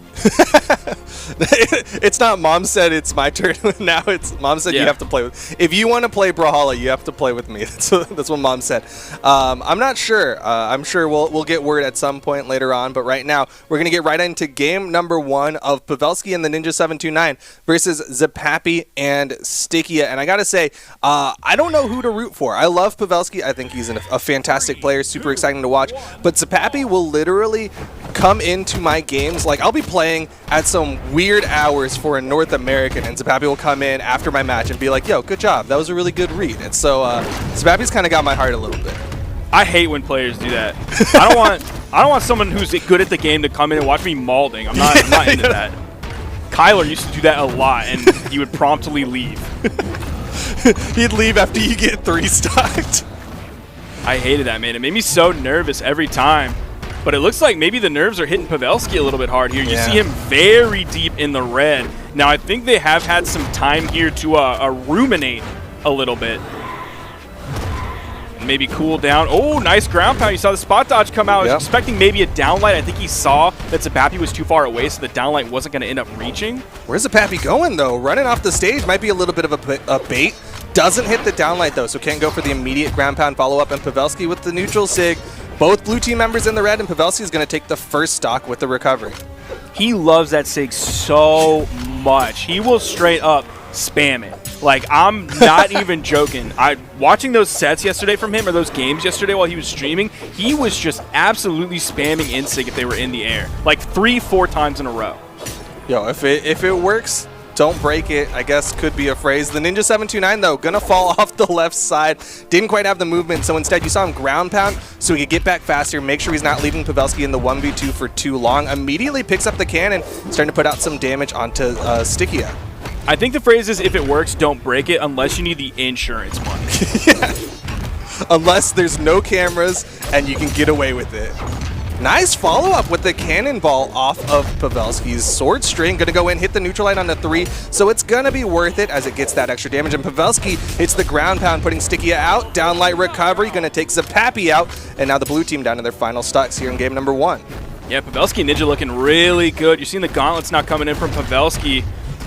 It's not mom said it's my turn. Now it's mom said you have to play with. If you want to play Brawlhalla, you have to play with me. That's what mom said. I'm not sure. I'm sure we'll get word at some point later on. But right now we're gonna get right into game number 1 of Pavelski and the Ninja 729 versus Zepapi and Stickia. And I gotta say, I don't know who to root for. I love Pavelski. I think he's a fantastic player. Super exciting to watch. But Zepapi will literally come into my games like I'll be playing at some weird hours for a North American, and Zepapi will come in after my match and be like, yo, good job, that was a really good read. And so Zepapi's kind of got my heart a little bit. I hate when players do that. I don't want someone who's good at the game to come in and watch me malding. I'm not into that. Kyler used to do that a lot, and he would promptly leave. He'd leave after you get 3 stocked. I hated that, man. It made me so nervous every time. But it looks like maybe the nerves are hitting Pavelski a little bit hard here. You see him very deep in the red. Now, I think they have had some time here to ruminate a little bit. And maybe cool down. Oh, nice ground pound. You saw the spot dodge come out. I was expecting maybe a downlight. I think he saw that Zepapi was too far away, so the downlight wasn't going to end up reaching. Where's Zepapi going, though? Running off the stage might be a little bit of a bait. Doesn't hit the downlight, though, so can't go for the immediate ground pound follow-up. And Pavelski with the neutral sig. Both blue team members in the red, and Pavelski is going to take the first stock with the recovery. He loves that sig so much. He will straight up spam it. Like, I'm not even joking. Watching those sets yesterday from him, or those games yesterday while he was streaming, he was just absolutely spamming in-sig if they were in the air. Like 3-4 times in a row. Yo, if it works, don't break it, I guess could be a phrase. The Ninja 729, though, gonna fall off the left side. Didn't quite have the movement, so instead you saw him ground pound so he could get back faster, make sure he's not leaving Pavelski in the 1v2 for too long. Immediately picks up the cannon, starting to put out some damage onto Stickia. I think the phrase is, if it works, don't break it, unless you need the insurance money. Unless there's no cameras and you can get away with it. Nice follow-up with the cannonball off of Pavelski's sword string. Gonna go in, hit the neutral line on the 3, so it's gonna be worth it as it gets that extra damage. And Pavelski hits the ground pound, putting Stickia out. Downlight recovery, gonna take Zepapi out. And now the blue team down to their final stocks here in game number 1. Yeah, Pavelski and Ninja looking really good. You're seeing the gauntlets now coming in from Pavelski.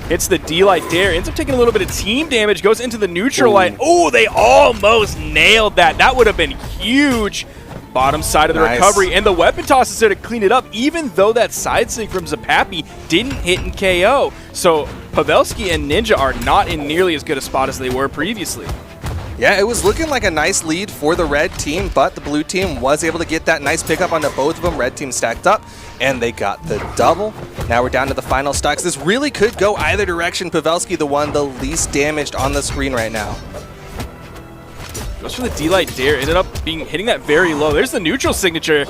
Hits the D-Light Dare, ends up taking a little bit of team damage, goes into the neutral light. Oh, they almost nailed that. That would have been huge. Bottom side of the recovery, and the weapon toss is there to clean it up, even though that side sig from Zepapi didn't hit and KO. So Pavelski and Ninja are not in nearly as good a spot as they were previously. Yeah, it was looking like a nice lead for the red team, but the blue team was able to get that nice pickup onto both of them. Red team stacked up, and they got the double. Now we're down to the final stocks. This really could go either direction. Pavelski, the one the least damaged on the screen right now. Goes for the D-Light Dare, ended up hitting that very low. There's the neutral signature.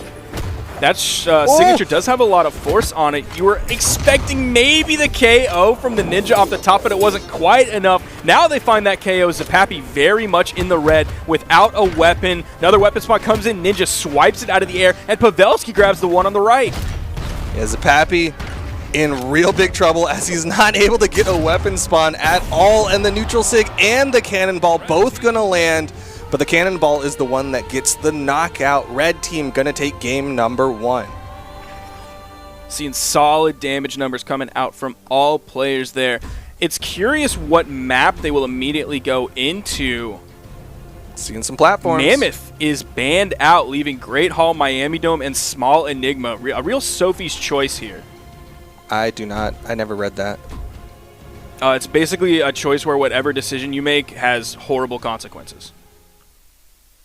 That signature does have a lot of force on it. You were expecting maybe the KO from the Ninja off the top, but it wasn't quite enough. Now they find that KO. Zepapi very much in the red without a weapon. Another weapon spot comes in. Ninja swipes it out of the air, and Pavelski grabs the one on the right. Yeah, Zepapi in real big trouble as he's not able to get a weapon spawn at all, and the neutral sig and the cannonball both gonna land, but the cannonball is the one that gets the knockout. Red team gonna take game number 1. Seeing solid damage numbers coming out from all players there. It's curious what map they will immediately go into. Seeing some platforms. Mammoth is banned out, leaving Great Hall, Miami Dome, and Small Enigma. A real Sophie's choice here. I never read that. It's basically a choice where whatever decision you make has horrible consequences.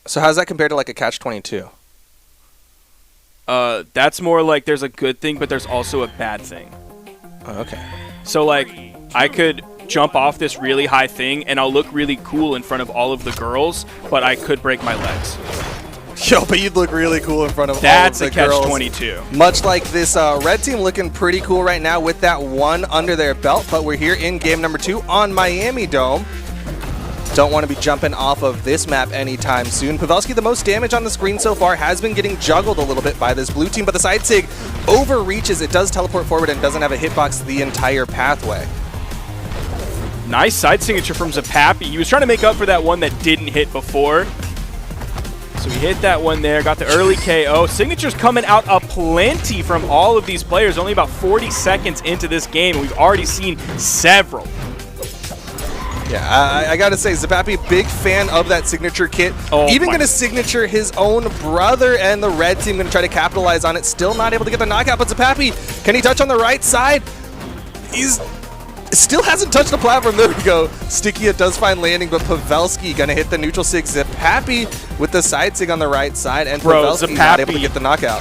So how's that compared to like a catch-22? That's more like there's a good thing, but there's also a bad thing. Oh, okay. So like, I could jump off this really high thing and I'll look really cool in front of all of the girls, but I could break my legs. Yo, but you'd look really cool in front of That's all of the girls. That's a catch-22. Much like this red team looking pretty cool right now with that 1 under their belt, but we're here in game number 2 on Miami Dome. Don't want to be jumping off of this map anytime soon. Pavelski, the most damage on the screen so far, has been getting juggled a little bit by this blue team, but the side sig overreaches. It does teleport forward and doesn't have a hitbox the entire pathway. Nice side signature from Zapapi. He was trying to make up for that one that didn't hit before. So he hit that one there, got the early KO. Signatures coming out aplenty from all of these players. Only about 40 seconds into this game, and we've already seen several. Yeah, I gotta say, Zapapi, big fan of that signature kit. Even gonna signature his own brother, and the red team gonna try to capitalize on it. Still not able to get the knockout, but Zapapi, can he touch on the right side? He's still hasn't touched the platform. There we go. Stickia does find landing, but Pavelski gonna hit the neutral sig. Zapapi with the side sig on the right side, and Pavelski not able to get the knockout.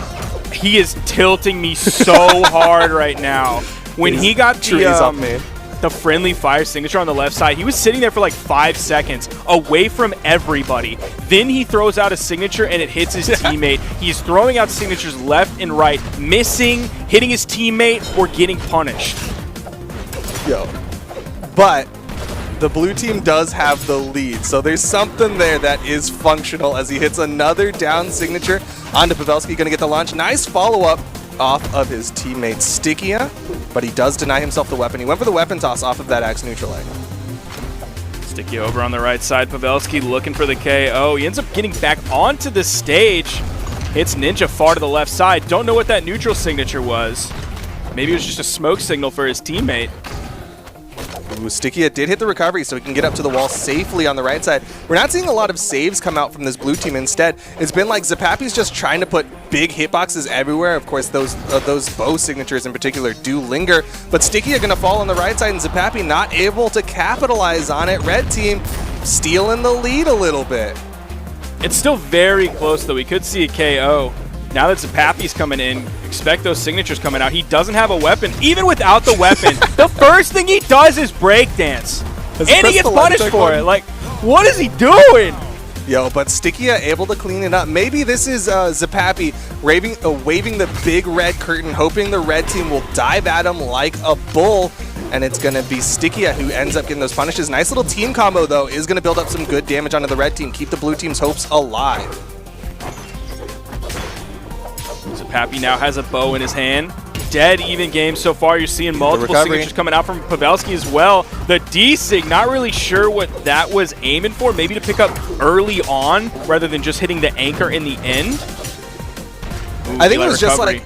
He is tilting me so hard right now. When he got the friendly fire signature on the left side, he was sitting there for like 5 seconds away from everybody. Then he throws out a signature and it hits his teammate. He's throwing out signatures left and right, missing, hitting his teammate, or getting punished. Yo, but the blue team does have the lead, so there's something there that is functional as he hits another down signature onto Pavelski. Gonna get the launch. Nice follow-up off of his teammate Stickia, but he does deny himself the weapon. He went for the weapon toss off of that axe neutral egg. Stickia over on the right side. Pavelski looking for the KO. He ends up getting back onto the stage. Hits Ninja far to the left side. Don't know what that neutral signature was. Maybe it was just a smoke signal for his teammate. Ooh, Stickia did hit the recovery, so he can get up to the wall safely on the right side. We're not seeing a lot of saves come out from this blue team. Instead, it's been like Zapapi's just trying to put big hitboxes everywhere. Of course, those bow signatures in particular do linger, but Stickia gonna fall on the right side, and Zapapi not able to capitalize on it. Red team stealing the lead a little bit. It's still very close, though. We could see a KO. Now that Zapapi's coming in, expect those signatures coming out. He doesn't have a weapon. Even without the weapon, the first thing he does is breakdance. And he gets punished for it. Like, what is he doing? Yo, but Stickia able to clean it up. Maybe this is Zapapi waving the big red curtain, hoping the red team will dive at him like a bull. And it's going to be Stickia who ends up getting those punishes. Nice little team combo, though, is going to build up some good damage onto the red team. Keep the blue team's hopes alive. Zapapi now has a bow in his hand. Dead even game so far. You're seeing multiple signatures coming out from Pavelski as well. The D-Sig, not really sure what that was aiming for. Maybe to pick up early on rather than just hitting the anchor in the end. Ooh, I think it was just like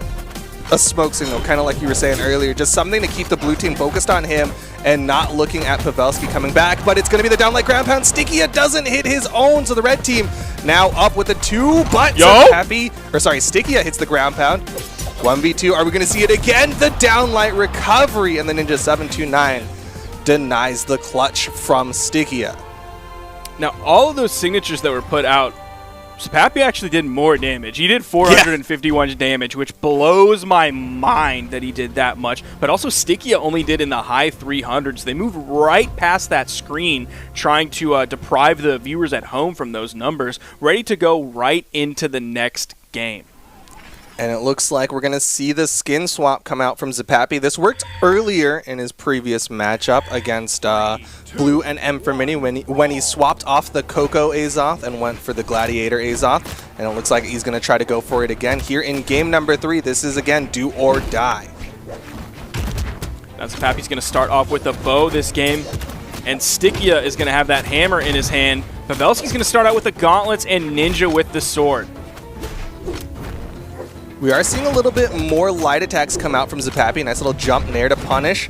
a smoke signal, kind of like you were saying earlier. Just something to keep the blue team focused on him and not looking at Pavelski coming back. But it's going to be the downlight ground pound. Stickia doesn't hit his own, so the red team now up with a 2, but Stickia hits the ground pound. 1v2, are we going to see it again? The downlight recovery, and the Ninja 729 denies the clutch from Stickia. Now, all of those signatures that were put out, Zapapi actually did more damage. He did 451 damage, which blows my mind that he did that much. But also, Stickia only did in the high 300s. They moved right past that screen, trying to deprive the viewers at home from those numbers, ready to go right into the next game. And it looks like we're going to see the skin swap come out from Zapapi. This worked earlier in his previous matchup against Blue and M for Mini when he swapped off the Coco Azoth and went for the Gladiator Azoth. And it looks like he's going to try to go for it again here in game number 3. This is, again, do or die. Now Zapapi's going to start off with a bow this game, and Stickia is going to have that hammer in his hand. Pavelski's going to start out with the gauntlets and Ninja with the sword. We are seeing a little bit more light attacks come out from Zapapi. Nice little jump nair to punish.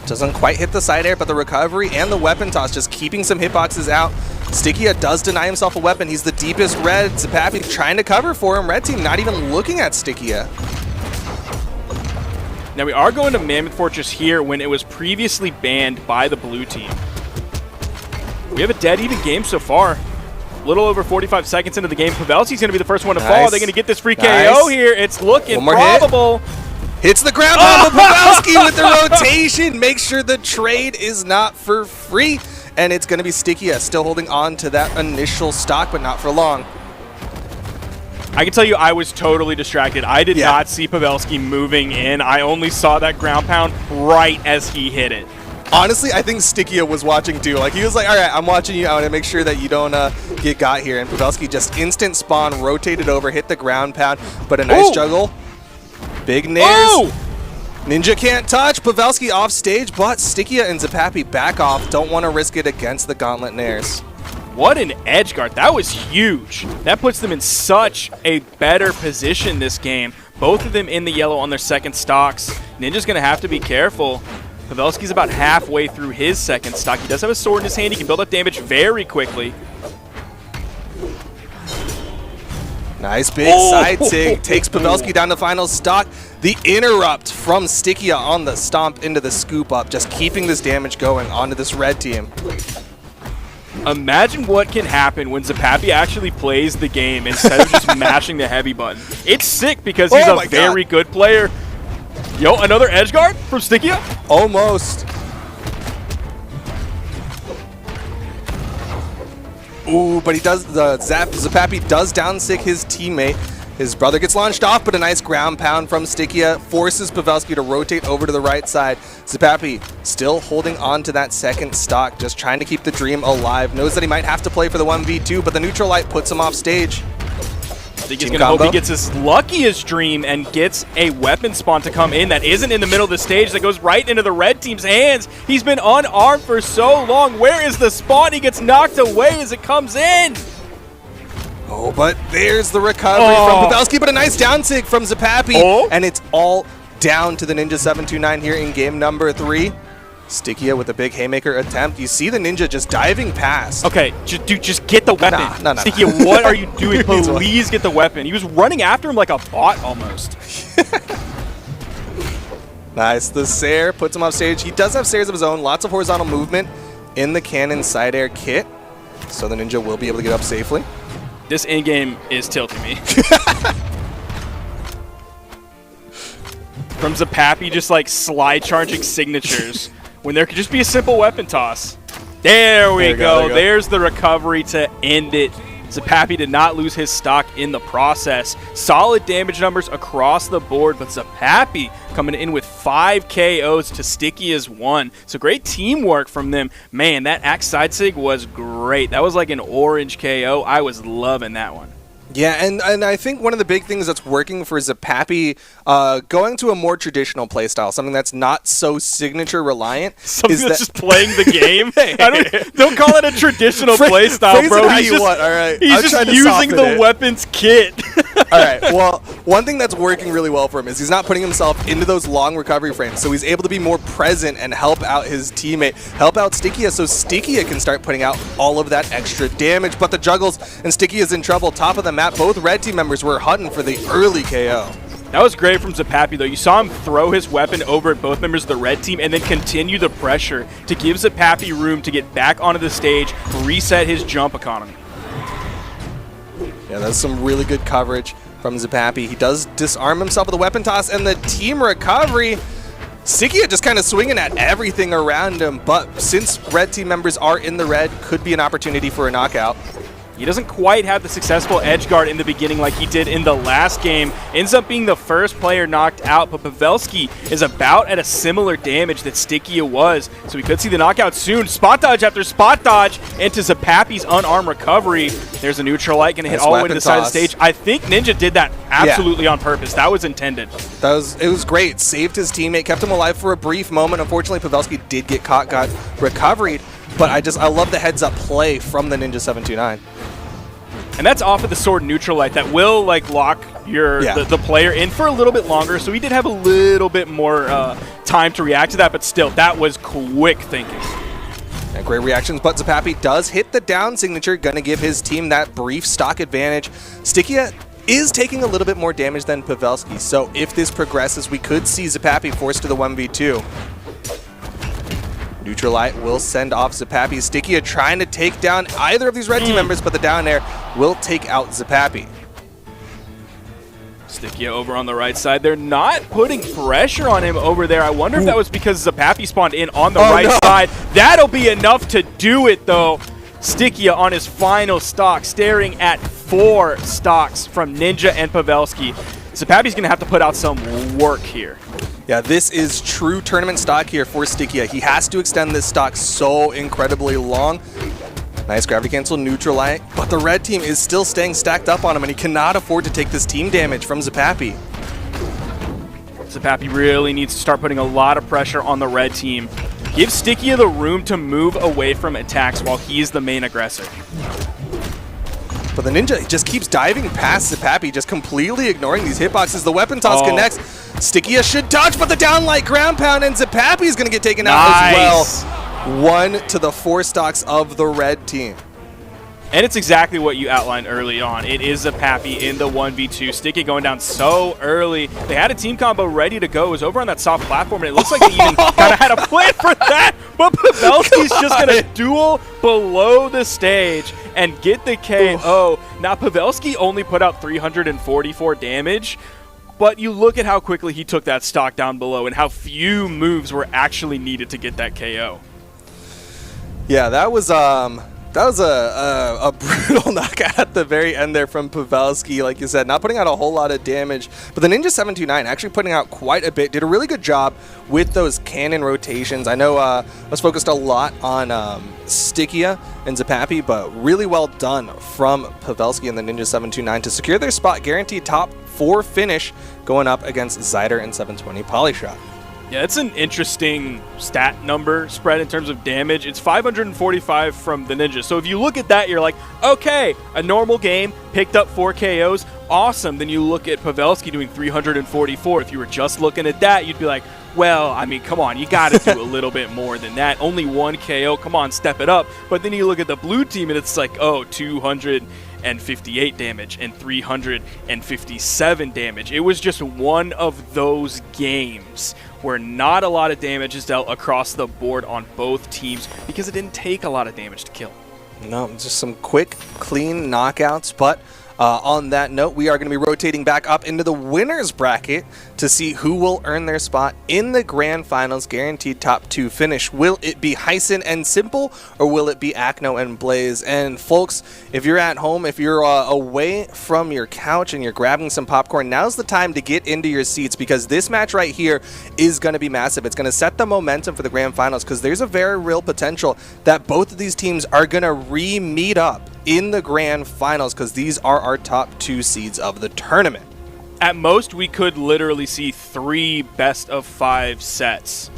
Doesn't quite hit the side air, but the recovery and the weapon toss just keeping some hitboxes out. Stickia does deny himself a weapon. He's the deepest red. Zapapi trying to cover for him. Red team not even looking at Stickia. Now we are going to Mammoth Fortress here when it was previously banned by the blue team. We have a dead even game so far. A little over 45 seconds into the game. Pavelski's going to be the first one to fall. They're going to get this free KO here. It's looking probable. Hits the ground pound, but Pavelski with the rotation makes sure the trade is not for free. And it's going to be Stickia still holding on to that initial stock, but not for long. I can tell you I was totally distracted. I did not see Pavelski moving in. I only saw that ground pound right as he hit it. Honestly, I think Stickia was watching too. Like, he was like, all right, I'm watching you. I want to make sure that you don't get got here. And Pavelski just instant spawn, rotated over, hit the ground pound, but a nice juggle. Big nairs. Ninja can't touch. Pavelski off stage, but Stickia and Zapapi back off. Don't want to risk it against the gauntlet nairs. What an edge guard. That was huge. That puts them in such a better position this game. Both of them in the yellow on their second stocks. Ninja's going to have to be careful. Pavelski's about halfway through his second stock. He does have a sword in his hand. He can build up damage very quickly. Nice big side sig. Takes Pavelski down to final stock. The interrupt from Stickia on the stomp into the scoop up. Just keeping this damage going onto this red team. Imagine what can happen when Zapapi actually plays the game instead of just mashing the heavy button. It's sick because he's a very good player. Yo, another edge guard from Stickia? Almost. Ooh, but he does, Zapapi does down-sick his teammate. His brother gets launched off, but a nice ground pound from Stickia forces Pavelski to rotate over to the right side. Zapapi still holding on to that second stock, just trying to keep the dream alive. Knows that he might have to play for the 1v2, but the neutral light puts him off stage. I think he's going to hope he gets his luckiest dream and gets a weapon spawn to come in that isn't in the middle of the stage, that goes right into the red team's hands. He's been unarmed for so long. Where is the spawn? He gets knocked away as it comes in. Oh, but there's the recovery from Pavelski, but a nice down sig from Zapapi. And it's all down to the Ninja 729 here in game number 3. Stickia with a big haymaker attempt. You see the Ninja just diving past. Okay, dude, just get the weapon. No. Stickia, what are you doing? Please get the weapon. He was running after him like a bot almost. Nice. The Sair puts him off stage. He does have Sairs of his own. Lots of horizontal movement in the cannon side air kit. So the Ninja will be able to get up safely. This in-game is tilting me. From Zapapi just like slide charging signatures when there could just be a simple weapon toss. There we go. There's the recovery to end it. Zapapi did not lose his stock in the process. Solid damage numbers across the board, but Zapapi coming in with 5 KOs to Stickia's 1. So great teamwork from them. Man, that axe side sig was great. That was like an orange KO. I was loving that one. Yeah, and I think one of the big things that's working for Zapapi, going to a more traditional playstyle, something that's not so signature reliant, something that's just playing the game. Don't call it a traditional playstyle, bro. He's just using the weapons kit. All right. Well, one thing that's working really well for him is he's not putting himself into those long recovery frames, so he's able to be more present and help out his teammate, help out Stickia, so Stickia can start putting out all of that extra damage. But the juggles and Stickia's in trouble. Top of the map, both red team members were hunting for the early KO. That was great from Zapapi, though. You saw him throw his weapon over at both members of the red team and then continue the pressure to give Zapapi room to get back onto the stage, reset his jump economy. Yeah, that's some really good coverage from Zapapi. He does disarm himself with a weapon toss, and the team recovery, Stickia just kind of swinging at everything around him, but since red team members are in the red, could be an opportunity for a knockout. He doesn't quite have the successful edge guard in the beginning like he did in the last game. Ends up being the first player knocked out, but Pavelski is about at a similar damage that Stickia was. So we could see the knockout soon. Spot dodge after spot dodge into Zapapi's unarmed recovery. There's a neutral light, going to hit all the way to the side of the stage. I think Ninja did that absolutely on purpose. That was intended. It was great. Saved his teammate, kept him alive for a brief moment. Unfortunately, Pavelski did get caught, got recovered. But I love the heads-up play from the Ninja 729. And that's off of the sword neutral light that will like lock the player in for a little bit longer. So he did have a little bit more time to react to that, but still, that was quick thinking. And great reactions, but Zapapi does hit the down signature, gonna give his team that brief stock advantage. Stickia is taking a little bit more damage than Pavelski, so if this progresses, we could see Zapapi forced to the 1v2. Neutral light will send off Zapapi. Stickia trying to take down either of these red team members, but the down air will take out Zapapi. Stickia over on the right side. They're not putting pressure on him over there. I wonder if that was because Zapapi spawned in on the right side. That'll be enough to do it, though. Stickia on his final stock, staring at 4 stocks from Ninja and Pavelski. Zapapi's going to have to put out some work here. Yeah, this is true tournament stock here for Stickia. He has to extend this stock so incredibly long. Nice gravity cancel, neutral light, but the red team is still staying stacked up on him, and he cannot afford to take this team damage from Zapapi. Zapapi really needs to start putting a lot of pressure on the red team. Give Stickia the room to move away from attacks while he's the main aggressor. But the Ninja just keeps diving past Zapapi, just completely ignoring these hitboxes. The weapon toss connects. Stickia should dodge, but the down light ground pound, and Zapapi is going to get taken out as well. 1 to the 4 stocks of the red team. And it's exactly what you outlined early on. It is Zapapi in the 1v2. Stickia going down so early. They had a team combo ready to go. It was over on that soft platform, and it looks like they even kind of had a plan for that. But Pavelski's just going to duel below the stage and get the KO. Now, Pavelski only put out 344 damage, but you look at how quickly he took that stock down below and how few moves were actually needed to get that KO. Yeah, that was a brutal knockout at the very end there from Pavelski, like you said, not putting out a whole lot of damage. But the Ninja 729 actually putting out quite a bit, did a really good job with those cannon rotations. I know I was focused a lot on Stickia and Zapapi, but really well done from Pavelski and the Ninja 729 to secure their spot, guaranteed top 4 finish going up against Zyder and 720 Polyshot. Yeah, it's an interesting stat number spread in terms of damage. It's 545 from the Ninja. So if you look at that, you're like, okay, a normal game, picked up 4 KOs, awesome. Then you look at Pavelski doing 344. If you were just looking at that, you'd be like, well, I mean, come on, you got to do a little bit more than that. Only 1 KO, come on, step it up. But then you look at the blue team, and it's like, oh, 258 damage and 357 damage. It was just one of those games where not a lot of damage is dealt across the board on both teams because it didn't take a lot of damage to kill. No, just some quick, clean knockouts, but on that note, we are going to be rotating back up into the winner's bracket to see who will earn their spot in the grand finals, guaranteed top 2 finish. Will it be Heisen and Simple, or will it be Acno and Blaze? And folks, if you're at home, if you're away from your couch and you're grabbing some popcorn, now's the time to get into your seats, because this match right here is going to be massive. It's going to set the momentum for the grand finals, because there's a very real potential that both of these teams are going to re-meet up in the grand finals, because these are our top 2 seeds of the tournament. At most, we could literally see 3 best-of-5 sets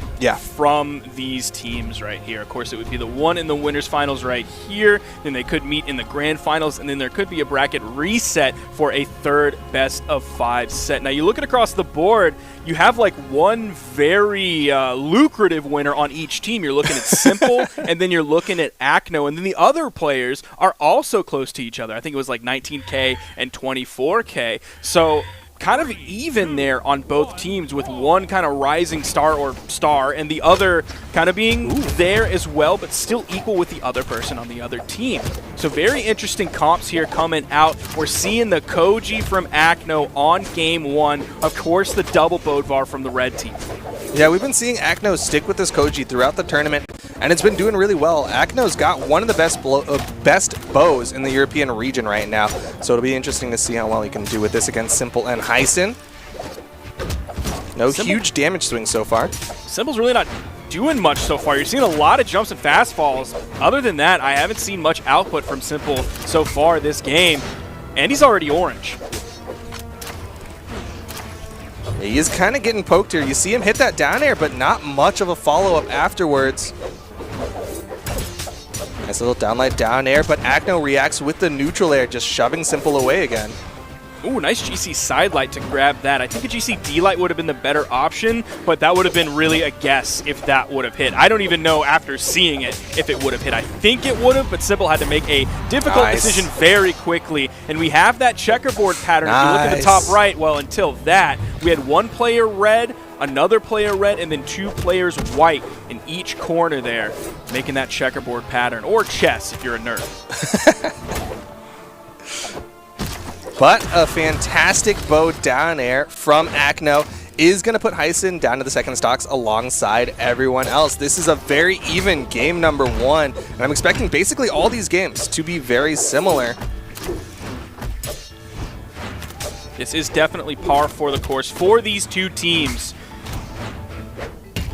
from these teams right here. Of course, it would be the one in the winners finals right here. Then they could meet in the grand finals, and then there could be a bracket reset for a 3rd best-of-5 set. Now, you look at across the board, you have like one very lucrative winner on each team. You're looking at Simple, and then you're looking at Acno, and then the other players are also close to each other. I think it was like 19K and 24K. So kind of even there on both teams, with one kind of rising star and the other kind of being there as well, but still equal with the other person on the other team. So very interesting comps here coming out. We're seeing the Koji from Acno on game 1. Of course, the double Bodvar from the red team. Yeah, we've been seeing Acno stick with this Koji throughout the tournament. and it's been doing really well. Acno's got one of the best bows in the European region right now, so it'll be interesting to see how well he can do with this against Simple and Heisen. No huge damage swing so far. Simple's really not doing much so far. You're seeing a lot of jumps and fast falls. Other than that, I haven't seen much output from Simple so far this game, and he's already orange. He is kind of getting poked here. You see him hit that down air, but not much of a follow-up afterwards. Nice little downlight down air, but Acno reacts with the neutral air, just shoving Simple away again. Ooh, nice GC side light to grab that. I think a GC D light would have been the better option, but that would have been really a guess if that would have hit. I don't even know after seeing it if it would have hit. I think it would have, but Simple had to make a difficult decision very quickly. And we have that checkerboard pattern. If you look at the top right, well, until that, we had one player red, another player red, and then two players white in each corner there, making that checkerboard pattern, or chess if you're a nerd. But a fantastic bow down air from Acno is going to put Heisen down to the second stocks alongside everyone else. This is a very even game number 1, and I'm expecting basically all these games to be very similar. This is definitely par for the course for these two teams.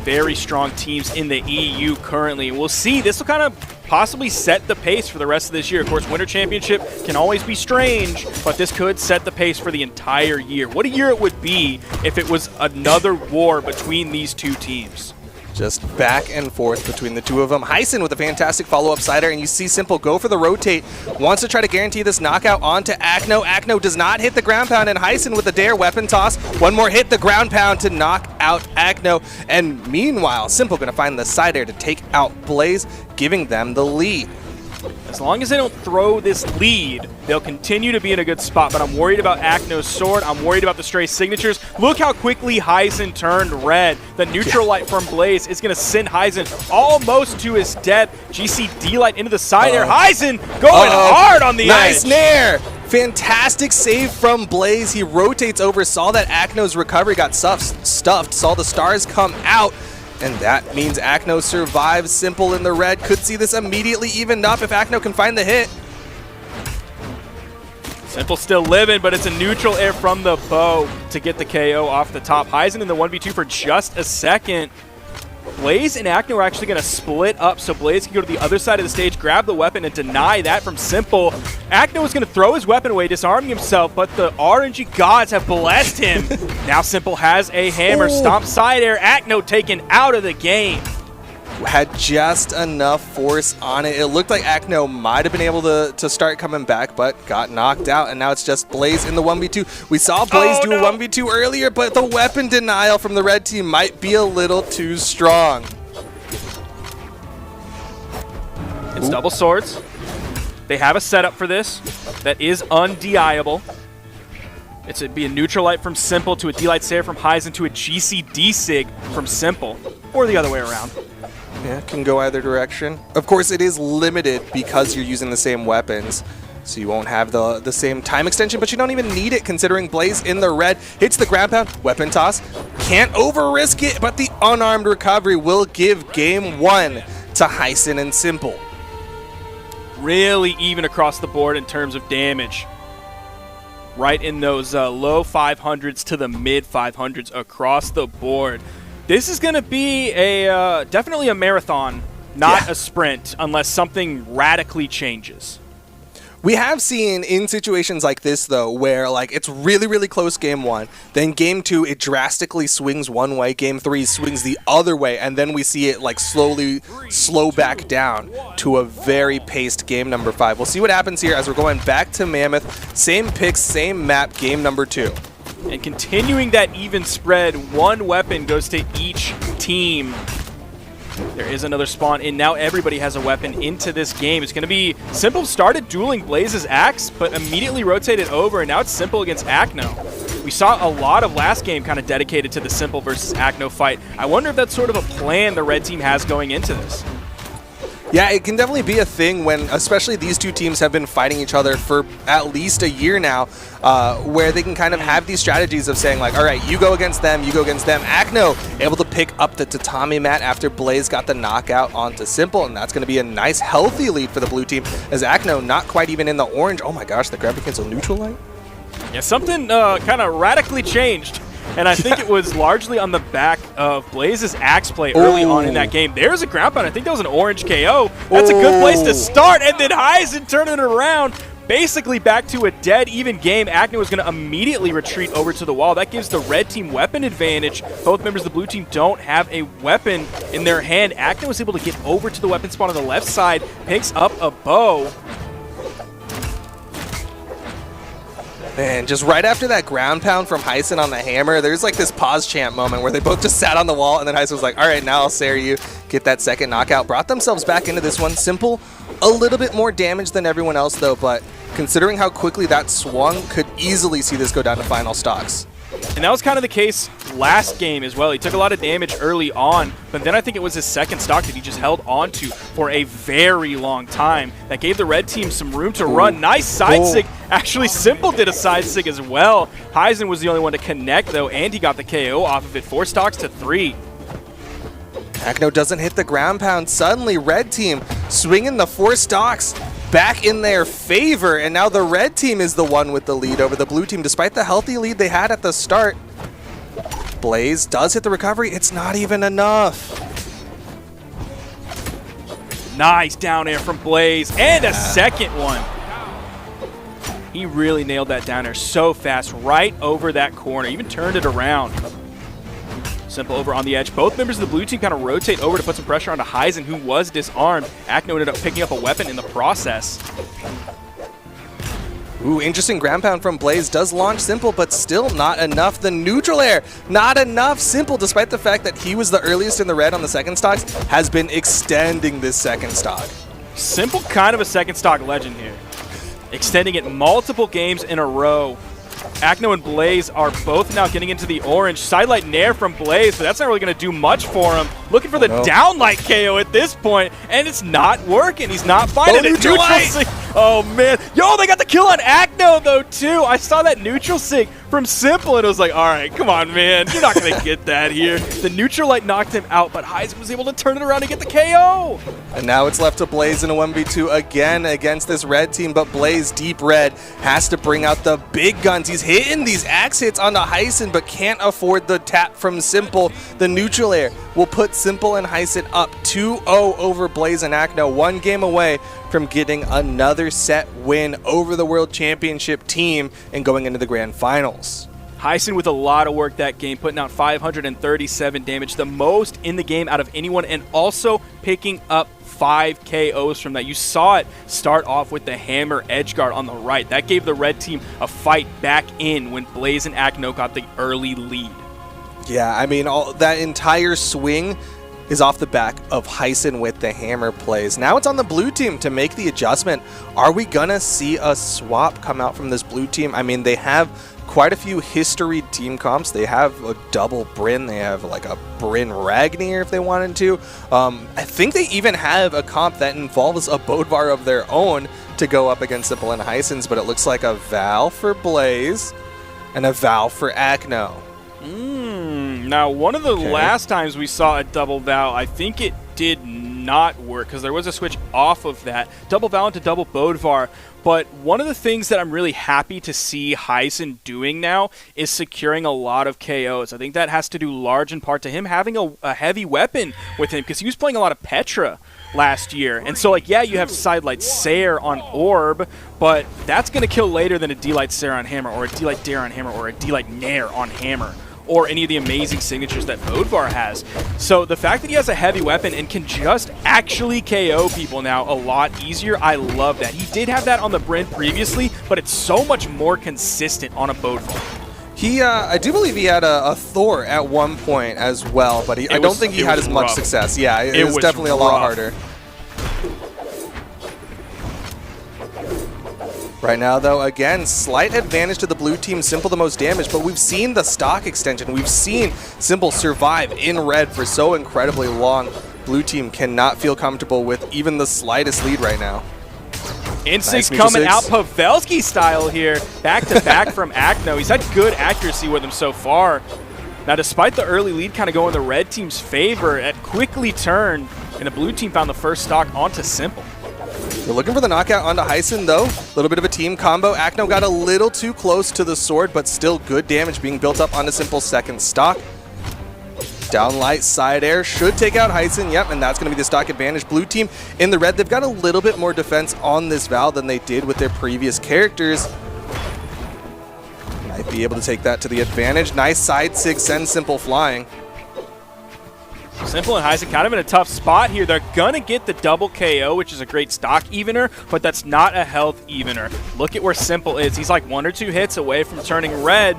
Very strong teams in the EU currently. We'll see. This will kind of possibly set the pace for the rest of this year. Of course, Winter Championship can always be strange, but this could set the pace for the entire year. What a year it would be if it was another war between these two teams. Just back and forth between the two of them. Heisen with a fantastic follow-up sider, and you see Simple go for the rotate. Wants to try to guarantee this knockout onto Acno. Acno does not hit the ground pound, and Heisen with the dare weapon toss. One more hit the ground pound to knock out Acno. And meanwhile, Simple going to find the side air to take out Blaze, giving them the lead. As long as they don't throw this lead, they'll continue to be in a good spot, but I'm worried about Acno's sword. I'm worried about the stray signatures. Look how quickly Heisen turned red. The neutral light from Blaze is going to send Heisen almost to his death. GC D-light into the side air. Heisen going hard on the edge. Nice nair. Fantastic save from Blaze. He rotates over, saw that Acno's recovery got stuffed, saw the stars come out. And that means Acno survives. Simple in the red. Could see this immediately evened up if Acno can find the hit. Simple still living, but it's a neutral air from the bow to get the KO off the top. Heisen in the 1v2 for just a second. Blaze and Acno are actually going to split up, so Blaze can go to the other side of the stage, grab the weapon, and deny that from Simple. Acno is going to throw his weapon away, disarming himself, but the RNG gods have blessed him. Now Simple has a hammer. Stomp side air. Acno taken out of the game. Had just enough force on it. It looked like Acno might have been able to start coming back, but got knocked out, and now it's just Blaze in the 1v2. We saw Blaze do a 1v2 earlier, but the weapon denial from the red team might be a little too strong. It's double swords. They have a setup for this that is undeniable. It'd be a neutral light from Simple to a D-light Sayer from Heisen to a GC D-Sig from Simple, or the other way around. Yeah, can go either direction. Of course, it is limited because you're using the same weapons, so you won't have the same time extension, but you don't even need it considering Blaze in the red hits the ground pound, weapon toss. Can't over-risk it, but the unarmed recovery will give game 1 to Heisen and Simple. Really even across the board in terms of damage. Right in those low 500s to the mid 500s across the board. This is going to be a definitely a marathon, not a sprint, unless something radically changes. We have seen in situations like this, though, where like it's really, really close game 1, then game 2, it drastically swings one way, game 3 swings the other way, and then we see it like slowly slow back down to a very paced game number 5. We'll see what happens here as we're going back to Mammoth. Same picks, same map, game number 2. And continuing that even spread, one weapon goes to each team. There is another spawn in. Now everybody has a weapon into this game. It's going to be Simple started dueling Blaze's axe, but immediately rotated over, and now it's Simple against Acno. We saw a lot of last game kind of dedicated to the Simple versus Acno fight. I wonder if that's sort of a plan the red team has going into this. Yeah, it can definitely be a thing when, especially these two teams have been fighting each other for at least a year now, where they can kind of have these strategies of saying like, all right, you go against them, you go against them. Acno able to pick up the tatami mat after Blaze got the knockout onto Simple, and that's going to be a nice, healthy lead for the blue team as Acno not quite even in the orange. Oh my gosh, the grab cancel neutral light? Yeah, something kind of radically changed. And I think it was largely on the back of Blaze's axe play early on in that game. There's a ground pound. I think that was an orange KO. That's a good place to start. And then Heisen turning it around. Basically back to a dead even game. Acno is going to immediately retreat over to the wall. That gives the red team weapon advantage. Both members of the blue team don't have a weapon in their hand. Acno is able to get over to the weapon spot on the left side. Picks up a bow. Man, just right after that ground pound from Heisen on the hammer, there's like this pause chant moment where they both just sat on the wall, and then Heisen was like, all right, now I'll Sarah you. Get that second knockout. Brought themselves back into this one. Simple, a little bit more damage than everyone else, though, but considering how quickly that swung, could easily see this go down to final stocks. And that was kind of the case last game as well. He took a lot of damage early on, but then I think it was his second stock that he just held on to for a very long time. That gave the red team some room to run. Nice side sig. Actually, Simple did a side sig as well. Heisen was the only one to connect, though, and he got the KO off of it. 4 stocks to 3. Acno doesn't hit the ground pound. Suddenly, red team swinging the 4 stocks back in their favor, and now the red team is the one with the lead over the blue team, despite the healthy lead they had at the start. Blaze does hit the recovery. It's not even enough. Nice down air from Blaze, and a second one. He really nailed that down air so fast, right over that corner, even turned it around. Simple over on the edge. Both members of the blue team kind of rotate over to put some pressure onto Heisen, who was disarmed. Acno ended up picking up a weapon in the process. Ooh, interesting ground pound from Blaze. Does launch Simple, but still not enough. The neutral air, not enough. Simple, despite the fact that he was the earliest in the red on the second stocks, has been extending this second stock. Simple kind of a second stock legend here. Extending it multiple games in a row. Acno and Blaze are both now getting into the orange. Sidelight Nair from Blaze, but that's not really going to do much for him. Looking for the downlight KO at this point, and it's not working. He's not finding it. Neutral sig. Oh, man. Yo, they got the kill on Acno, though, too. I saw that neutral sig from Simple, and it was like, all right, come on, man. You're not going to get that here. The neutral light knocked him out, but Heisen was able to turn it around and get the KO. And now it's left to Blaze in a 1v2 again against this red team, but Blaze, deep red, has to bring out the big guns. He's hitting these axe hits onto Heisen, but can't afford the tap from Simple. The neutral air will put Simple and Heisen up 2-0 over Blaze and Acno, 1 game away from getting another set win over the World Championship team and going into the Grand Finals. Heisen with a lot of work that game, putting out 537 damage, the most in the game out of anyone, and also picking up 5 KOs from that. You saw it start off with the hammer edgeguard on the right. That gave the red team a fight back in when Blaze and Acno got the early lead. Yeah, I mean, that entire swing is off the back of Heisen with the hammer plays. Now it's on the blue team to make the adjustment. Are we gonna see a swap come out from this blue team? I mean, they have quite a few history team comps. They have a double Bryn. They have like a Bryn Ragnir if they wanted to. I think they even have a comp that involves a Bodvar of their own to go up against Simple and Heisen's, but it looks like a Val for Blaze and a Val for Acno. Now, one of the last times we saw a double Val, I think it did not work because there was a switch off of that. Double Val into double Bodvar. But one of the things that I'm really happy to see Heisen doing now is securing a lot of KOs. I think that has to do large in part to him having a heavy weapon with him because he was playing a lot of Petra last year. And so, like, yeah, you have Sidelight Sayer on Orb, but that's going to kill later than a D-Light Sayer on Hammer or a D-Light Dare on Hammer or a D-Light Nair on Hammer, or any of the amazing signatures that Bodvar has. So the fact that he has a heavy weapon and can just actually KO people now a lot easier, I love that. He did have that on the Bryn previously, but it's so much more consistent on a Bodvar. He, I do believe he had a Thor at one point as well, but I don't think he had as much success. Yeah, it was definitely a lot harder. Right now, though, again, slight advantage to the blue team. Simple the most damage, but we've seen the stock extension. We've seen Simple survive in red for so incredibly long. Blue team cannot feel comfortable with even the slightest lead right now. Instincts Nice coming six. out Pavelski style here. Back to back from Acno. He's had good accuracy with him so far. Now, despite the early lead kind of going the red team's favor, it quickly turned, and the blue team found the first stock onto Simple. They're looking for the knockout onto Heisen, though. A little bit of a team combo. Acno got a little too close to the sword, but still good damage being built up onto Simple's second stock. Down light, side air should take out Heisen. Yep, and that's going to be the stock advantage. Blue team in the red, they've got a little bit more defense on this Val than they did with their previous characters. Might be able to take that to the advantage. Nice side sig, send Simple flying. Simple and Heisen kind of in a tough spot here. They're going to get the double KO, which is a great stock evener, but that's not a health evener. Look at where Simple is. He's like 1 or 2 hits away from turning red,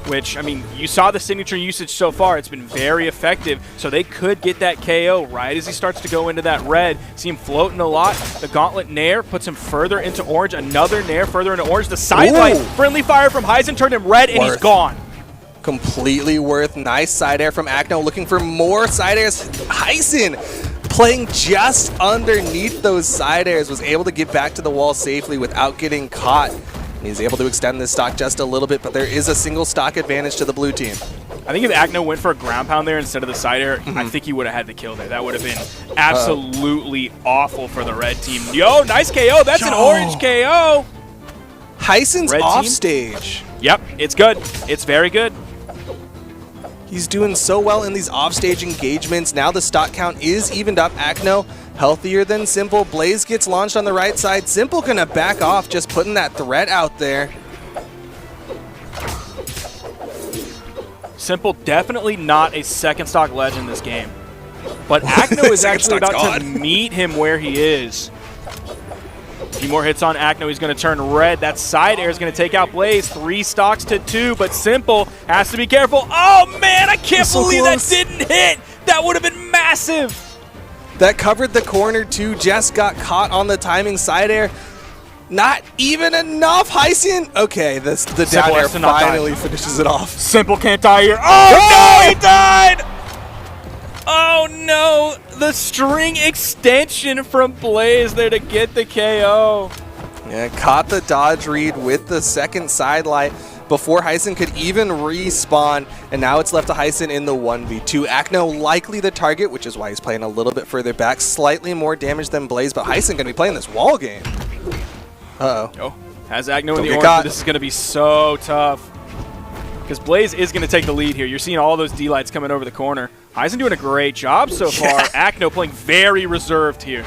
which, I mean, you saw the signature usage so far. It's been very effective, so they could get that KO right as he starts to go into that red. See him floating a lot. The Gauntlet Nair puts him further into orange. Another Nair further into orange. The sidelight, friendly fire from Heisen turned him red, and he's gone. Completely worth. Nice side air from Acno, looking for more side airs. Heisen playing just underneath those side airs, was able to get back to the wall safely without getting caught. He's able to extend this stock just a little bit, but there is a single stock advantage to the blue team. I think if Acno went for a ground pound there instead of the side air, I think he would have had the kill there. That would have been absolutely awful for the red team. Yo, nice KO. That's an orange KO. Heisen's Red off team? stage. Yep, it's good. It's very good. He's doing so well in these offstage engagements. Now the stock count is evened up. Acno healthier than Simple. Blaze gets launched on the right side. Simple gonna back off, just putting that threat out there. Simple definitely not a second stock legend in this game. But Acno is actually about to meet him where he is. A few more hits on Acno. He's going to turn red. That side air is going to take out Blaze. 3 stocks to 2, but Simple has to be careful. Oh, man, I can't believe that didn't hit. That would have been massive. That covered the corner too. Just got caught on the timing side air. Not even enough. Heisen. Okay, the down air finally finishes it off. Simple can't die here. Oh, no, he died. Oh, no. The string extension from Blaze there to get the KO. Yeah, caught the dodge read with the second sidelight before Heisen could even respawn, and now it's left to Heisen in the 1v2. Acno likely the target, which is why he's playing a little bit further back. Slightly more damage than Blaze, but Heisen going to be playing this wall game. Uh-oh. Oh, has Acno in the orange. This is going to be so tough. Because Blaze is going to take the lead here. You're seeing all those D-lights coming over the corner. Heisen doing a great job so far. Acno playing very reserved here.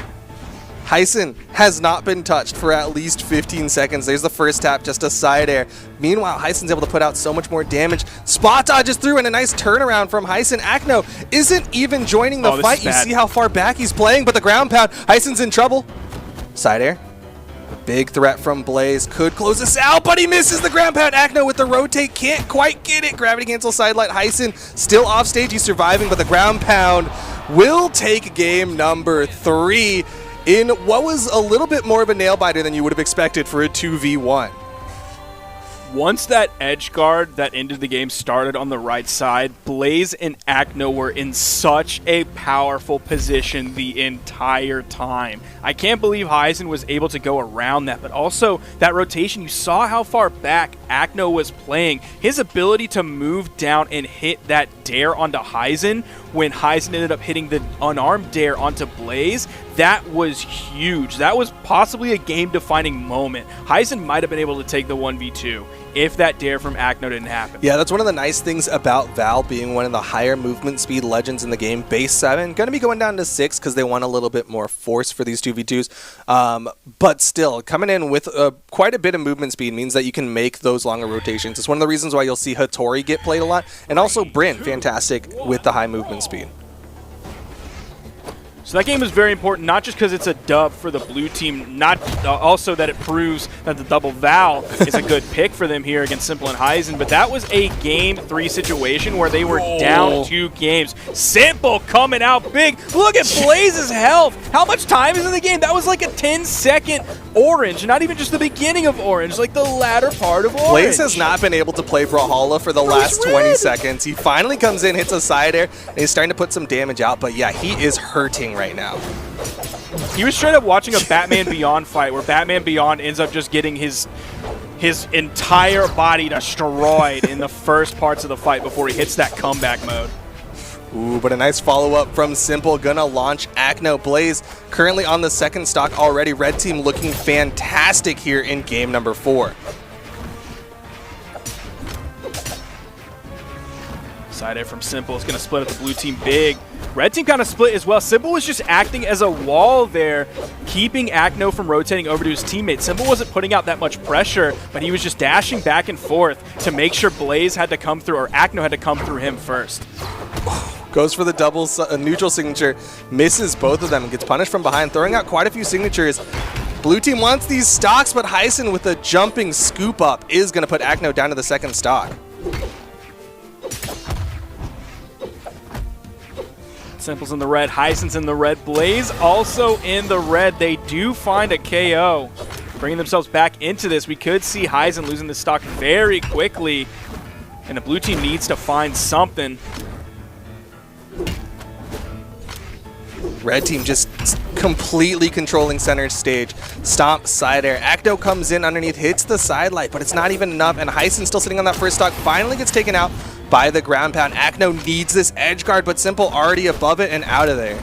Heisen has not been touched for at least 15 seconds. There's the first tap, just a side air. Meanwhile, Heisen's able to put out so much more damage. Spot dodges through and a nice turnaround from Heisen. Acno isn't even joining the fight. You see how far back he's playing, but the ground pound, Heisen's in trouble. Side air. Big threat from Blaze. Could close this out, but he misses the ground pound. Acno with the rotate. Can't quite get it. Gravity cancel sidelight. Heisen still off stage. He's surviving, but the ground pound will take game number 3 in what was a little bit more of a nail-biter than you would have expected for a 2v1. Once that edge guard that ended the game started on the right side, Blaze and Acno were in such a powerful position the entire time. I can't believe Heisen was able to go around that, but also that rotation, you saw how far back Acno was playing. His ability to move down and hit that dare onto Heisen when Heisen ended up hitting the unarmed dare onto Blaze, that was huge. That was possibly a game-defining moment. Heisen might have been able to take the 1v2 if that dare from Acno didn't happen. Yeah, that's one of the nice things about Val being one of the higher movement speed legends in the game. Base 7, going to be going down to 6 because they want a little bit more force for these 2v2s. But still, coming in with quite a bit of movement speed means that you can make those longer rotations. It's one of the reasons why you'll see Hattori get played a lot, and also Bryn, fantastic with the high movement speed. So that game was very important, not just because it's a dub for the blue team, not also that it proves that the double Val is a good pick for them here against Simple and Heisen, but that was a Game 3 situation where they were down 2 games. Simple coming out big. Look at Blaze's health. How much time is in the game? That was like a 10-second orange, not even just the beginning of orange, like the latter part of orange. Blaze has not been able to play Brawlhalla for the last 20 seconds. He finally comes in, hits a side air, and he's starting to put some damage out, but yeah, he is hurting right now. He was straight up watching a Batman Beyond fight where Batman Beyond ends up just getting his entire body destroyed in the first parts of the fight before he hits that comeback mode. Ooh, but a nice follow-up from Simple. Gonna launch Acno. Blaze currently on the second stock already. Red team looking fantastic here in game number 4. Side air from Simple is going to split up the blue team big. Red team kind of split as well. Simple was just acting as a wall there, keeping Acno from rotating over to his teammate. Simple wasn't putting out that much pressure, but he was just dashing back and forth to make sure Blaze had to come through, or Acno had to come through him first. Goes for the double neutral signature, misses both of them, and gets punished from behind, throwing out quite a few signatures. Blue team wants these stocks, but Heisen with a jumping scoop up is going to put Acno down to the second stock. Simple's in the red, Heisen's in the red, Blaze also in the red. They do find a KO, bringing themselves back into this. We could see Heisen losing the stock very quickly, and the blue team needs to find something. Red team just completely controlling center stage. Stomp, side air. Acno comes in underneath, hits the side light, but it's not even enough, and Heisen still sitting on that first stock, finally gets taken out by the ground pound. Acno needs this edge guard, but Simple already above it and out of there.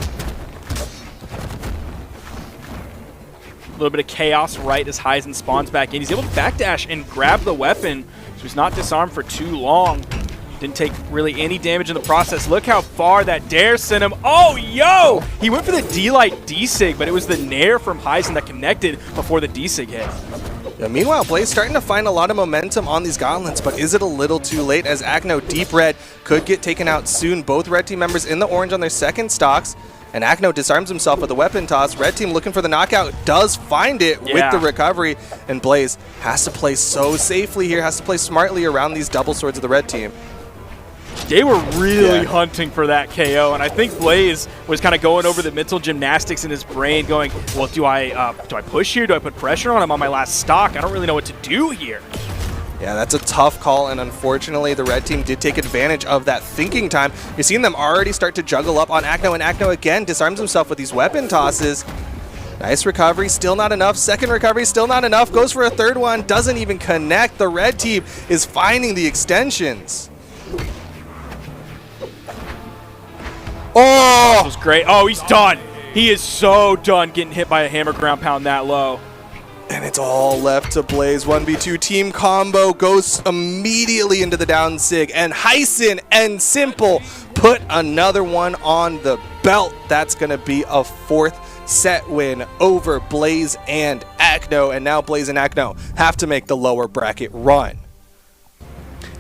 A little bit of chaos right as Heisen spawns back in. He's able to backdash and grab the weapon, so he's not disarmed for too long. Didn't take really any damage in the process. Look how far that dare sent him. Oh, yo! He went for the D-Light D-Sig, but it was the Nair from Heisen that connected before the D-Sig hit. Yeah, meanwhile, Blaze starting to find a lot of momentum on these gauntlets, but is it a little too late as Acno deep red could get taken out soon. Both red team members in the orange on their second stocks, and Acno disarms himself with a weapon toss. Red team looking for the knockout, does find it with the recovery, and Blaze has to play so safely here, has to play smartly around these double swords of the red team. They were really hunting for that KO, and I think Blaze was kind of going over the mental gymnastics in his brain, going, well, do I push here? Do I put pressure on him on my last stock? I don't really know what to do here. Yeah, that's a tough call, and unfortunately, the red team did take advantage of that thinking time. You're seeing them already start to juggle up on Acno, and Acno again disarms himself with these weapon tosses. Nice recovery, still not enough. Second recovery, still not enough. Goes for a third one, doesn't even connect. The red team is finding the extensions. Oh! That was great. Oh, he's done. He is so done getting hit by a hammer ground pound that low. And it's all left to Blaze. 1v2 team combo goes immediately into the down sig, and Heisen and Simple put another one on the belt. That's going to be a 4th set win over Blaze and Acno, and now Blaze and Acno have to make the lower bracket run.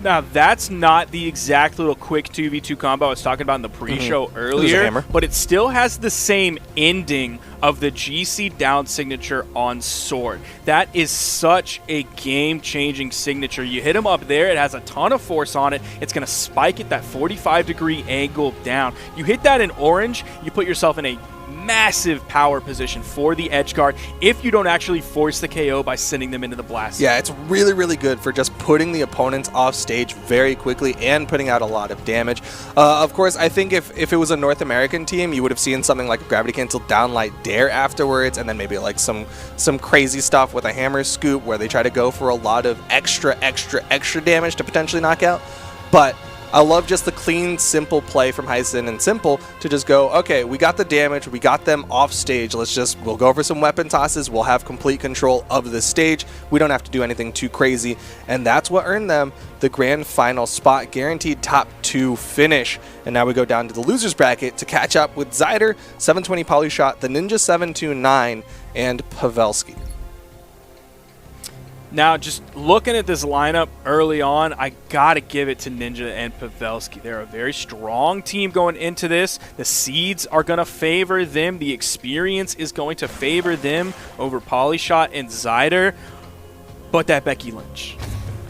Now, that's not the exact little quick 2v2 combo I was talking about in the pre-show earlier, but it still has the same ending of the GC down signature on sword. That is such a game-changing signature. You hit him up there, it has a ton of force on it. It's going to spike at that 45-degree angle down. You hit that in orange, you put yourself in a massive power position for the edge guard if you don't actually force the KO by sending them into the blast. Yeah, it's really, really good for just putting the opponents off stage very quickly and putting out a lot of damage. Of course, I think if it was a North American team, you would have seen something like a gravity cancel downlight dare afterwards, and then maybe like some crazy stuff with a hammer scoop where they try to go for a lot of extra damage to potentially knock out. But I love just the clean, simple play from Heisen and Simple to just go, okay, we got the damage, we got them off stage, we'll go for some weapon tosses, we'll have complete control of the stage, we don't have to do anything too crazy, and that's what earned them the grand final spot, guaranteed top 2 finish. And now we go down to the losers bracket to catch up with Zyder, 720 Polyshot, the Ninja 729, and Pavelski. Now, just looking at this lineup early on, I got to give it to Ninja and Pavelski. They're a very strong team going into this. The seeds are going to favor them. The experience is going to favor them over Polyshot and Zyder. But that Becky Lynch.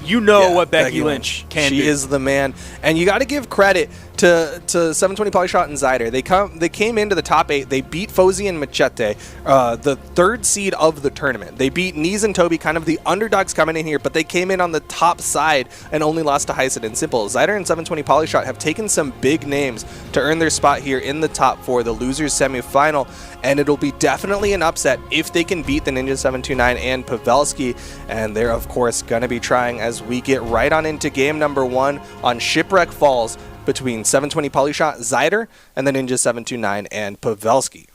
You know what Becky Lynch can do. She is the man. And you got to give credit to 720 Polyshot and Zyder. They came into the top 8. They beat Fozey and Machete, the 3rd seed of the tournament. They beat Neese and Toby, kind of the underdogs coming in here, but they came in on the top side and only lost to Heisen and Simple. Zyder and 720 Polyshot have taken some big names to earn their spot here in the top 4, the losers semifinal, and it'll be definitely an upset if they can beat the Ninja 729 and Pavelski. And they're, of course, going to be trying as we get right on into game number 1 on Shipwreck Falls between 720 Polyshot, Zyder, and the Ninja 729 and Pavelski.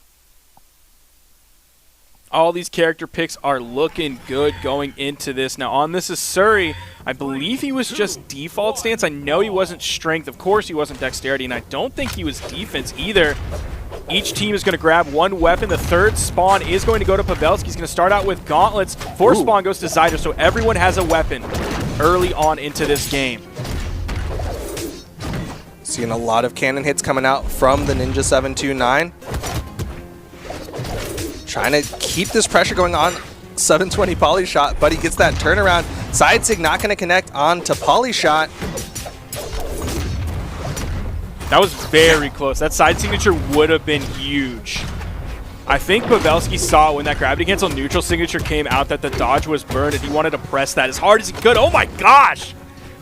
All these character picks are looking good going into this. Now, on this is Surrey. I believe he was just default stance. I know he wasn't strength. Of course, he wasn't dexterity, and I don't think he was defense either. Each team is going to grab one weapon. The 3rd spawn is going to go to Pavelski. He's going to start out with gauntlets. 4th spawn goes to Zyder, so everyone has a weapon early on into this game. Seeing a lot of cannon hits coming out from the Ninja 729. Trying to keep this pressure going on 720 Polyshot, but he gets that turnaround. Side sig not going to connect on to Polyshot. That was very close. That side signature would have been huge. I think Pavelski saw when that gravity cancel neutral signature came out that the dodge was burned, and he wanted to press that as hard as he could. Oh my gosh!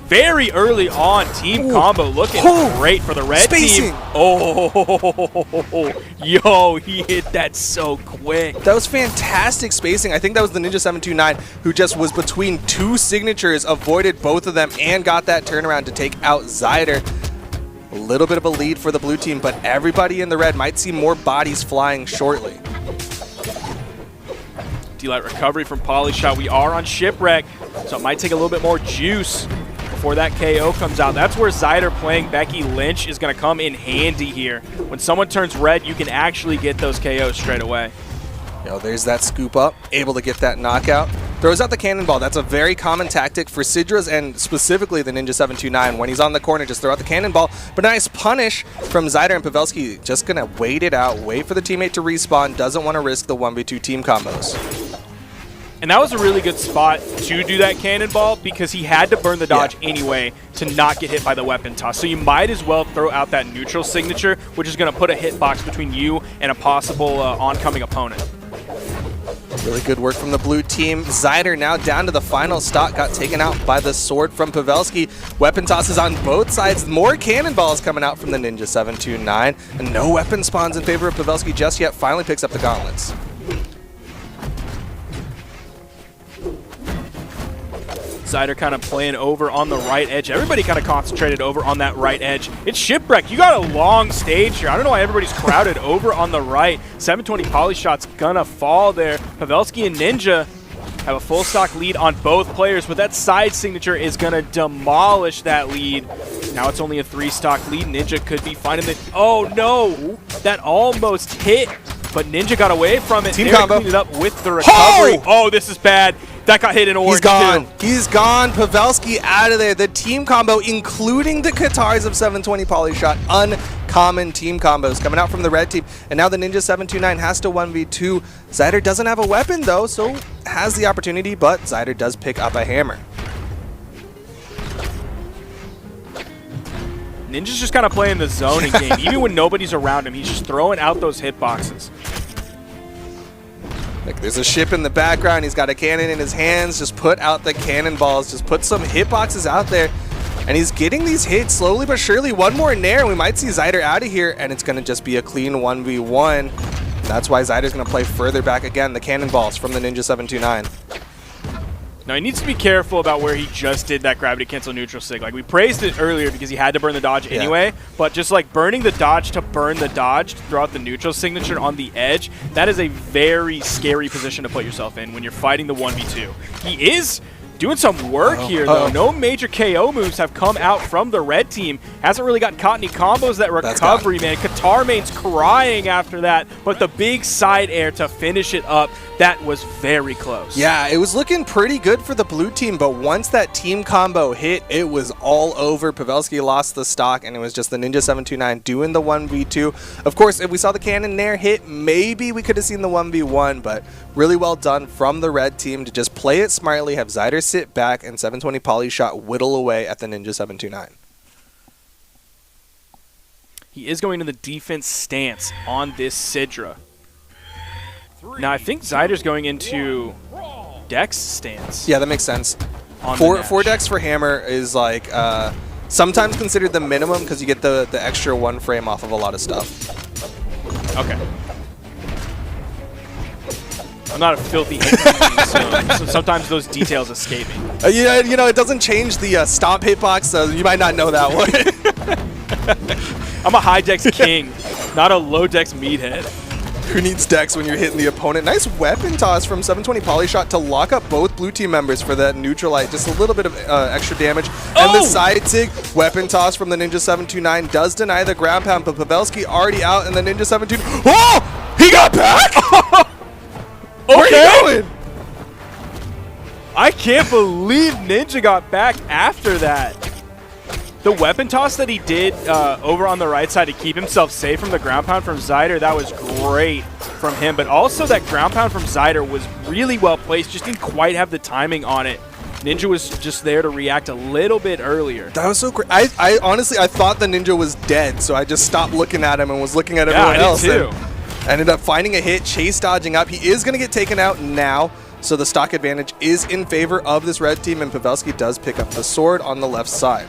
Very early on, team combo looking great for the red team. Oh, yo, he hit that so quick. That was fantastic spacing. I think that was the Ninja 729 who just was between 2 signatures, avoided both of them, and got that turnaround to take out Zyder. A little bit of a lead for the blue team, but everybody in the red might see more bodies flying shortly. D-Light recovery from Polyshot. We are on Shipwreck, so it might take a little bit more juice before that KO comes out. That's where Zyder playing Becky Lynch is going to come in handy here. When someone turns red, you can actually get those KOs straight away. There's that scoop up, able to get that knockout. Throws out the cannonball. That's a very common tactic for Sidras and specifically the Ninja 729. When he's on the corner, just throw out the cannonball. But nice punish from Zyder and Pavelski. Just going to wait it out, wait for the teammate to respawn. Doesn't want to risk the 1v2 team combos. And that was a really good spot to do that cannonball because he had to burn the dodge anyway to not get hit by the weapon toss. So you might as well throw out that neutral signature, which is going to put a hitbox between you and a possible oncoming opponent. Really good work from the blue team. Zyder now down to the final stock, got taken out by the sword from Pavelski. Weapon tosses on both sides. More cannonballs coming out from the Ninja 729. And no weapon spawns in favor of Pavelski just yet. Finally picks up the gauntlets. Zyder kind of playing over on the right edge. Everybody kind of concentrated over on that right edge. It's Shipwreck. You got a long stage here. I don't know why everybody's crowded over on the right. 720 Polyshot's gonna fall there. Pavelski and Ninja have a full stock lead on both players, but that side signature is gonna demolish that lead. Now it's only a 3-stock lead. Ninja could be finding the... Oh no! That almost hit, but Ninja got away from it. Team combo. Cleaned it up with the recovery. Oh, this is bad. That got hit in orange. He's gone. He's gone. Pavelski out of there. The team combo, including the Katars of 720 Polyshot. Uncommon team combos coming out from the red team. And now the Ninja 729 has to 1v2. Zyder doesn't have a weapon, though, so has the opportunity, but Zyder does pick up a hammer. Ninja's just kind of playing the zoning game. Even when nobody's around him, he's just throwing out those hitboxes. Like, there's a ship in the background. He's got a cannon in his hands. Just put out the cannonballs. Just put some hitboxes out there. And he's getting these hits slowly but surely. One more nair, and we might see Zyder out of here, and it's going to just be a clean 1v1. That's why Zyder's going to play further back again. The cannonballs from the Ninja 729. Now, he needs to be careful about where he just did that gravity cancel neutral sig. Like, we praised it earlier because he had to burn the dodge anyway, but just like burning the dodge to burn the dodge to throw out the neutral signature on the edge, that is a very scary position to put yourself in when you're fighting the 1v2. He is doing some work here, though. No major KO moves have come out from the red team. Hasn't really gotten caught any combos. That recovery, man. Katars Tar Main's crying after that, but the big side air to finish it up, that was very close. Yeah, it was looking pretty good for the blue team, but once that team combo hit, it was all over. Pavelski lost the stock, and it was just the Ninja 729 doing the 1v2. Of course, if we saw the cannon there hit, maybe we could have seen the 1v1, but really well done from the red team to just play it smartly, have Zyder sit back, and 720 Polyshot whittle away at the Ninja 729. He is going to the defense stance on this Sidra. Now, I think Zyder's going into Dex stance. Yeah, that makes sense. On Four Dex for Hammer is like sometimes considered the minimum because you get the extra 1 frame off of a lot of stuff. Okay. I'm not a filthy hitbox, so sometimes those details escape me. Yeah, you know, it doesn't change the stop hitbox, so you might not know that one. I'm a high Dex king, not a low Dex meathead. Who needs Dex when you're hitting the opponent? Nice weapon toss from 720 Polyshot to lock up both blue team members for that neutralite. Just a little bit of extra damage. And the side sig weapon toss from the Ninja 729 does deny the ground pound, but Pavelski already out, and the Ninja 729. Oh! He got back? Where are you going? I can't believe Ninja got back after that. The weapon toss that he did over on the right side to keep himself safe from the ground pound from Zyder, that was great from him. But also that ground pound from Zyder was really well placed, just didn't quite have the timing on it. Ninja was just there to react a little bit earlier. That was so great. I honestly, I thought the Ninja was dead, so I just stopped looking at him and was looking at everyone else. Yeah, I did too. Ended up finding a hit, chase dodging up. He is going to get taken out now, so the stock advantage is in favor of this red team, and Pavelski does pick up the sword on the left side.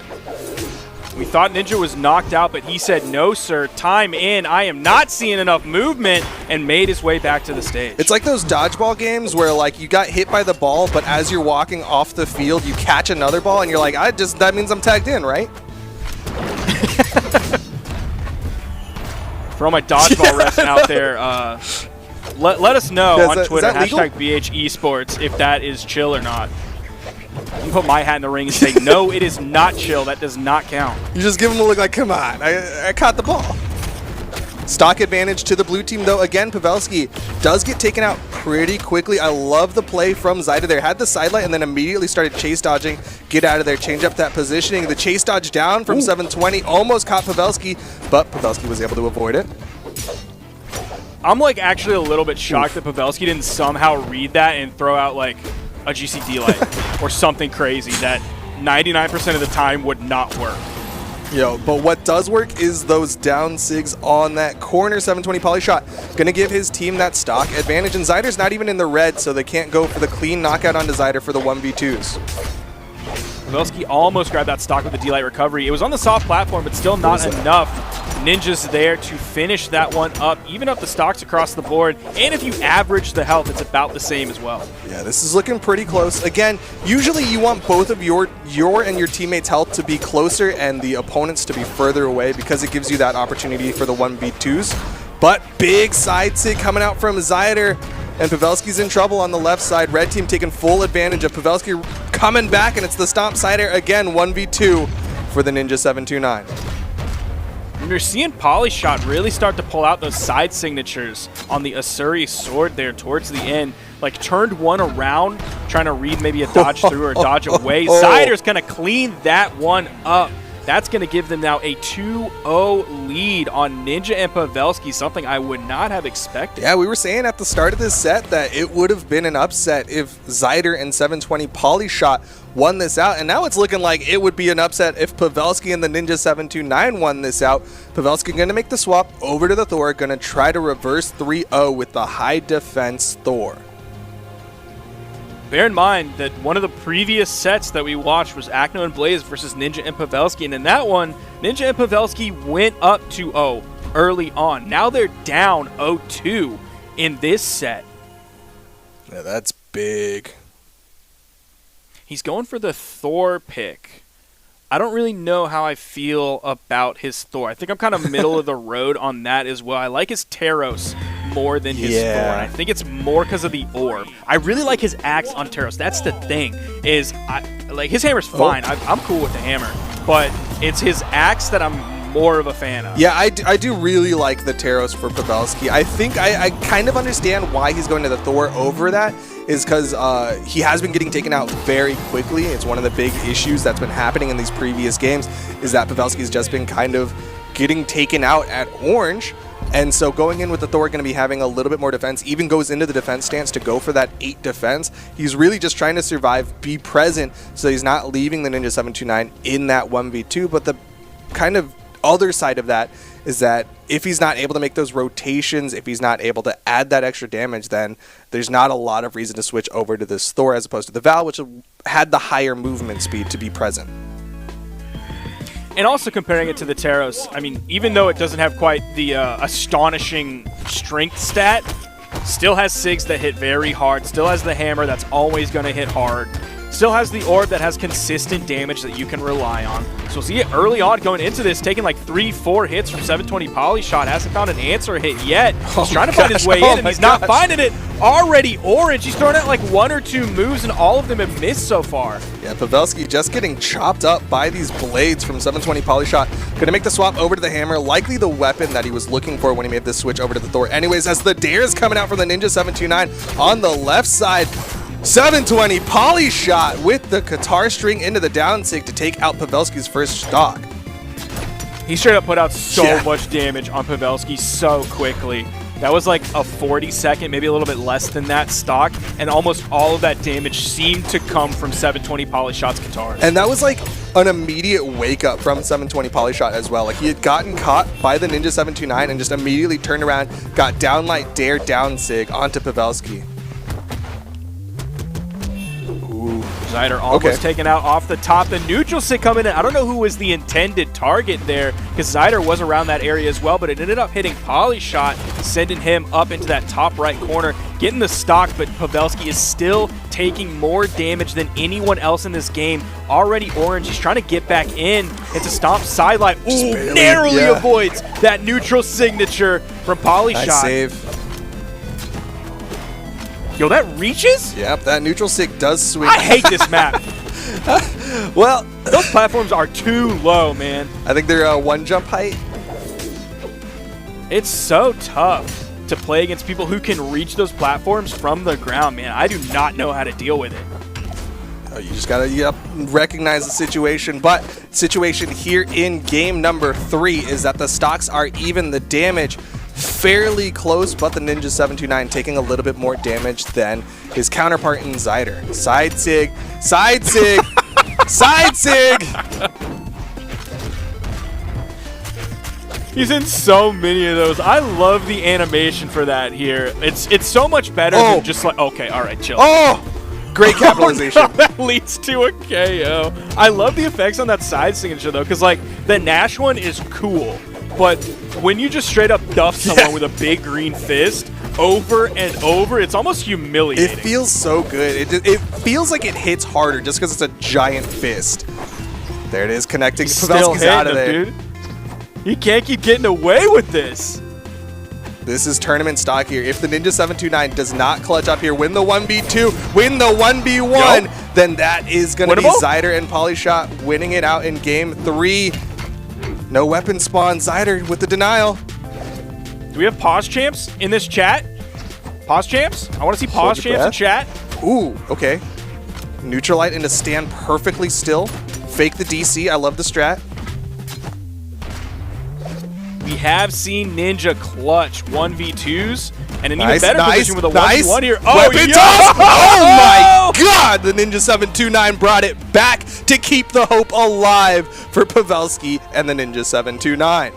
We thought Ninja was knocked out, but he said, no, sir, time in. I am not seeing enough movement, and made his way back to the stage. It's like those dodgeball games where, like, you got hit by the ball, but as you're walking off the field, you catch another ball, and you're like, that means I'm tagged in, right? For all my dodgeball refs out there, let us know on Twitter, hashtag BH Esports, if that is chill or not. You can put my hat in the ring and say, no, it is not chill. That does not count. You just give him a look like, come on, I caught the ball. Stock advantage to the blue team, though. Again, Pavelski does get taken out pretty quickly. I love the play from Zyder there. Had the sidelight and then immediately started chase dodging. Get out of there, change up that positioning. The chase dodge down from 720 almost caught Pavelski, but Pavelski was able to avoid it. I'm like actually a little bit shocked that Pavelski didn't somehow read that and throw out like a GCD light or something crazy that 99% of the time would not work. Yo, but what does work is those down sigs on that corner. 720 Polyshot gonna give his team that stock advantage, and Zyder's not even in the red, so they can't go for the clean knockout onto Zyder for the 1v2s. Pavelski almost grabbed that stock with the D-Light recovery. It was on the soft platform, but still not enough. Ninja's there to finish that one up, even up the stocks across the board. And if you average the health, it's about the same as well. Yeah, this is looking pretty close. Again, usually you want both of your and your teammates' health to be closer and the opponents to be further away because it gives you that opportunity for the 1v2s. But big side sig coming out from Zyder, and Pavelski's in trouble on the left side. Red team taking full advantage of Pavelski coming back, and it's the stomp side air again, 1v2 for the Ninja 729. And you're seeing Polyshot really start to pull out those side signatures on the Asuri sword there towards the end. Like turned one around, trying to read maybe a dodge through or dodge away. Zyder's going to clean that one up. That's going to give them now a 2-0 lead on Ninja and Pavelski, something I would not have expected. Yeah, we were saying at the start of this set that it would have been an upset if Zyder and 720 Polyshot won this out, and now it's looking like it would be an upset if Pavelski and the Ninja 729 won this out. Pavelski going to make the swap over to the Thor, going to try to reverse 3-0 with the high defense Thor. Bear in mind that one of the previous sets that we watched was Acno and Blaze versus Ninja and Pavelski, and in that one, Ninja and Pavelski went up 2-0 early on. Now they're down 0-2 in this set. Yeah, that's big. He's going for the Thor pick. I don't really know how I feel about his Thor. I think I'm kind of middle of the road on that as well. I like his Taros more than his Thor. And I think it's more because of the orb. I really like his axe on Taros. That's the thing. Like his hammer's fine. I'm cool with the hammer, but it's his axe that I'm more of a fan of. Yeah, I do really like the Taros for Pavelski. I think I kind of understand why he's going to the Thor over that, is because he has been getting taken out very quickly. It's one of the big issues that's been happening in these previous games, is that Pavelski's just been kind of getting taken out at orange. And so going in with the Thor, going to be having a little bit more defense, even goes into the defense stance to go for that 8 defense. He's really just trying to survive, be present, so he's not leaving the Ninja 729 in that 1v2. But the kind of other side of that is that if he's not able to make those rotations, if he's not able to add that extra damage, then there's not a lot of reason to switch over to this Thor as opposed to the Val, which had the higher movement speed to be present. And also comparing it to the Taros, I mean, even though it doesn't have quite the astonishing strength stat, still has SIGs that hit very hard, still has the hammer that's always going to hit hard, still has the orb that has consistent damage that you can rely on. So we'll see it early on going into this, taking like 3-4 hits from 720 Polyshot. Hasn't found an answer hit yet. He's trying to find his way in, and he's not finding it. Already orange. He's throwing out like 1 or 2 moves, and all of them have missed so far. Yeah, Pavelski just getting chopped up by these blades from 720 Polyshot. Going to make the swap over to the hammer, likely the weapon that he was looking for when he made this switch over to the Thor. Anyways, as the dares coming out from the Ninja 729 on the left side, 720 Polyshot with the guitar string into the down sig to take out Pavelski's first stock. He straight up put out so much damage on Pavelski so quickly. That was like a 40-second, maybe a little bit less than that stock, and almost all of that damage seemed to come from 720 Polyshot's guitars. And that was like an immediate wake up from 720 Polyshot as well. Like he had gotten caught by the Ninja 729 and just immediately turned around, got downlight dare down sig onto Pavelski. Zyder almost taken out off the top. The neutral sig coming in. I don't know who was the intended target there, because Zyder was around that area as well, but it ended up hitting Polyshot, sending him up into that top right corner, getting the stock, but Pavelski is still taking more damage than anyone else in this game. Already orange. He's trying to get back in. It's a stomp sideline. Ooh, narrowly avoids that neutral signature from Polyshot. Nice save. Yo, that reaches? Yep, that neutral sig does swing. I hate this map. Well, those platforms are too low, man. I think they're 1 jump height. It's so tough to play against people who can reach those platforms from the ground, man. I do not know how to deal with it. You just gotta recognize the situation. But situation here in game number 3 is that the stocks are even, the damage fairly close, but the Ninja 729 taking a little bit more damage than his counterpart in Zyder. Side sig, side sig, side sig. He's in so many of those. I love the animation for that here. It's so much better than just like, okay, all right, chill. Oh, great capitalization. Oh, no, that leads to a KO. I love the effects on that side signature though, because like the Nash one is cool. But when you just straight up duff someone with a big green fist over and over, it's almost humiliating. It feels so good. It feels like it hits harder just because it's a giant fist. There it is, connecting. Pavelski's out of there. Dude. He can't keep getting away with this. This is tournament stock here. If the Ninja 729 does not clutch up here, win the 1v2, win the 1v1, then that is going to be Zyder and Polyshot winning it out in game 3. No weapon spawn. Zyder with the denial. Do we have pause champs in this chat? Pause champs? I want to see pause champs in chat. Ooh, okay. Neutralite into stand perfectly still. Fake the DC. I love the strat. We have seen Ninja clutch 1v2s and an even better position with a 1v1 here. Oh, weapon toss! Oh my god! The Ninja 729 brought it back to keep the hope alive for Pavelski and the Ninja 729.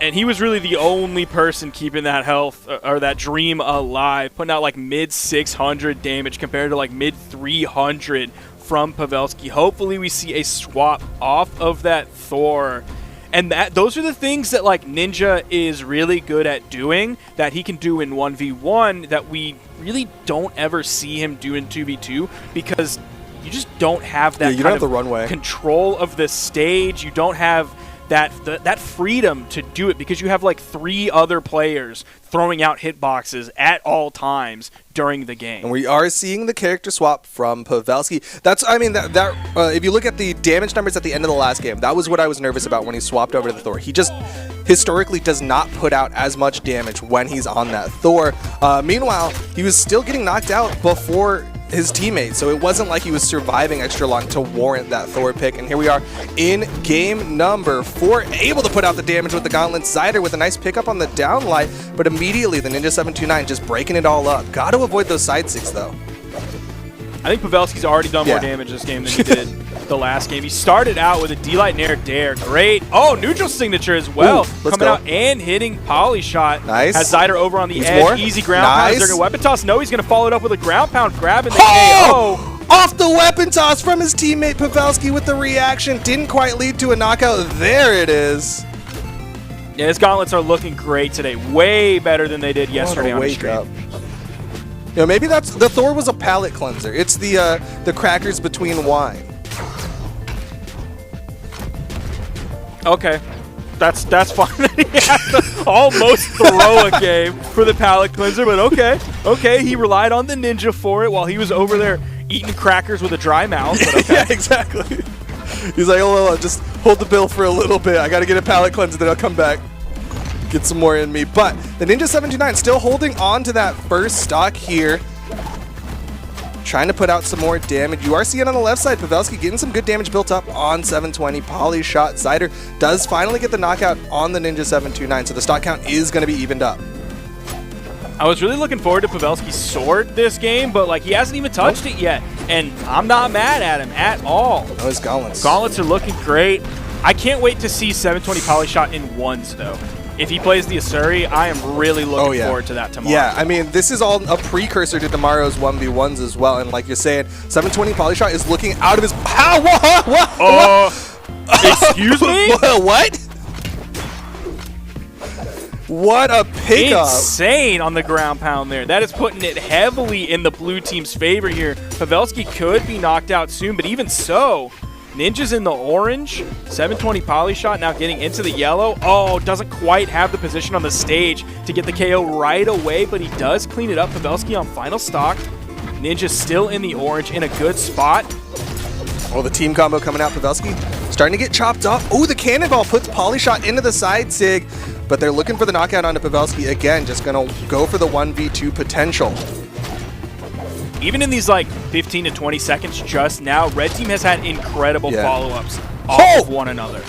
And he was really the only person keeping that health or that dream alive, putting out like mid 600 damage compared to like mid 300 from Pavelski. Hopefully we see a swap off of that Thor. And those are the things that like Ninja is really good at doing, that he can do in 1v1 that we really don't ever see him do in 2v2, because you just don't have that you don't have the runway control of the stage. You don't have that freedom to do it because you have like 3 other players throwing out hitboxes at all times during the game. And we are seeing the character swap from Pavelski. That's, I mean, if you look at the damage numbers at the end of the last game, that was what I was nervous about when he swapped over to the Thor. He just historically does not put out as much damage when he's on that Thor. Meanwhile, he was still getting knocked out before his teammates, so it wasn't like he was surviving extra long to warrant that Thor pick. And here we are in game number 4, able to put out the damage with the Gauntlet. Zyder with a nice pickup on the downlight, but immediately the Ninja 729 just breaking it all up. Got to avoid those side 6 though. I think Pavelski's already done more damage this game than he did the last game. He started out with a D-Light Nair Dare. Great. Oh, neutral signature as well. Coming out and hitting Polyshot. Nice. Has Zyder over on the edge. More. Easy ground pound. Is there a weapon toss? No, he's going to follow it up with a ground pound. Grabbing the KO. Off the weapon toss from his teammate Pavelski with the reaction. Didn't quite lead to a knockout. There it is. Yeah, his gauntlets are looking great today. Way better than they did yesterday on the stream. You know, maybe that's the Thor was a palate cleanser. It's the crackers between wine. Okay, that's fine. He had to almost throw a game for the palate cleanser, but okay. He relied on the ninja for it while he was over there eating crackers with a dry mouth. But okay. Yeah, exactly. He's like, oh, just hold the bill for a little bit. I got to get a palate cleanser, then I'll come back. Get some more in me. But the Ninja 729 still holding on to that first stock here. Trying to put out some more damage. You are seeing on the left side, Pavelski getting some good damage built up on 720. Polyshot. Zyder does finally get the knockout on the Ninja 729, so the stock count is going to be evened up. I was really looking forward to Pavelski's sword this game, but like he hasn't even touched it yet. And I'm not mad at him at all. Oh, his gauntlets. Gauntlets are looking great. I can't wait to see 720 Polyshot in ones, though. If he plays the Asuri, I am really looking forward to that tomorrow. Yeah, I mean, this is all a precursor to tomorrow's 1v1s as well. And like you're saying, 720 Polyshot is looking out of his... What? Excuse me? What? What a pickup. Insane on the ground pound there. That is putting it heavily in the blue team's favor here. Pavelski could be knocked out soon, but even so... Ninja's in the orange, 720 Polyshot now getting into the yellow. Oh, doesn't quite have the position on the stage to get the KO right away, but he does clean it up. Pavelski on final stock. Ninja still in the orange in a good spot. Oh, the team combo coming out. Pavelski starting to get chopped up. Oh, the cannonball puts Polyshot into the side sig, but they're looking for the knockout onto Pavelski again. Just going to go for the 1v2 potential. Even in these like 15 to 20 seconds just now, Red Team has had incredible follow-ups off of one another.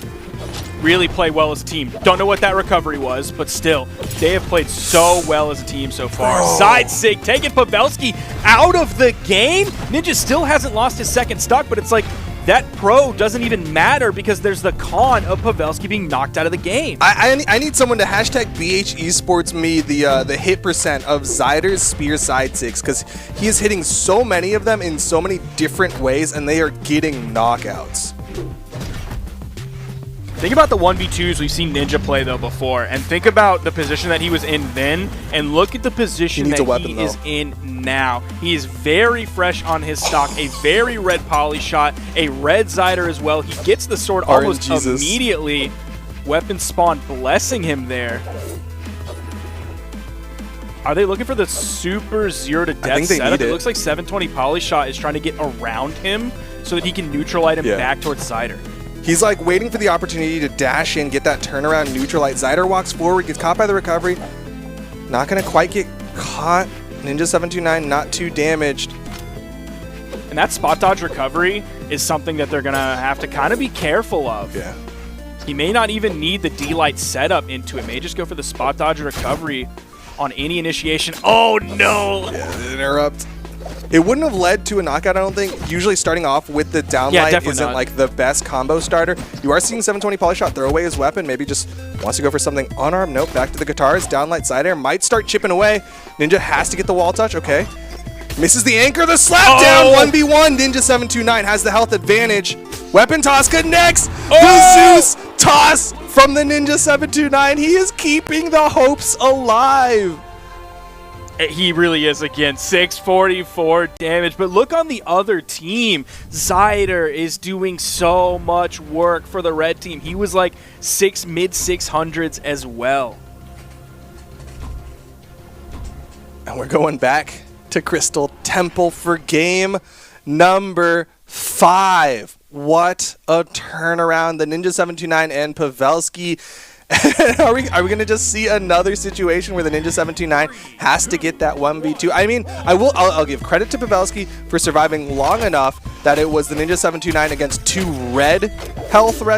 Really play well as a team. Don't know what that recovery was, but still, they have played so well as a team so far. Side sig taking Pavelski out of the game. Ninja still hasn't lost his second stock, but it's like that pro doesn't even matter because there's the con of Pavelski being knocked out of the game. I need someone to hashtag BH Esports me the hit percent of Zyder's spear side six, because he is hitting so many of them in so many different ways and they are getting knockouts. Think about the 1v2s we've seen Ninja play, though, before, and think about the position that he was in then, and look at the position that he is in now. He is very fresh on his stock, a very red Polyshot, a red Zyder as well. He gets the sword almost immediately. Weapon spawn blessing him there. Are they looking for the super zero to death setup? It looks like 720 Polyshot is trying to get around him so that he can neutralize him back towards Zyder. He's like waiting for the opportunity to dash in, get that turnaround, neutralite. Zyder walks forward, gets caught by the recovery. Not going to quite get caught. Ninja 729 not too damaged. And that spot dodge recovery is something that they're going to have to kind of be careful of. Yeah. He may not even need the D-Light setup into it. May just go for the spot dodge recovery on any initiation. Oh, no! Yeah, interrupt. It wouldn't have led to a knockout, I don't think. Usually starting off with the downlight isn't like the best combo starter. You are seeing 720 Polyshot throw away his weapon. Maybe just wants to go for something unarmed. Nope, back to the guitars. Downlight side air might start chipping away. Ninja has to get the wall touch. Okay. Misses the anchor. The slap down 1v1. Ninja 729 has the health advantage. Weapon toss connects. The Zeus toss from the Ninja 729. He is keeping the hopes alive. He really is, again, 644 damage. But look on the other team. Zyder is doing so much work for the red team. He was like mid-600s as well. And we're going back to Crystal Temple for game number 5. What a turnaround. The Ninja 729 and Pavelski. Are we going to just see another situation where the Ninja 729 has to get that 1v2? I mean, I'll give credit to Pavelski for surviving long enough that it was the Ninja 729 against 2 red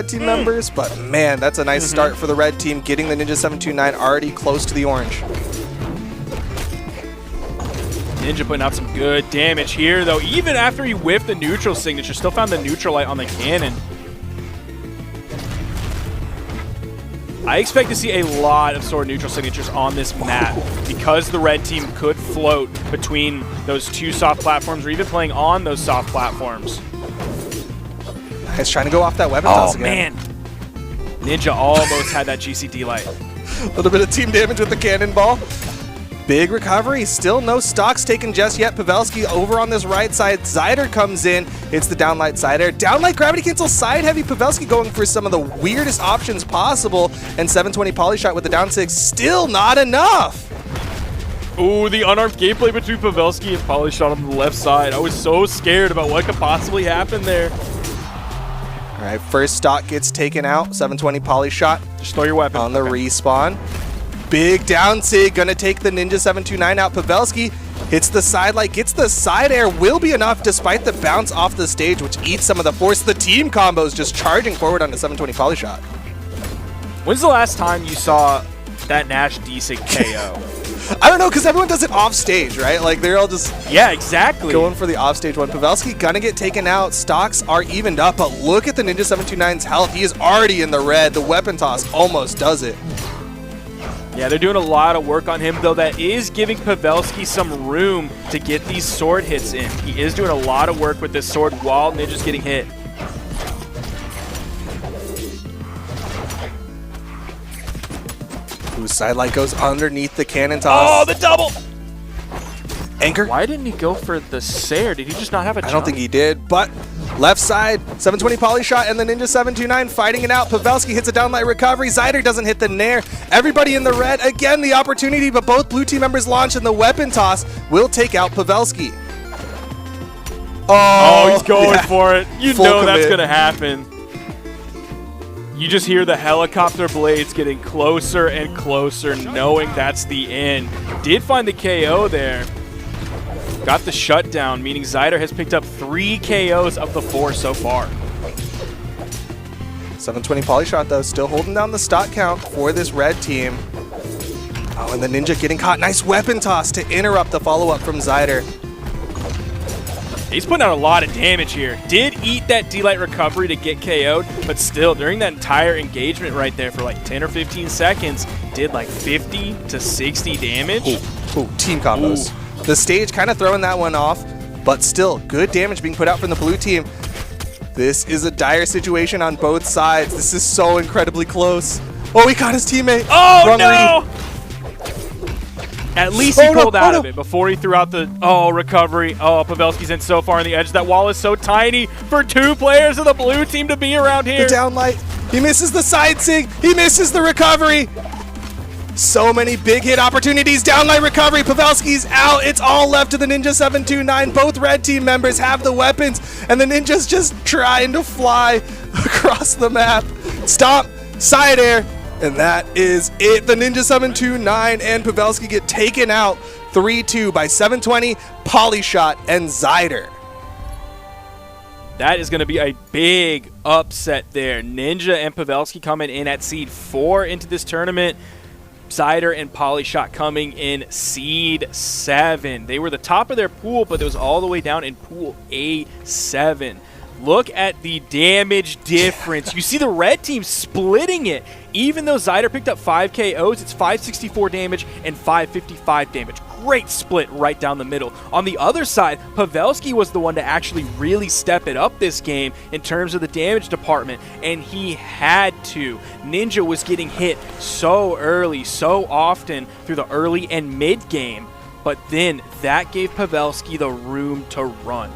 team members, but man, that's a nice start for the red team, getting the Ninja 729 already close to the orange. Ninja putting out some good damage here, though. Even after he whiffed the neutral signature, still found the neutral light on the cannon. I expect to see a lot of sword neutral signatures on this map because the red team could float between those 2 soft platforms or even playing on those soft platforms. He's trying to go off that weapon toss Man. again. Ninja almost had that GCD light. A little bit of team damage with the cannonball. Big recovery. Still no stocks taken just yet. Pavelski over on this right side. Zyder comes in. It's the downlight Zyder. Downlight gravity cancel side heavy. Pavelski going for some of the weirdest options possible. And 720 Polyshot with the down 6. Still not enough. Ooh, the unarmed gameplay between Pavelski and Polyshot on the left side. I was so scared about what could possibly happen there. All right, first stock gets taken out. 720 Polyshot. Just throw your weapon. On the respawn. Big down sig, gonna take the Ninja 729 out. Pavelski hits the side light, gets the side air, will be enough despite the bounce off the stage, which eats some of the force. The team combos just charging forward on the 720 Polyshot. When's the last time you saw that Nash D-Sig KO? I don't know, because everyone does it off stage, right? Like, they're all just going for the off stage one. Pavelski gonna get taken out. Stocks are evened up, but look at the Ninja 729's health. He is already in the red. The weapon toss almost does it. Yeah, they're doing a lot of work on him, though that is giving Pavelski some room to get these sword hits in. He is doing a lot of work with this sword while Ninja's getting hit. Ooh, sidelight goes underneath the cannon toss. Oh, the double! Anchor? Why didn't he go for the Sayer? Did he just not have a jump? I don't think he did, but left side, 720 Polyshot and the Ninja 729 fighting it out. Pavelski hits a downlight recovery. Zyder doesn't hit the nair. Everybody in the red. Again, the opportunity, but both blue team members launch, and the weapon toss will take out Pavelski. Oh, he's going for it. You Full know that's commit. going to happen. You just hear the helicopter blades getting closer and closer, knowing that's the end. Did find the KO there. Got the shutdown, meaning Zyder has picked up 3 KOs of the 4 so far. 720 Polyshot, though, still holding down the stock count for this red team. Oh, and the Ninja getting caught. Nice weapon toss to interrupt the follow-up from Zyder. He's putting out a lot of damage here. Did eat that D-Light recovery to get KO'd, but still, during that entire engagement right there for like 10 or 15 seconds, did like 50 to 60 damage. Ooh, team combos. Ooh. The stage kind of throwing that one off, but still good damage being put out from the blue team. This is a dire situation on both sides. This is so incredibly close. Oh, he caught his teammate. Oh, Wrong no! read. At least he pulled out of it before he threw out the, recovery. Oh, Pavelski's in so far on the edge. That wall is so tiny for 2 players of the blue team to be around here. The downlight. He misses the side sig. He misses the recovery. So many big hit opportunities. Downlight recovery. Pavelski's out. It's all left to the Ninja 729. Both red team members have the weapons, and the Ninja's just trying to fly across the map. Stomp, side air, and that is it. The Ninja 729 and Pavelski get taken out 3-2 by 720, Polyshot, and Zyder. That is going to be a big upset there. Ninja and Pavelski coming in at seed 4 into this tournament. Zyder and Polyshot coming in seed 7. They were the top of their pool, but it was all the way down in pool A7. Look at the damage difference. You see the red team splitting it. Even though Zyder picked up 5 KOs, it's 564 damage and 555 damage. Great split right down the middle. On the other side, Pavelski was the one to actually really step it up this game in terms of the damage department, and he had to. Ninja was getting hit so early, so often through the early and mid game but then that gave Pavelski the room to run.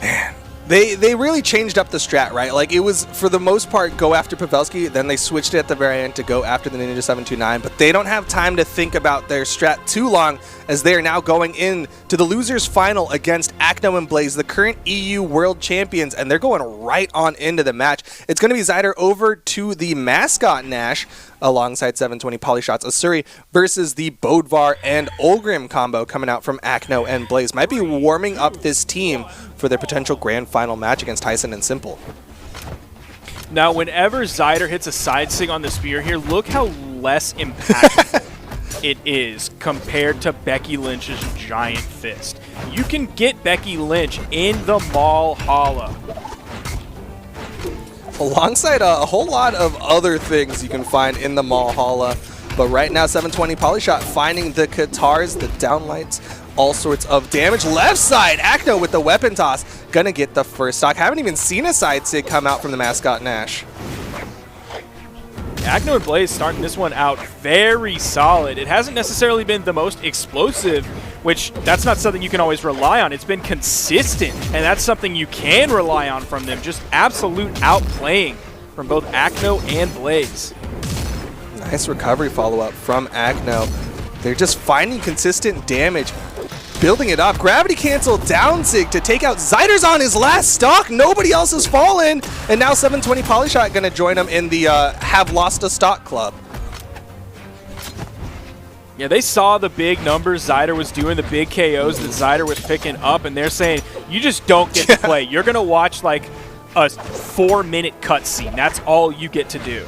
Man. They really changed up the strat, right? Like, it was, for the most part, go after Pavelski, then they switched it at the very end to go after the Ninja 729, but they don't have time to think about their strat too long, as they are now going in to the losers final against Acno and Blaze, the current EU World Champions, and they're going right on into the match. It's going to be Zyder over to the mascot Nash, alongside 720 Polyshots Asuri, versus the Bodvar and Olgrim combo coming out from Acno and Blaze. Might be warming up this team for their potential grand final match against Heisen and Simple. Now, whenever Zyder hits a side sig on the spear here, look how less impactful it is compared to Becky Lynch's giant fist. You can get Becky Lynch in the Brawlhalla, alongside a whole lot of other things you can find in the Brawlhalla. But right now, 720 Polyshot finding the Katars, the downlights, all sorts of damage. Left side, Acno with the weapon toss, gonna get the first stock. Haven't even seen a side sig come out from the mascot Nash. Acno and Blaze starting this one out very solid. It hasn't necessarily been the most explosive, which that's not something you can always rely on. It's been consistent, and that's something you can rely on from them. Just absolute outplaying from both Acno and Blaze. Nice recovery follow-up from Acno. They're just finding consistent damage, building it up. Gravity cancel down sig to take out Zyder's on his last stock. Nobody else has fallen. And now 720 Polyshot going to join him in the have lost a stock club. Yeah, they saw the big numbers Zyder was doing, the big KOs that Zyder was picking up, and they're saying, you just don't get to play. You're going to watch like a 4-minute cutscene. That's all you get to do.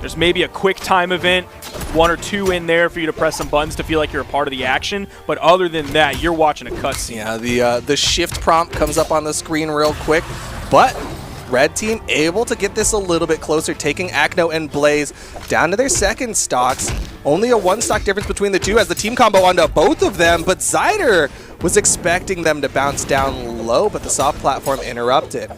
There's maybe a quick time event, 1 or 2 in there for you to press some buttons to feel like you're a part of the action. But other than that, you're watching a cutscene. Yeah, the shift prompt comes up on the screen real quick. But red team able to get this a little bit closer, taking Acno and Blaze down to their second stocks. Only a 1 stock difference between the two as the team combo onto both of them. But Zyder was expecting them to bounce down low, but the soft platform interrupted.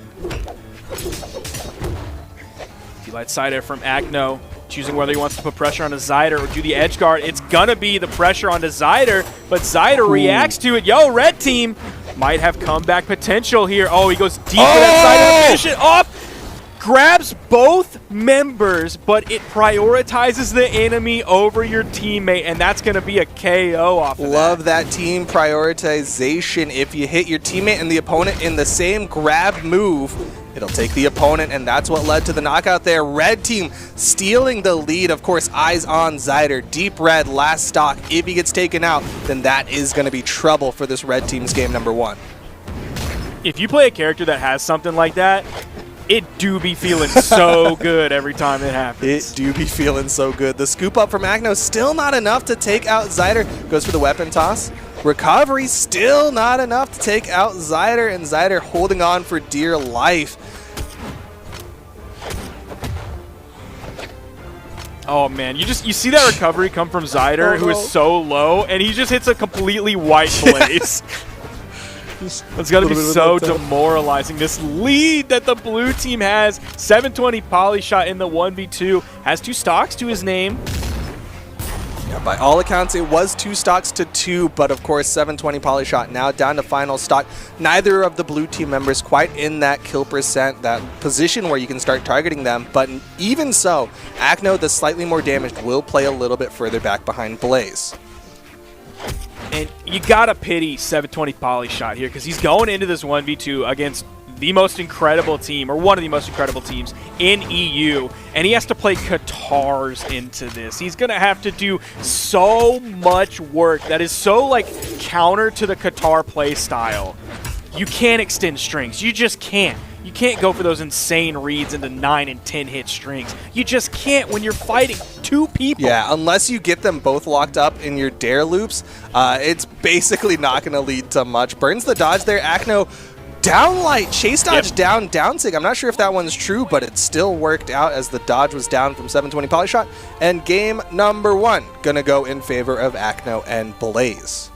Light side air from Acno, choosing whether he wants to put pressure onto Zyder or do the edge guard. It's gonna be the pressure onto Zyder, but Zyder reacts to it. Yo, red team might have comeback potential here. Oh, he goes deep in that side, finish it off, grabs both members, but it prioritizes the enemy over your teammate, and that's gonna be a KO off of that. Love that team prioritization. If you hit your teammate and the opponent in the same grab move, it'll take the opponent, and that's what led to the knockout there. Red team stealing the lead. Of course, eyes on Zyder. Deep red, last stock. If he gets taken out, then that is going to be trouble for this red team's game number 1. If you play a character that has something like that, it do be feeling so good every time it happens. It do be feeling so good. The scoop up from Acno, still not enough to take out Zyder. Goes for the weapon toss. Recovery, still not enough to take out Zyder, and Zyder holding on for dear life. Oh man, you see that recovery come from Zyder, who is so low, and he just hits a completely white Blaze. It's got to be so demoralizing. This lead that the blue team has, 720 Polyshot in the 1v2, has 2 stocks to his name. Yeah, by all accounts, it was 2 stocks to 2, but of course, 720 Polyshot now down to final stock. Neither of the blue team members quite in that kill percent, that position where you can start targeting them, but even so, Acno, the slightly more damaged, will play a little bit further back behind Blaze. And you gotta pity 720 Polyshot here, because he's going into this 1v2 against the most incredible team, or one of the most incredible teams in EU, and he has to play Katars into this. He's gonna have to do so much work that is so like counter to the Katar play style. You can't extend strings. You just can't. You can't go for those insane reads into 9 and 10 hit strings. You just can't when you're fighting 2 people. Yeah, unless you get them both locked up in your dare loops, it's basically not going to lead to much. Burns the dodge there. Acno downlight, chase dodge down sig. I'm not sure if that one's true, but it still worked out as the dodge was down from 720 Polyshot. And game number 1 going to go in favor of Acno and Blaze.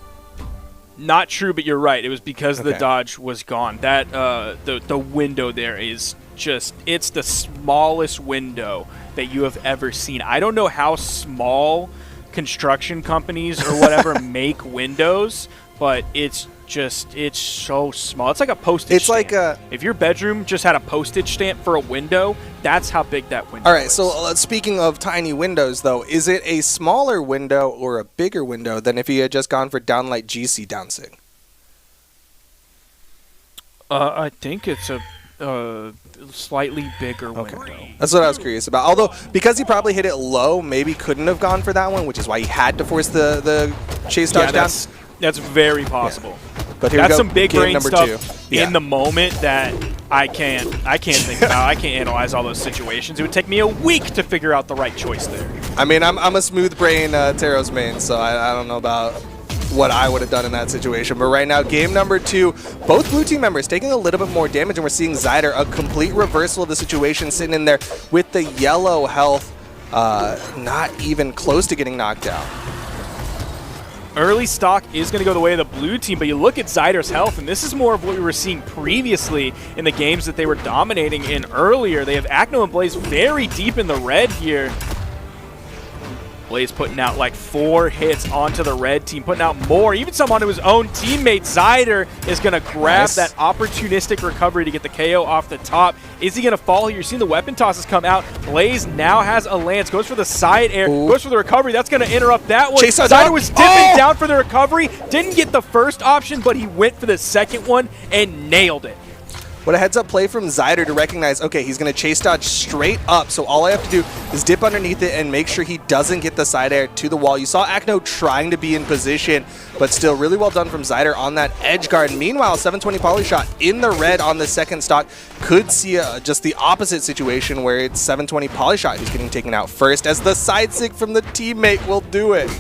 Not true, but you're right. It was because the dodge was gone. That the window there is just, it's the smallest window that you have ever seen. I don't know how small construction companies or whatever make windows, but it's so small. It's like a postage stamp. Like if your bedroom just had a postage stamp for a window, that's how big that window is. All right, so speaking of tiny windows, though, is it a smaller window or a bigger window than if you had just gone for downlight GC downsig? I think it's a slightly bigger window. That's what I was curious about. Although, because he probably hit it low, maybe couldn't have gone for that one, which is why he had to force the chase dodge down. That's very possible. Yeah. But here that's we go. some big brain stuff Yeah. in the moment that I can't think about. I can't analyze all those situations. It would take me a week to figure out the right choice there. I mean, I'm a smooth brain Taros main, so I don't know about what I would have done in that situation. But right now, game number 2, both blue team members taking a little bit more damage, and we're seeing Zyder, a complete reversal of the situation, sitting in there with the yellow health, not even close to getting knocked out. Early stock is going to go the way of the blue team, but you look at Zyder's health, and this is more of what we were seeing previously in the games that they were dominating in earlier. They have Acno and Blaze very deep in the red here. Blaze putting out like 4 hits onto the red team, putting out more, even some onto his own teammate. Zyder is going to grab that opportunistic recovery to get the KO off the top. Is he going to fall here? You're seeing the weapon tosses come out. Blaze now has a lance, goes for the side air, goes for the recovery. That's going to interrupt that one. Zyder was dipping down for the recovery, didn't get the first option, but he went for the second one and nailed it. What a heads-up play from Zyder to recognize, okay, he's going to chase dodge straight up, so all I have to do is dip underneath it and make sure he doesn't get the side air to the wall. You saw Acno trying to be in position, but still really well done from Zyder on that edge guard. Meanwhile, 720 Polyshot in the red on the second stock could see just the opposite situation where it's 720 Polyshot who's getting taken out first, as the side sig from the teammate will do it.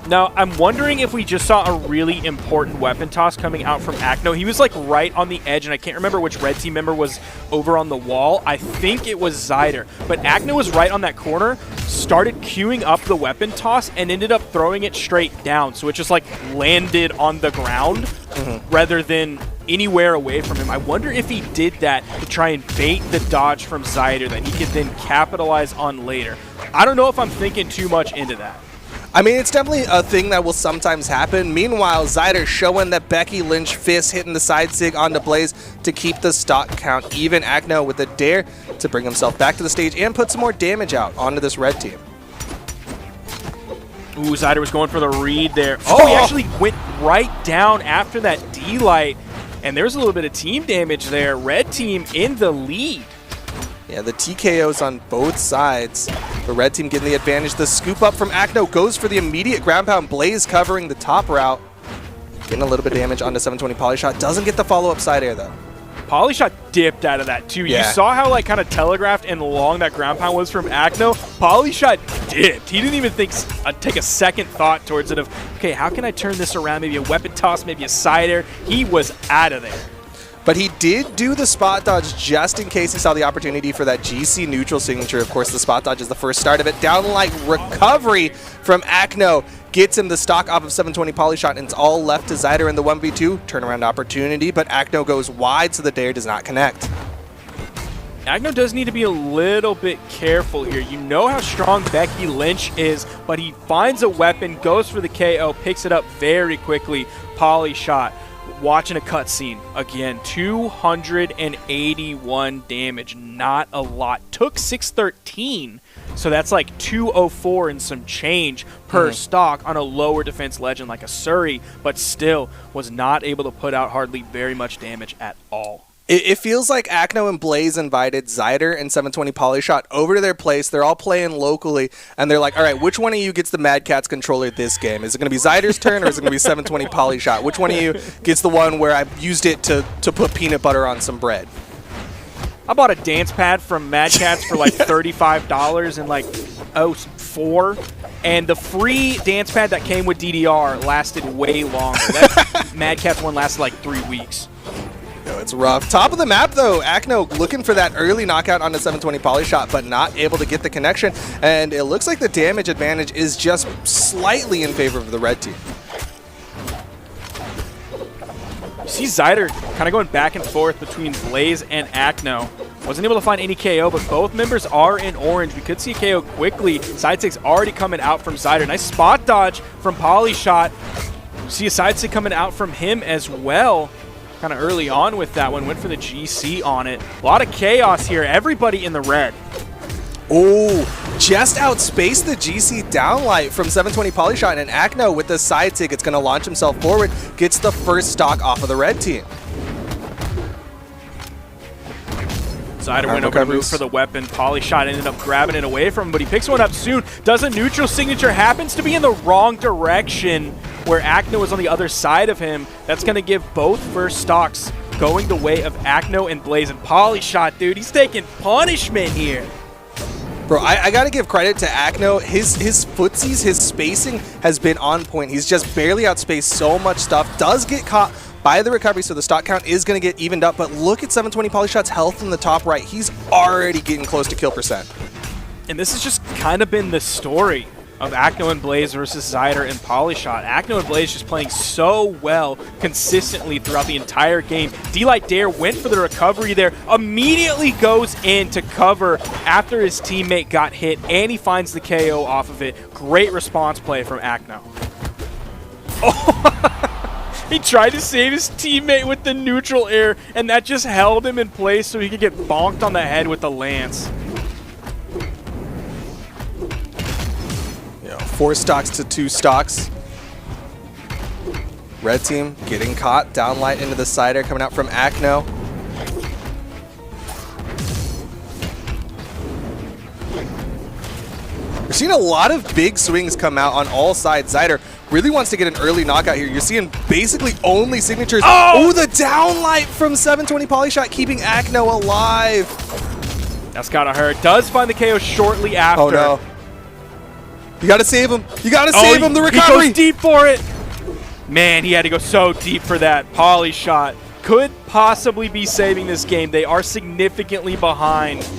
Now, I'm wondering if we just saw a really important weapon toss coming out from Acno. He was like right on the edge, and I can't remember which red team member was over on the wall. I think it was Zyder. But Acno was right on that corner, started queuing up the weapon toss, and ended up throwing it straight down. So it just like landed on the ground rather than anywhere away from him. I wonder if he did that to try and bait the dodge from Zyder that he could then capitalize on later. I don't know if I'm thinking too much into that. I mean, it's definitely a thing that will sometimes happen. Meanwhile, Zyder showing that Becky Lynch fist hitting the side sig onto Blaze to keep the stock count even. Acno with a dare to bring himself back to the stage and put some more damage out onto this red team. Ooh, Zyder was going for the read there. Oh, he actually went right down after that D-light, and there's a little bit of team damage there. Red team in the lead. Yeah, the TKOs on both sides. The red team getting the advantage. The scoop up from Acno goes for the immediate ground pound. Blaze covering the top route. Getting a little bit of damage onto 720 Polyshot. Doesn't get the follow-up side air, though. Polyshot dipped out of that, too. Yeah. You saw how, like, kind of telegraphed and long that ground pound was from Acno. Polyshot dipped. He didn't even take a second thought towards it of, okay, how can I turn this around? Maybe a weapon toss, maybe a side air. He was out of there. But he did do the spot dodge just in case he saw the opportunity for that GC neutral signature. Of course, the spot dodge is the first start of it. Downlight recovery from Acno gets him the stock off of 720 Polyshot, and it's all left to Zyder in the 1v2. Turnaround opportunity, but Acno goes wide, so the dare does not connect. Acno does need to be a little bit careful here. You know how strong Becky Lynch is, but he finds a weapon, goes for the KO, picks it up very quickly. Polyshot. Watching a cutscene again, 281 damage, not a lot. Took 613, so that's like 204 and some change per stock on a lower defense legend like a Surrey, but still was not able to put out hardly very much damage at all. It feels like Acno and Blaze invited Zyder and 720 Polyshot over to their place. They're all playing locally, and they're like, all right, which one of you gets the Mad Catz controller this game? Is it going to be Zyder's turn, or is it going to be 720 Polyshot? Which one of you gets the one where I've used it to put peanut butter on some bread? I bought a dance pad from Mad Catz for like $35 in like 04, and the free dance pad that came with DDR lasted way longer. That Mad Catz one lasted like 3 weeks. It's rough. Top of the map, though. Acno looking for that early knockout on the 720 Polyshot, but not able to get the connection. And it looks like the damage advantage is just slightly in favor of the red team. You see Zyder kind of going back and forth between Blaze and Acno. Wasn't able to find any KO, but both members are in orange. We could see a KO quickly. Side stick's already coming out from Zyder. Nice spot dodge from Polyshot. See a side stick coming out from him as well. Kind of early on with that one. Went for the GC on it. A lot of chaos here. Everybody in the red. Oh, just outspaced the GC downlight from 720 Polyshot, and Acno with the side tick. It's going to launch himself forward. Gets the first stock off of the red team. Zyder went over to move for the weapon. Polyshot ended up grabbing it away from him, but he picks one up soon. Does a neutral signature. Happens to be in the wrong direction where Acno is on the other side of him. That's going to give both first stocks going the way of Acno and Blaze. And Polyshot, dude, he's taking punishment here. Bro, I got to give credit to Acno. His footsies, his spacing has been on point. He's just barely outspaced so much stuff. Does get caught by the recovery, so the stock count is going to get evened up. But look at 720 Polyshot's health in the top right. He's already getting close to kill percent. And this has just kind of been the story of Acno and Blaze versus Zyder and Polyshot. Acno and Blaze just playing so well consistently throughout the entire game. D-Light Dare went for the recovery there, immediately goes in to cover after his teammate got hit, and he finds the KO off of it. Great response play from Acno. Oh, he tried to save his teammate with the neutral air, and that just held him in place so he could get bonked on the head with the lance. 4 stocks to 2 stocks. Red team getting caught. Downlight into the side air coming out from Acno. We're seeing a lot of big swings come out on all sides. Zyder really wants to get an early knockout here. You're seeing basically only signatures. Oh, the downlight from 720 Polyshot keeping Acno alive. That's gotta hurt. Does find the KO shortly after. Oh no. You gotta save him. You gotta save him. The recovery. He goes deep for it. Man, he had to go so deep for that. Polyshot could possibly be saving this game. They are significantly behind.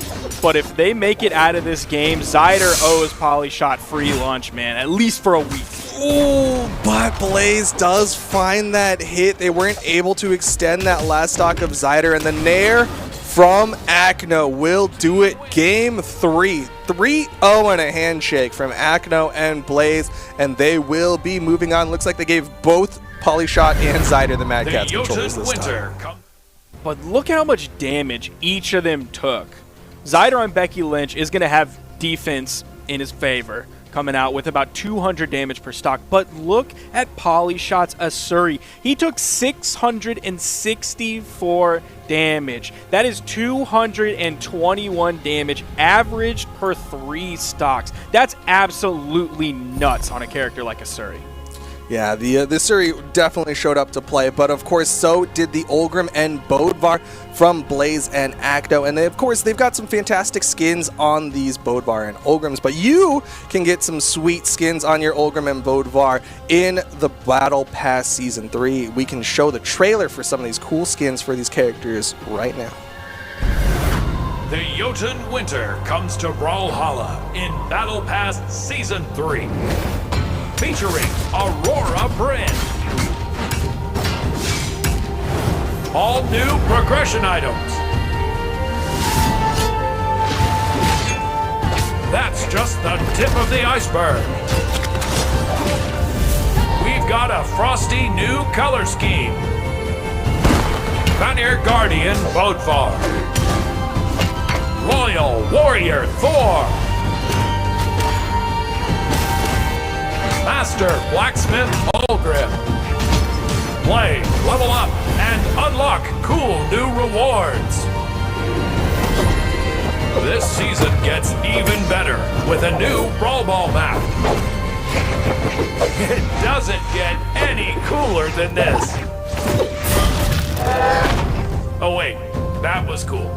But if they make it out of this game, Zyder owes Polyshot free lunch, man, at least for a week. Oh, but Blaze does find that hit. They weren't able to extend that last stock of Zyder, and the Nair from Acno will do it. Game 3. 3-0 and a handshake from Acno and Blaze, and they will be moving on. Looks like they gave both Polyshot and Zyder the Mad Catz controllers this time. But look how much damage each of them took. Zyder on Becky Lynch is going to have defense in his favor, coming out with about 200 damage per stock. But look at Polyshot's Asuri. He took 664 damage. That is 221 damage averaged per 3 stocks. That's absolutely nuts on a character like Asuri. Yeah, the Asuri definitely showed up to play, but of course so did the Olgrim and Bodvar from Blaze and Acno. And of course they've got some fantastic skins on these Bodvar and Olgrims, but you can get some sweet skins on your Olgrim and Bodvar in the Battle Pass Season 3. We can show the trailer for some of these cool skins for these characters right now. The Jotun Winter comes to Brawlhalla in Battle Pass Season 3. Featuring Aurora Bryn. All new progression items. That's just the tip of the iceberg. We've got a frosty new color scheme. Vanir Guardian Bodvar. Royal Warrior Thor. Master Blacksmith Olgrim. Play, level up, and unlock cool new rewards. This season gets even better with a new Brawl Ball map. It doesn't get any cooler than this. Oh wait, that was cool.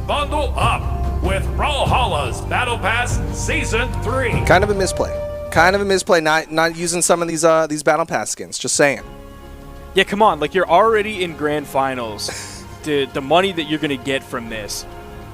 Bundle up with Brawlhalla's Battle Pass Season 3. Kind of a misplay. Kind of a misplay not using some of these Battle Pass skins, just saying. Yeah, come on, like you're already in Grand Finals. The money that you're going to get from this,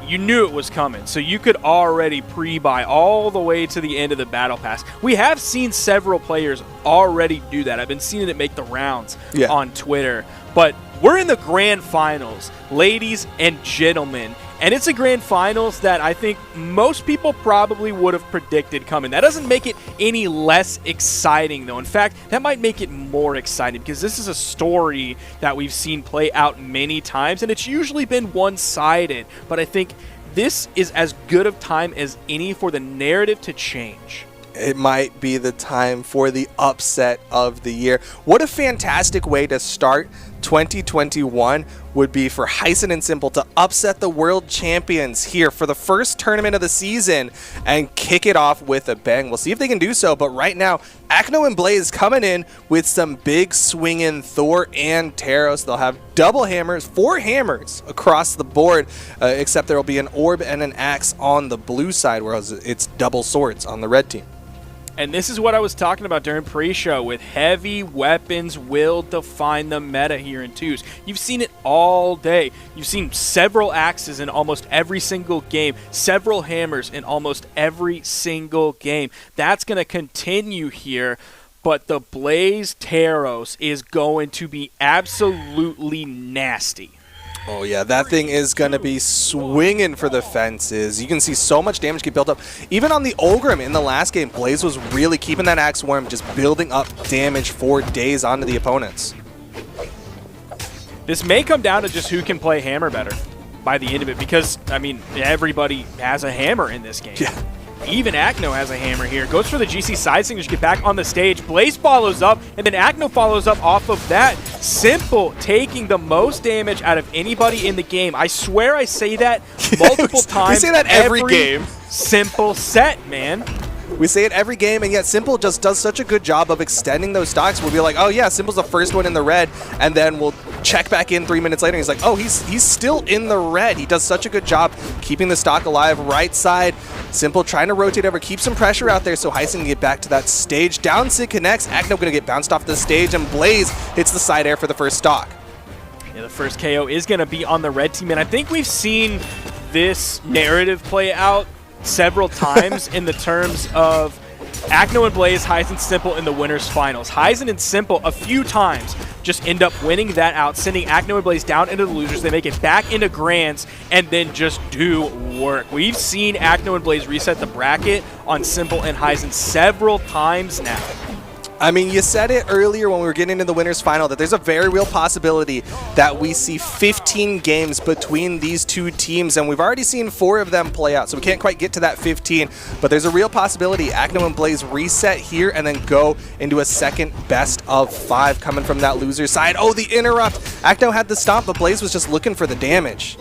you knew it was coming, so you could already pre-buy all the way to the end of the Battle Pass. We have seen several players already do that. I've been seeing it make the rounds on Twitter. But we're in the Grand Finals, ladies and gentlemen, And it's a grand finals that I think most people probably would have predicted coming. That doesn't make it any less exciting, though. In fact, that might make it more exciting because this is a story that we've seen play out many times, and it's usually been one-sided. But I think this is as good of time as any for the narrative to change. It might be the time for the upset of the year. What a fantastic way to start 2021 would be for Heisen and Simple to upset the world champions here for the first tournament of the season and kick it off with a bang. We'll see if they can do so, but right now, Acno and Blaze coming in with some big swinging Thor and Taros. They'll have double hammers, 4 hammers across the board, except there will be an orb and an axe on the blue side, whereas it's double swords on the red team. And this is what I was talking about during pre-show, with heavy weapons will define the meta here in twos. You've seen it all day. You've seen several axes in almost every single game, several hammers in almost every single game. That's going to continue here, but the Blaze Taros is going to be absolutely nasty. Oh yeah, that thing is going to be swinging for the fences. You can see so much damage get built up. Even on the Ulgrim in the last game, Blaze was really keeping that axe warm, just building up damage for days onto the opponents. This may come down to just who can play hammer better by the end of it, because, I mean, everybody has a hammer in this game. Yeah. Even Acno has a hammer here. Goes for the GC side signature to get back on the stage. Blaze follows up, and then Acno follows up off of that. Simple taking the most damage out of anybody in the game. I swear I say that multiple times. We say that every game. Simple set, man. We say it every game, and yet Simple just does such a good job of extending those stocks. We'll be like, oh yeah, Simple's the first one in the red, and then we'll check back in 3 minutes later, and he's like, oh, he's still in the red. He does such a good job keeping the stock alive. Right side, Simple trying to rotate over, keep some pressure out there so Heisen can get back to that stage. Down sig connects, Acno going to get bounced off the stage, and Blaze hits the side air for the first stock. Yeah, the first KO is going to be on the red team, and I think we've seen this narrative play out several times in the terms of Acno and Blaze, Heisen, Simple in the winners finals. Heisen and Simple a few times just end up winning that out, sending Acno and Blaze down into the losers. They make it back into grands and then just do work. We've seen Acno and Blaze reset the bracket on Simple and Heisen several times now. I mean, you said it earlier when we were getting into the winners final that there's a very real possibility that we see 15 games between these two teams, and we've already seen 4 of them play out, so we can't quite get to that 15, but there's a real possibility Acno and Blaze reset here and then go into a second best of 5 coming from that loser side. Oh, the interrupt! Acno had the stomp, but Blaze was just looking for the damage.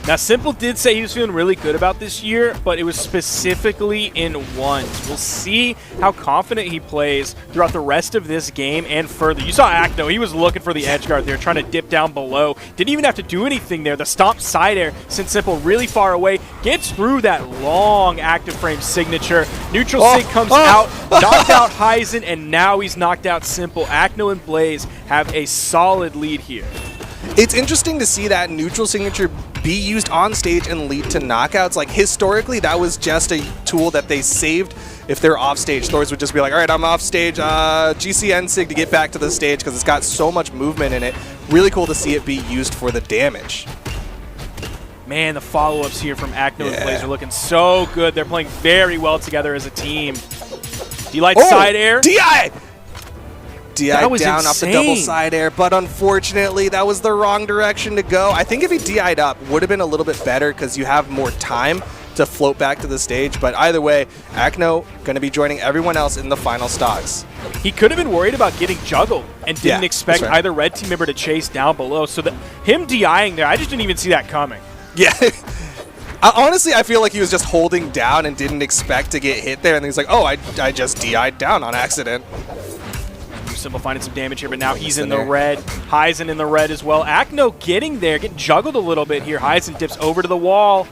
Now, Simple did say he was feeling really good about this year, but it was specifically in ones. We'll see how confident he plays throughout the rest of this game and further. You saw Acno. He was looking for the edge guard there, trying to dip down below. Didn't even have to do anything there. The stomp side air sent Simple really far away. Gets through that long active frame signature. Neutral sig comes out, knocked out Heisen, and now he's knocked out Simple. Acno and Blaze have a solid lead here. It's interesting to see that neutral signature be used on stage and lead to knockouts. Like, historically, that was just a tool that they saved if they're off stage. Thors would just be like, all right, I'm off stage, GCN sig to get back to the stage because it's got so much movement in it. Really cool to see it be used for the damage. Man, the follow-ups here from Acno and Blaze are looking so good. They're playing very well together as a team. D-Light side air. DI! DI That was down off the double side air, but unfortunately that was the wrong direction to go. I think if he DI'd up, would have been a little bit better because you have more time to float back to the stage, but either way, Acno going to be joining everyone else in the final stocks. He could have been worried about getting juggled and didn't expect either red team member to chase down below, so that him DIing there, I just didn't even see that coming. Yeah. Honestly, I feel like he was just holding down and didn't expect to get hit there, and he's like, oh, I just DI'd down on accident. Simple finding some damage here, but now he's in the red. Heisen in the red as well. Acno getting there, getting juggled a little bit here. Heisen dips over to the wall.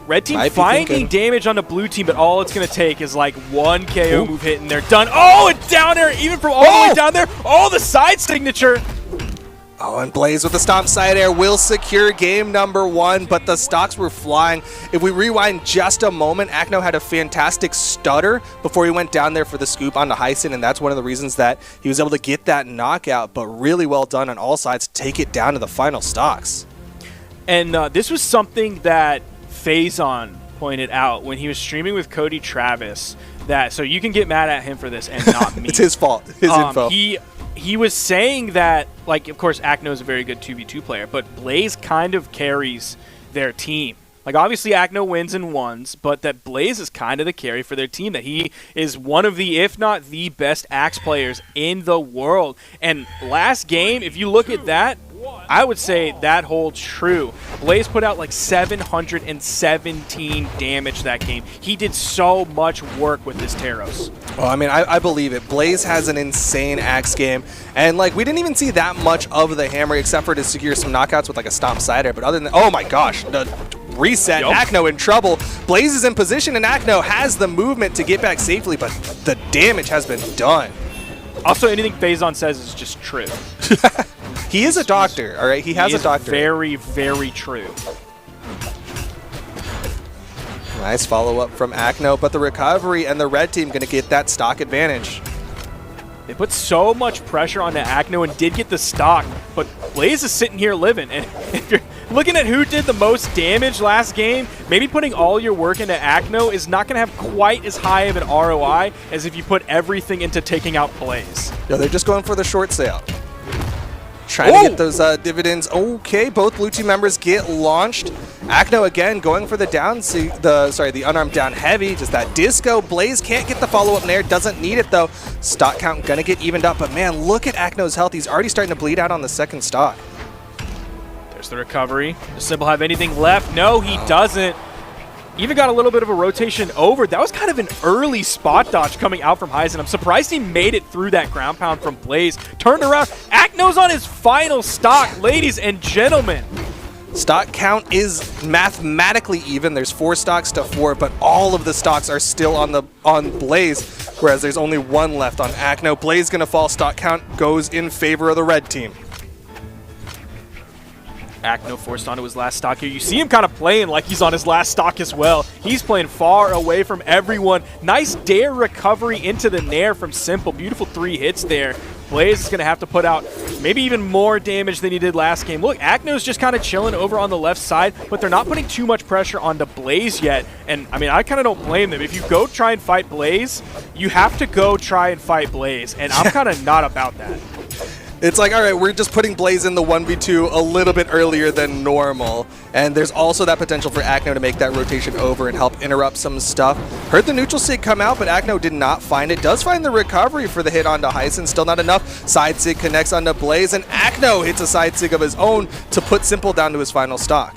Red team finding damage on the blue team, but all it's going to take is like one KO move hit and they're done. Oh, and down there, even from all the way down there. Oh, the side signature. Oh, and Blaze with the stomp side air will secure game number 1, but the stocks were flying. If we rewind just a moment, Acno had a fantastic stutter before he went down there for the scoop onto Heisen, and that's one of the reasons that he was able to get that knockout, but really well done on all sides to take it down to the final stocks. And this was something that Faison pointed out when he was streaming with Cody Travis. So you can get mad at him for this and not me. It's his fault. His info. He was saying that, like, of course, Acno is a very good 2v2 player, but Blaze kind of carries their team. Like, obviously, Acno wins and ones, but that Blaze is kind of the carry for their team, that he is one of the, if not the best Axe players in the world. And last game, if you look at that, I would say that holds true. Blaze put out like 717 damage that game. He did so much work with this Taros. Well, I mean, I believe it. Blaze has an insane Axe game, and like we didn't even see that much of the hammer except for to secure some knockouts with like a stomp cider. But other than, oh my gosh, the reset, Yep. Acno in trouble. Blaze is in position, and Acno has the movement to get back safely, but the damage has been done. Also, anything Faison says is just true. He is a doctor, all right? He has a doctor. Very, very true. Nice follow-up from Acno, but the recovery and the red team going to get that stock advantage. They put so much pressure onto Acno and did get the stock, but Blaze is sitting here living. And if you're looking at who did the most damage last game, maybe putting all your work into Acno is not going to have quite as high of an ROI as if you put everything into taking out Blaze. No, they're just going for the short sale. Trying to get those dividends. Okay, both blue team members get launched. Acno again going for the the unarmed down heavy, just that disco. Blaze can't get the follow-up nair, doesn't need it though. Stock count gonna get evened up, but man, look at Acno's health. He's already starting to bleed out on the second stock. There's the recovery. Does Simple have anything left? No, he doesn't. Even got a little bit of a rotation over. That was kind of an early spot dodge coming out from Heisen. I'm surprised he made it through that ground pound from Blaze. Turned around. Acno's on his final stock, ladies and gentlemen. Stock count is mathematically even. There's 4 stocks to 4, but all of the stocks are still on Blaze, whereas there's only 1 left on Acno. Blaze gonna fall. Stock count goes in favor of the red team. Acno forced onto his last stock here. You see him kind of playing like he's on his last stock as well. He's playing far away from everyone. Nice dare recovery into the nair from Simple. Beautiful 3 hits there. Blaze is going to have to put out maybe even more damage than he did last game. Look, Acno's just kind of chilling over on the left side, but they're not putting too much pressure onto Blaze yet. And, I mean, I kind of don't blame them. If you go try and fight Blaze, you have to go try and fight Blaze. And I'm kind of not about that. It's like, all right, we're just putting Blaze in the 1v2 a little bit earlier than normal. And there's also that potential for Acno to make that rotation over and help interrupt some stuff. Heard the neutral sig come out, but Acno did not find it. Does find the recovery for the hit onto Heisen. Still not enough. Side sig connects onto Blaze, and Acno hits a side sig of his own to put Simple down to his final stock.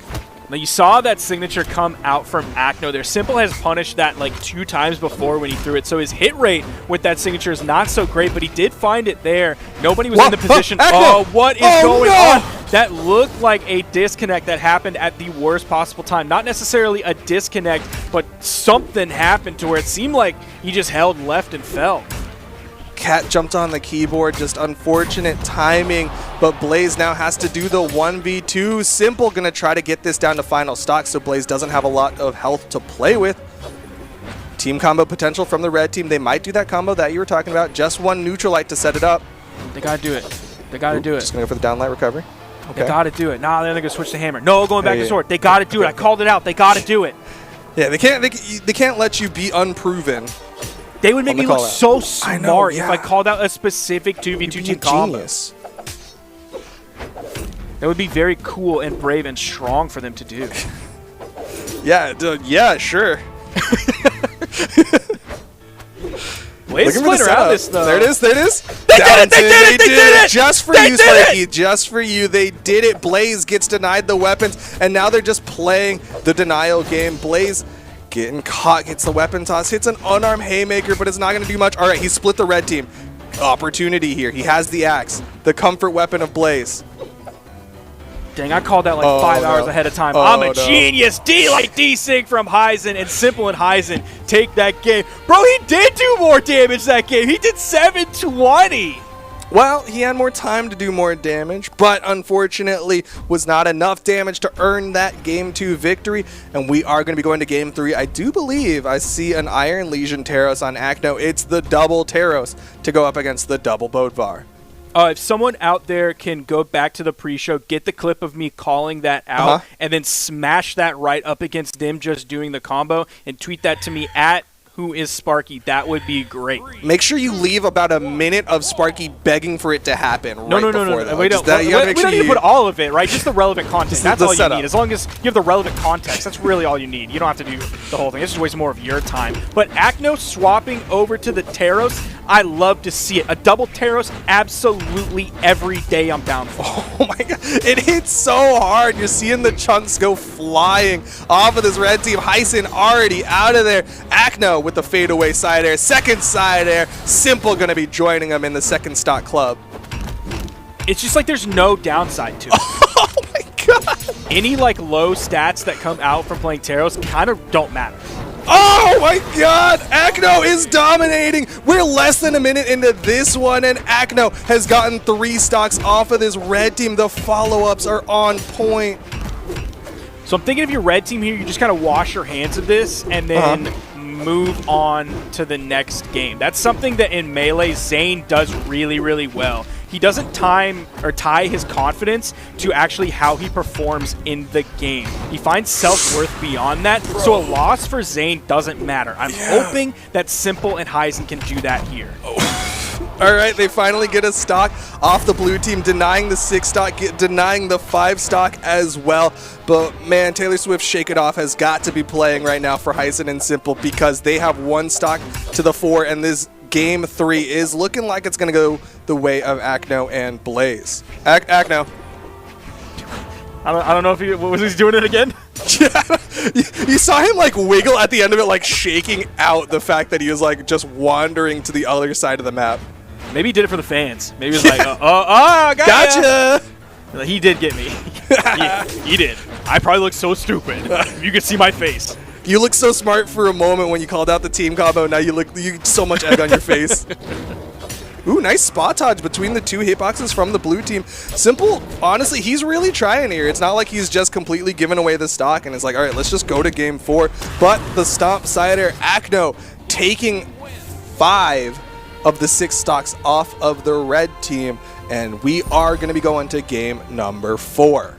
Now you saw that signature come out from Acno there. Simple has punished that like 2 times before when he threw it, so his hit rate with that signature is not so great, but he did find it there. Nobody was in the position. Oh, what is going on? That looked like a disconnect that happened at the worst possible time. Not necessarily a disconnect, but something happened to where it seemed like he just held left and fell. Cat jumped on the keyboard, just unfortunate timing, but Blaze now has to do the 1v2. Simple gonna try to get this down to final stock, so Blaze doesn't have a lot of health to play with. Team combo potential from the red team. They might do that combo that you were talking about. Just 1 neutralite to set it up. They gotta do it. They gotta do it. Just gonna go for the downlight recovery. Okay. They gotta do it. Nah, they're gonna switch to hammer. No, going back to sword. They gotta do it. I called it out. They gotta do it. Yeah, they can't let you be unproven. They would make me look so smart yeah. if I called out a specific 2v2 team combo. Genius. That would be very cool and brave and strong for them to do. Yeah, sure. Blaze split around this though. There it is. They did it! They did it! Just for you, Sparky. Just for you. They did it. Blaze gets denied the weapons, and now they're just playing the denial game. Blaze getting caught, gets the weapon toss, hits an unarmed haymaker, but it's not going to do much. All right, he split the red team. Opportunity here. He has the axe, the comfort weapon of Blaze. Dang, I called that like 5 hours ahead of time. I'm a genius. D-Sig from Heisen, and Simple and Heisen take that game. Bro, he did do more damage that game. He did 720. Well, he had more time to do more damage, but unfortunately was not enough damage to earn that Game 2 victory, and we are going to be going to Game 3. I do believe I see an Iron Legion Taros on Acno. It's the double Taros to go up against the double Bodvar. If someone out there can go back to the pre-show, get the clip of me calling that out, and then smash that right up against them just doing the combo, and tweet that to me at Who is Sparky, that would be great. Make sure you leave about a minute of Sparky begging for it to happen No. We don't need to put all of it, right? Just the relevant content. That's all you need. As long as you have the relevant context, that's really all you need. You don't have to do the whole thing. It's just wasting more of your time. But Acno swapping over to the Taros, I love to see it. A double Taros, absolutely every day I'm down for. Oh my god, it hits so hard. You're seeing the chunks go flying off of this red team. Heisen already out of there. Acno with the fadeaway side air, second side air. Simple gonna be joining him in the second stock club. It's just like there's no downside to it. Oh my god. Any like low stats that come out from playing Taros kind of don't matter. Oh my god! Acno is dominating! We're less than a minute into this one, and Acno has gotten 3 stocks off of this red team. The follow-ups are on point. So I'm thinking if you're red team here, you just kind of wash your hands of this and then move on to the next game. That's something that in Melee, Zane does really, really well. He doesn't tie his confidence to actually how he performs in the game. He finds self-worth beyond that, so a loss for Zane doesn't matter. I'm hoping that Simple and Heisen can do that here. All right, they finally get a stock off the blue team, denying the 6 stock, denying the 5 stock as well. But man, Taylor Swift's Shake It Off has got to be playing right now for Heisen and Simple because they have 1 stock to the 4, and this game 3 is looking like it's going to go the way of Acno and Blaze. Acno. I don't know if was he doing it again? Yeah, you saw him like wiggle at the end of it, like shaking out the fact that he was like just wandering to the other side of the map. Maybe he did it for the fans. Maybe he was like, gotcha. He did get me. he did. I probably looked so stupid. You could see my face. You looked so smart for a moment when you called out the team combo. Now you so much egg on your face. Ooh, nice spot dodge between the 2 hitboxes from the blue team. Simple, honestly, he's really trying here. It's not like he's just completely giving away the stock and it's like, all right, let's just go to game 4. But the stomp side air, Acno taking 5 of the 6 stocks off of the red team. And we are going to be going to game number 4.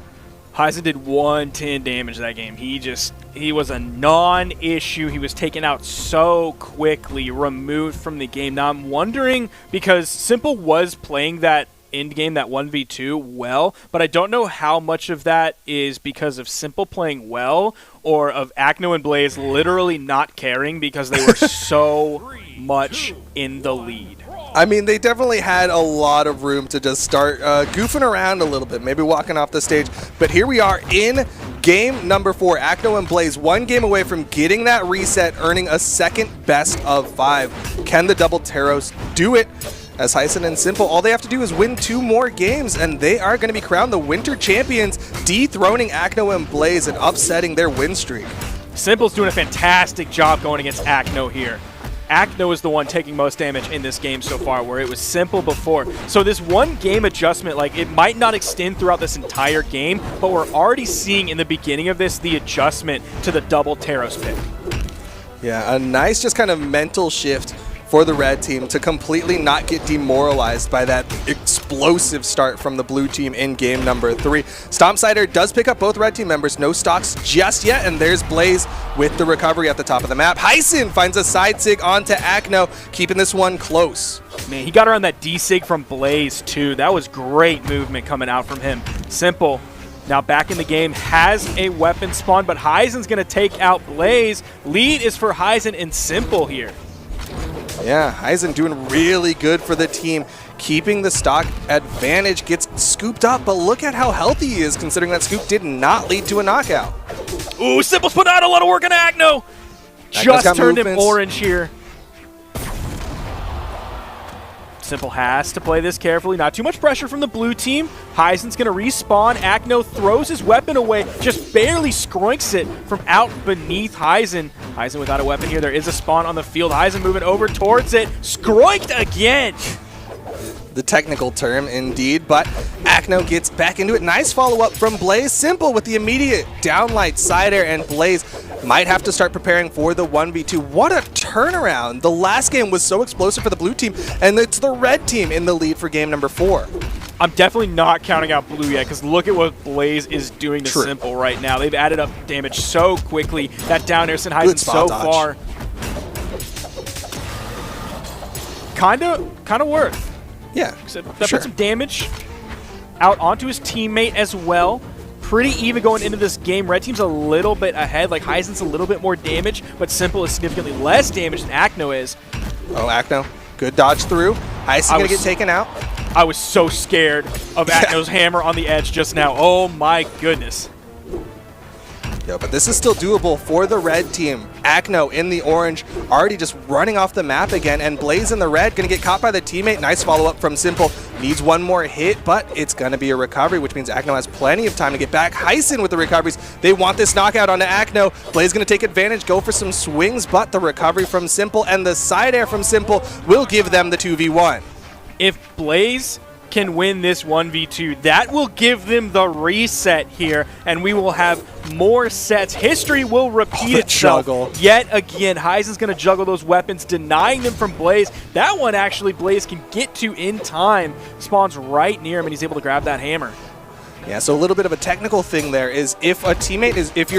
Heisen did 110 damage that game. He was a non-issue. He was taken out so quickly, removed from the game. Now I'm wondering, because Simple was playing that end game, that 1v2 well, but I don't know how much of that is because of Simple playing well or of Acno and Blaze literally not caring because they were so much in the lead. I mean, they definitely had a lot of room to just start goofing around a little bit, maybe walking off the stage. But here we are in game number 4. Acno and Blaze 1 game away from getting that reset, earning a second best of 5. Can the double Taros do it? As Heisen and Simple, all they have to do is win 2 more games, and they are going to be crowned the winter champions, dethroning Acno and Blaze and upsetting their win streak. Simple's doing a fantastic job going against Acno here. Acno is the one taking most damage in this game so far, where it was Simple before. So this 1 game adjustment, like, it might not extend throughout this entire game, but we're already seeing in the beginning of this the adjustment to the double Taros pick. Yeah, a nice just kind of mental shift for the red team to completely not get demoralized by that explosive start from the blue team in game number 3. Stompsider does pick up both red team members, no stocks just yet, and there's Blaze with the recovery at the top of the map. Heisen finds a side sig onto Acno, keeping this one close. Man, he got around that D-sig from Blaze too. That was great movement coming out from him. Simple, now back in the game, has a weapon spawn, but Heisen's going to take out Blaze. Lead is for Heisen and Simple here. Yeah, Heisen doing really good for the team, keeping the stock advantage, gets scooped up, but look at how healthy he is considering that scoop did not lead to a knockout. Ooh, Simple's put out a lot of work on Acno. Just turned him orange here. Simple has to play this carefully. Not too much pressure from the blue team. Heisen's going to respawn. Acno throws his weapon away, just barely scroinks it from out beneath Heisen. Heisen without a weapon here. There is a spawn on the field. Heisen moving over towards it. Scroinked again. The technical term, indeed, but Acno gets back into it. Nice follow-up from Blaze. Simple with the immediate downlight side air, and Blaze might have to start preparing for the 1v2. What a turnaround. The last game was so explosive for the blue team, and it's the red team in the lead for game number 4. I'm definitely not counting out blue yet, because look at what Blaze is doing to Simple right now. They've added up damage so quickly. That down air sent Heisen so far. Kind of worth. Yeah, that put some damage out onto his teammate as well. Pretty even going into this game. Red team's a little bit ahead. Like, Heisen's a little bit more damage, but Simple is significantly less damage than Acno is. Oh, Acno. Good dodge through. Heisen going to get taken out. I was so scared of Acno's hammer on the edge just now. Oh my goodness. Yeah, but this is still doable for the red team. Acno in the orange, already just running off the map again, and Blaze in the red, going to get caught by the teammate. Nice follow-up from Simple. Needs one more hit, but it's going to be a recovery, which means Acno has plenty of time to get back. Heisen with the recoveries. They want this knockout onto Acno. Blaze going to take advantage, go for some swings, but the recovery from Simple and the side air from Simple will give them the 2v1. If Blaze can win this 1v2, that will give them the reset here, and we will have more sets. History will repeat itself yet again. Heisen's going to juggle those weapons, denying them from Blaze. That one actually Blaze can get to in time. Spawns right near him, and he's able to grab that hammer. Yeah, so a little bit of a technical thing there is if your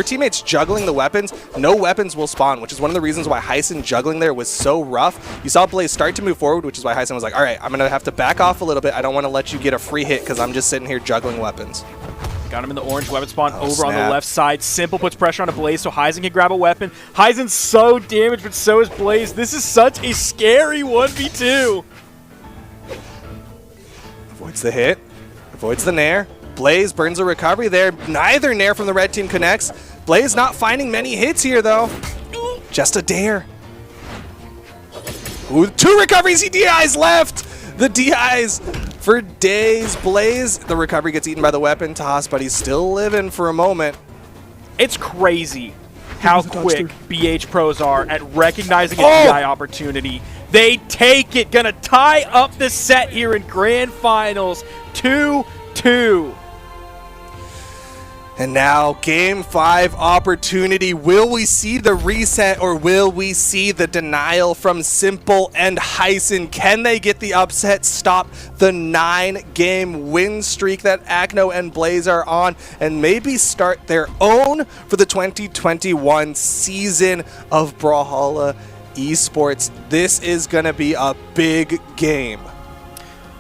teammate's juggling the weapons, no weapons will spawn, which is one of the reasons why Heisen juggling there was so rough. You saw Blaze start to move forward, which is why Heisen was like, all right, I'm going to have to back off a little bit. I don't want to let you get a free hit because I'm just sitting here juggling weapons. Got him in the orange weapon spawn over on the left side. Simple puts pressure on a Blaze so Heisen can grab a weapon. Heisen's so damaged, but so is Blaze. This is such a scary 1v2. Avoids the hit, avoids the nair. Blaze burns a recovery there. Neither nair from the red team connects. Blaze not finding many hits here, though. Just a dare. Ooh, 2 recoveries. He DIs left. The DIs for days. Blaze, the recovery gets eaten by the weapon toss, but he's still living for a moment. It's crazy how quick BH pros are at recognizing a DI opportunity. They take it. Gonna tie up the set here in Grand Finals. 2-2. And now, Game 5 opportunity. Will we see the reset or will we see the denial from Simple and Heisen? Can they get the upset, stop the 9-game win streak that Acno and Blaze are on, and maybe start their own for the 2021 season of Brawlhalla Esports? This is going to be a big game.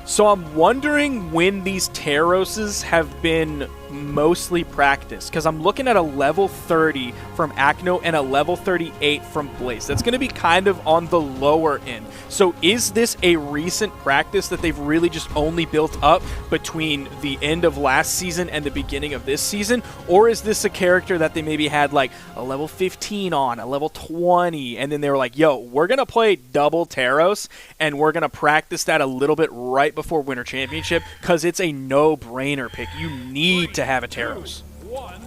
So I'm wondering when these Terroses have been mostly practiced, because I'm looking at a level 30 from Acno and a level 38 from Blaze. That's going to be kind of on the lower end. So is this a recent practice that they've really just only built up between the end of last season and the beginning of this season? Or is this a character that they maybe had like a level 15 on, a level 20, and then they were like, yo, we're going to play double Terros, and we're going to practice that a little bit right before Winter Championship, because it's a no-brainer pick. You need to have a Terros.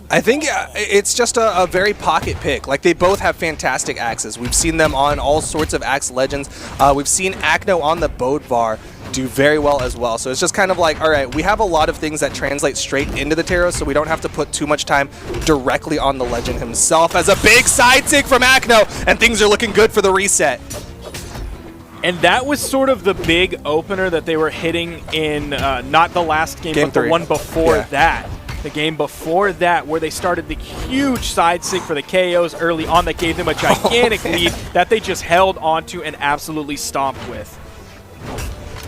I think it's just a very pocket pick. Like, they both have fantastic axes. We've seen them on all sorts of axe legends. We've seen Acno on the Bodvar do very well as well. So it's just kind of like, all right, we have a lot of things that translate straight into the Terros, so we don't have to put too much time directly on the legend himself. As a big side sig from Acno, and things are looking good for the reset. And that was sort of the big opener that they were hitting in not the last game but 3. The one before that. The game before that, where they started the huge side sig for the KOs early on that gave them a gigantic lead that they just held onto and absolutely stomped with.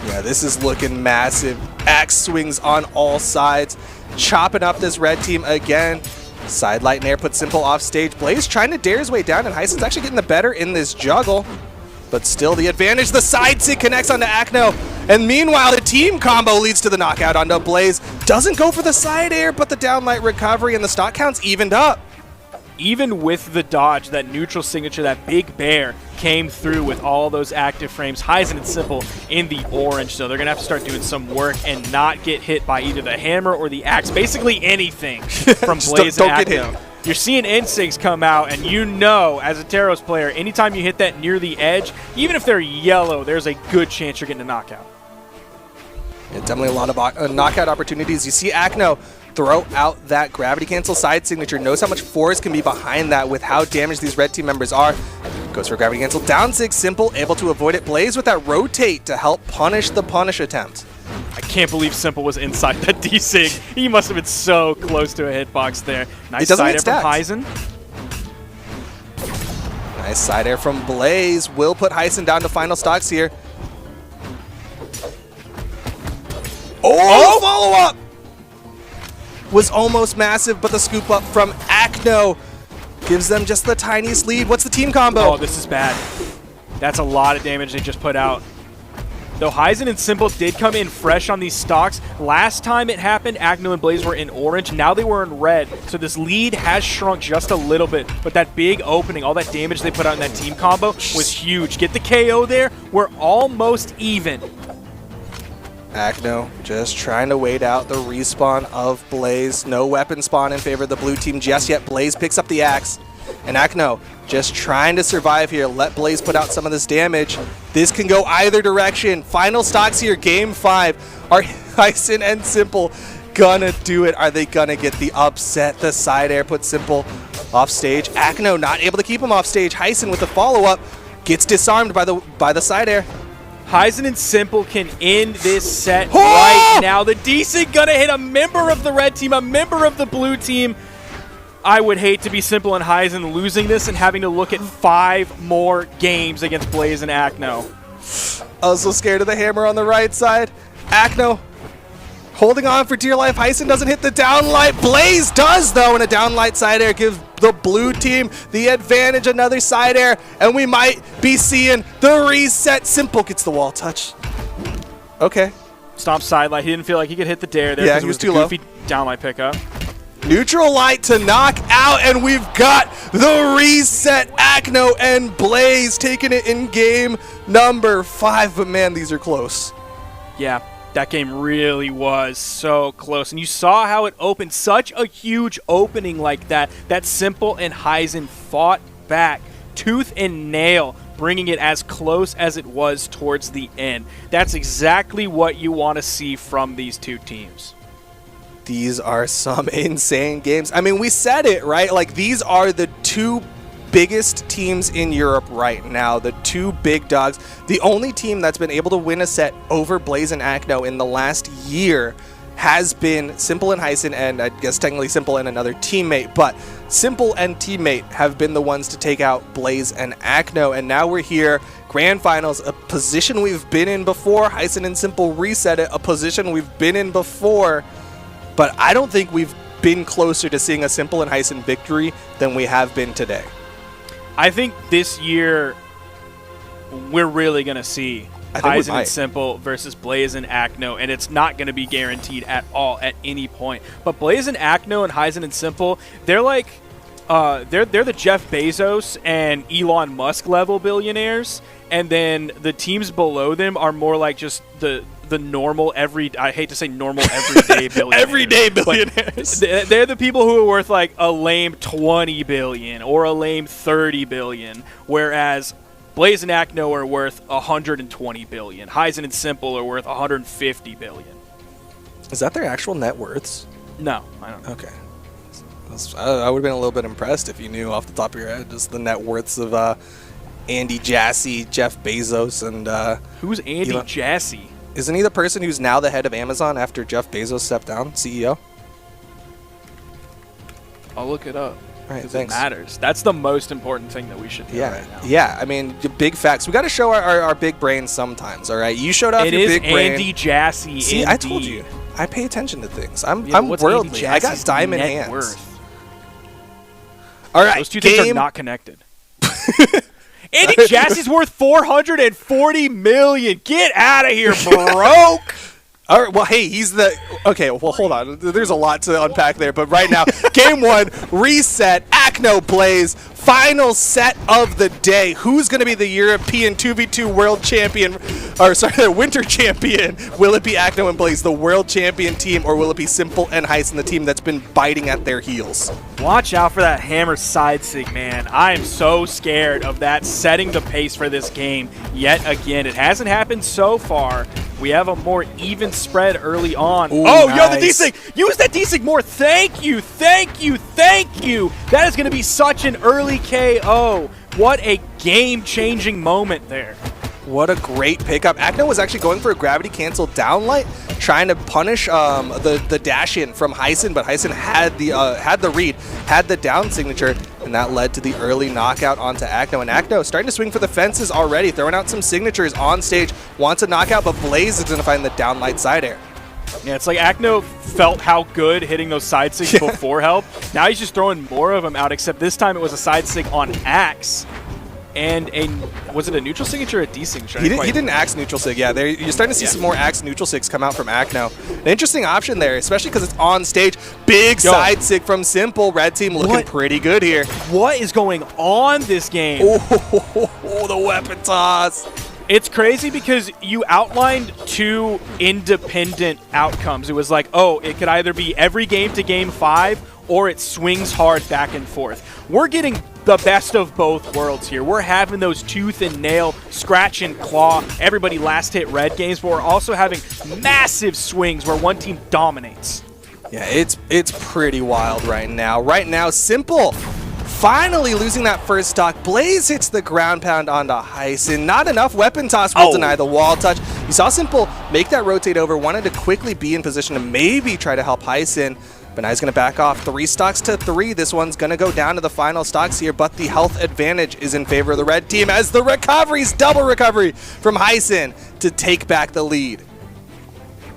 Yeah, this is looking massive. Axe swings on all sides, chopping up this red team again. Side light nair puts Simple off stage. Blaze trying to dare his way down, and Heisen's actually getting the better in this juggle. But still the advantage. The side sig connects onto Acno. And meanwhile, the team combo leads to the knockout onto Blaze. Doesn't go for the side air, but the downlight recovery and the stock counts evened up. Even with the dodge, that neutral signature, that big bear came through with all those active frames. Heisen and Simple in the orange, so they're going to have to start doing some work and not get hit by either the hammer or the axe. Basically anything from Blaze and Acno. Get hit. You're seeing NSIGs come out, and you know, as a Terros player, anytime you hit that near the edge, even if they're yellow, there's a good chance you're getting a knockout. Yeah, definitely a lot of knockout opportunities. You see Acno throw out that gravity cancel side signature. Knows how much force can be behind that with how damaged these red team members are. Goes for gravity cancel. Down sig, Simple able to avoid it. Blaze with that rotate to help punish the punish attempt. I can't believe Simple was inside that D-Sig. He must have been so close to a hitbox there. Nice side air from Heisen. Nice side air from Blaze. Will put Heisen down to final stocks here. Oh, follow-up! Was almost massive, but the scoop up from Acno gives them just the tiniest lead. What's the team combo? Oh, this is bad. That's a lot of damage they just put out. Though Heisen and Simple did come in fresh on these stocks. Last time it happened, Acno and Blaze were in orange. Now they were in red. So this lead has shrunk just a little bit. But that big opening, all that damage they put out in that team combo was huge. Get the KO there. We're almost even. Acno just trying to wait out the respawn of Blaze. No weapon spawn in favor of the blue team just yet. Blaze picks up the axe. And Acno just trying to survive here. Let Blaze put out some of this damage. This can go either direction. Final stocks here, game 5. Are Heisen and Simple gonna do it? Are they gonna get the upset? The side air puts Simple off stage. Acno not able to keep him off stage. Heisen with the follow-up gets disarmed by the side air. Heisen and Simple can end this set right now. The DC gonna hit a member of the red team, a member of the blue team. I would hate to be Simple and Heisen losing this and having to look at 5 more games against Blaze and Acno. Also scared of the hammer on the right side. Acno holding on for dear life. Heisen doesn't hit the downlight. Blaze does, though, and a downlight side air gives the blue team the advantage. Another side air, and we might be seeing the reset. Simple gets the wall touch. Okay. Stomp sidelight. He didn't feel like he could hit the dare there. Yeah, he was too low. Goofy downlight pickup. Neutral light to knock out, and we've got the reset. Acno and Blaze taking it in game number 5. But man, these are close. Yeah, that game really was so close. And you saw how it opened. Such a huge opening like that. That Simple and Heisen fought back tooth and nail, bringing it as close as it was towards the end. That's exactly what you want to see from these two teams. These are some insane games. I mean, we said it, right? Like, these are the 2 biggest teams in Europe right now, the 2 big dogs. The only team that's been able to win a set over Blaze and Acno in the last year has been Simple and Heisen, and I guess technically Simple and another teammate, but Simple and teammate have been the ones to take out Blaze and Acno, and now we're here, grand finals, a position we've been in before. Heisen and Simple reset it, a position we've been in before. But I don't think we've been closer to seeing a Simple and Heisen victory than we have been today. I think this year we're really going to see Heisen and Simple versus Blaze and Acno, and it's not going to be guaranteed at all at any point. But Blaze and Acno and Heisen and Simple, they're like they're the Jeff Bezos and Elon Musk level billionaires, and then the teams below them are more like just the normal I hate to say normal everyday billionaires. Everyday billionaires. They're the people who are worth like a lame 20 billion or a lame 30 billion, whereas Blaze and Acno are worth 120 billion. Heisen and Simple are worth 150 billion. Is that their actual net worths? No, I don't know. Okay. I would have been a little bit impressed if you knew off the top of your head just the net worths of Andy Jassy, Jeff Bezos, and who's Andy Jassy? Isn't he the person who's now the head of Amazon after Jeff Bezos stepped down, CEO? I'll look it up. All right, thanks. It matters. That's the most important thing that we should do right now. Yeah, I mean, big facts. We got to show our big brains sometimes, all right? You showed off your big brain. It is Andy Jassy. See, I told you. I pay attention to things. I'm worldly. I got diamond hands. Worth? All right, those two things are not connected. Andy Jassy's worth $440 million. Get out of here, broke. All right, well, hey, he's the... Okay, well, hold on. There's a lot to unpack there, but right now, game 1, reset, Acno Blaze, final set of the day. Who's going to be the European 2v2 world champion, or sorry, the winter champion? Will it be Acno and Blaze, the world champion team, or will it be Simple and Heisen, the team that's been biting at their heels? Watch out for that hammer side sig, man. I am so scared of that setting the pace for this game yet again. It hasn't happened so far, We have a more even spread early on. Ooh, oh, nice. yo, the D-Sig! Use that D-Sig more! Thank you, thank you, thank you! That is going to be such an early KO. What a game-changing moment there. What a great pickup. Acno was actually going for a gravity cancel downlight, trying to punish the dash in from Heisen, but Heisen had the read, had the down signature, and that led to the early knockout onto Acno. And Acno starting to swing for the fences already, throwing out some signatures on stage, wants a knockout, but Blaze is going to find the downlight side air. Yeah, it's like Acno felt how good hitting those side sigs before help. Now he's just throwing more of them out, except this time it was a side sig on Axe. And was it a neutral signature or a D signature? He didn't Axe neutral sig. Yeah, you're starting to see some more Axe neutral sigs come out from Acno. An interesting option there, especially because it's on stage. Big side sig from Simple. Red team looking pretty good here. What is going on this game? Oh, the weapon toss. It's crazy because you outlined two independent outcomes. It was like, oh, it could either be every game to game 5 or it swings hard back and forth. We're getting the best of both worlds here. We're having those tooth and nail, scratch and claw, everybody last hit red games, but we're also having massive swings where one team dominates. Yeah, it's pretty wild right now. Right now, Simple finally losing that first stock. Blaze hits the ground pound onto Heisen. Not enough. Weapon toss will deny the wall touch. You saw Simple make that rotate over, wanted to quickly be in position to maybe try to help Heisen. But now he's going to back off. 3 stocks to 3. This one's going to go down to the final stocks here, but the health advantage is in favor of the red team as the recoveries, double recovery from Heisen to take back the lead.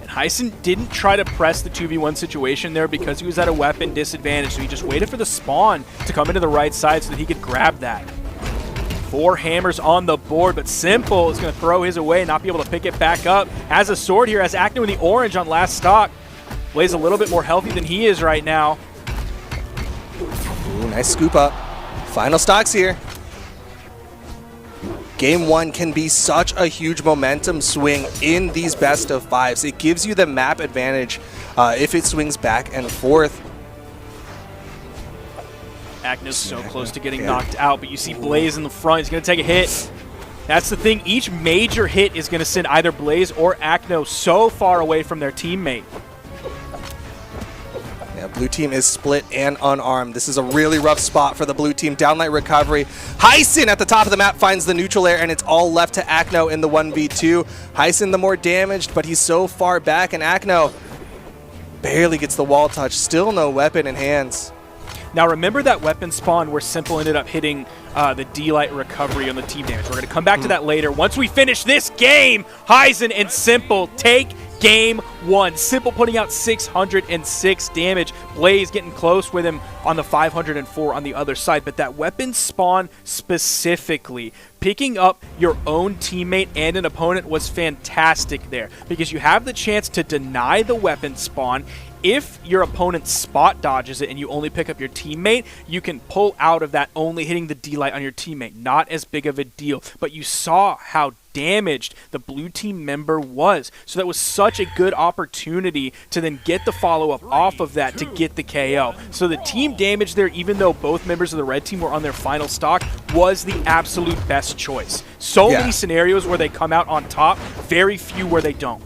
And Heisen didn't try to press the 2v1 situation there because he was at a weapon disadvantage, so he just waited for the spawn to come into the right side so that he could grab that. 4 hammers on the board, but Simple is going to throw his away and not be able to pick it back up. Has a sword here, has Acno in the orange on last stock. Blaze a little bit more healthy than he is right now. Ooh, nice scoop up. Final stocks here. Game 1 can be such a huge momentum swing in these best of 5s. It gives you the map advantage if it swings back and forth. Acno's so close to getting knocked out, but you see Blaze in the front. He's going to take a hit. That's the thing. Each major hit is going to send either Blaze or Acno so far away from their teammate. Blue team is split and unarmed. This is a really rough spot for the blue team. Downlight recovery. Heisen at the top of the map finds the neutral air, and it's all left to Acno in the 1v2. Heisen the more damaged, but he's so far back, and Acno barely gets the wall touch. Still no weapon in hands. Now remember that weapon spawn where Simple ended up hitting the D-Light recovery on the team damage. We're going to come back to that later. Once we finish this game, Heisen and Simple take Game 1. Simple putting out 606 damage. Blaze getting close with him on the 504 on the other side. But that weapon spawn specifically, picking up your own teammate and an opponent was fantastic there. Because you have the chance to deny the weapon spawn. If your opponent spot dodges it and you only pick up your teammate, you can pull out of that only hitting the D-Light on your teammate. Not as big of a deal. But you saw how damaged the blue team member was. So that was such a good opportunity to then get the follow-up off of that to get the KO. So the team damage there, even though both members of the red team were on their final stock, was the absolute best choice. So many scenarios where they come out on top, very few where they don't.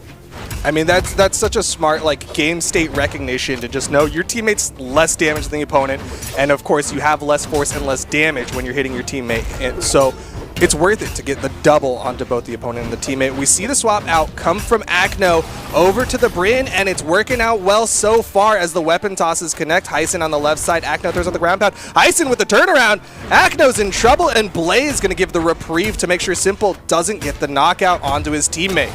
I mean, that's such a smart game state recognition to just know your teammate's less damage than the opponent, and of course you have less force and less damage when you're hitting your teammate. And so it's worth it to get the double onto both the opponent and the teammate. We see the swap out come from Acno over to the Bryn, and it's working out well so far as the weapon tosses connect. Heisen on the left side, Acno throws on the ground pound. Heisen with the turnaround. Acno's in trouble, and Blaze going to give the reprieve to make sure Simple doesn't get the knockout onto his teammate.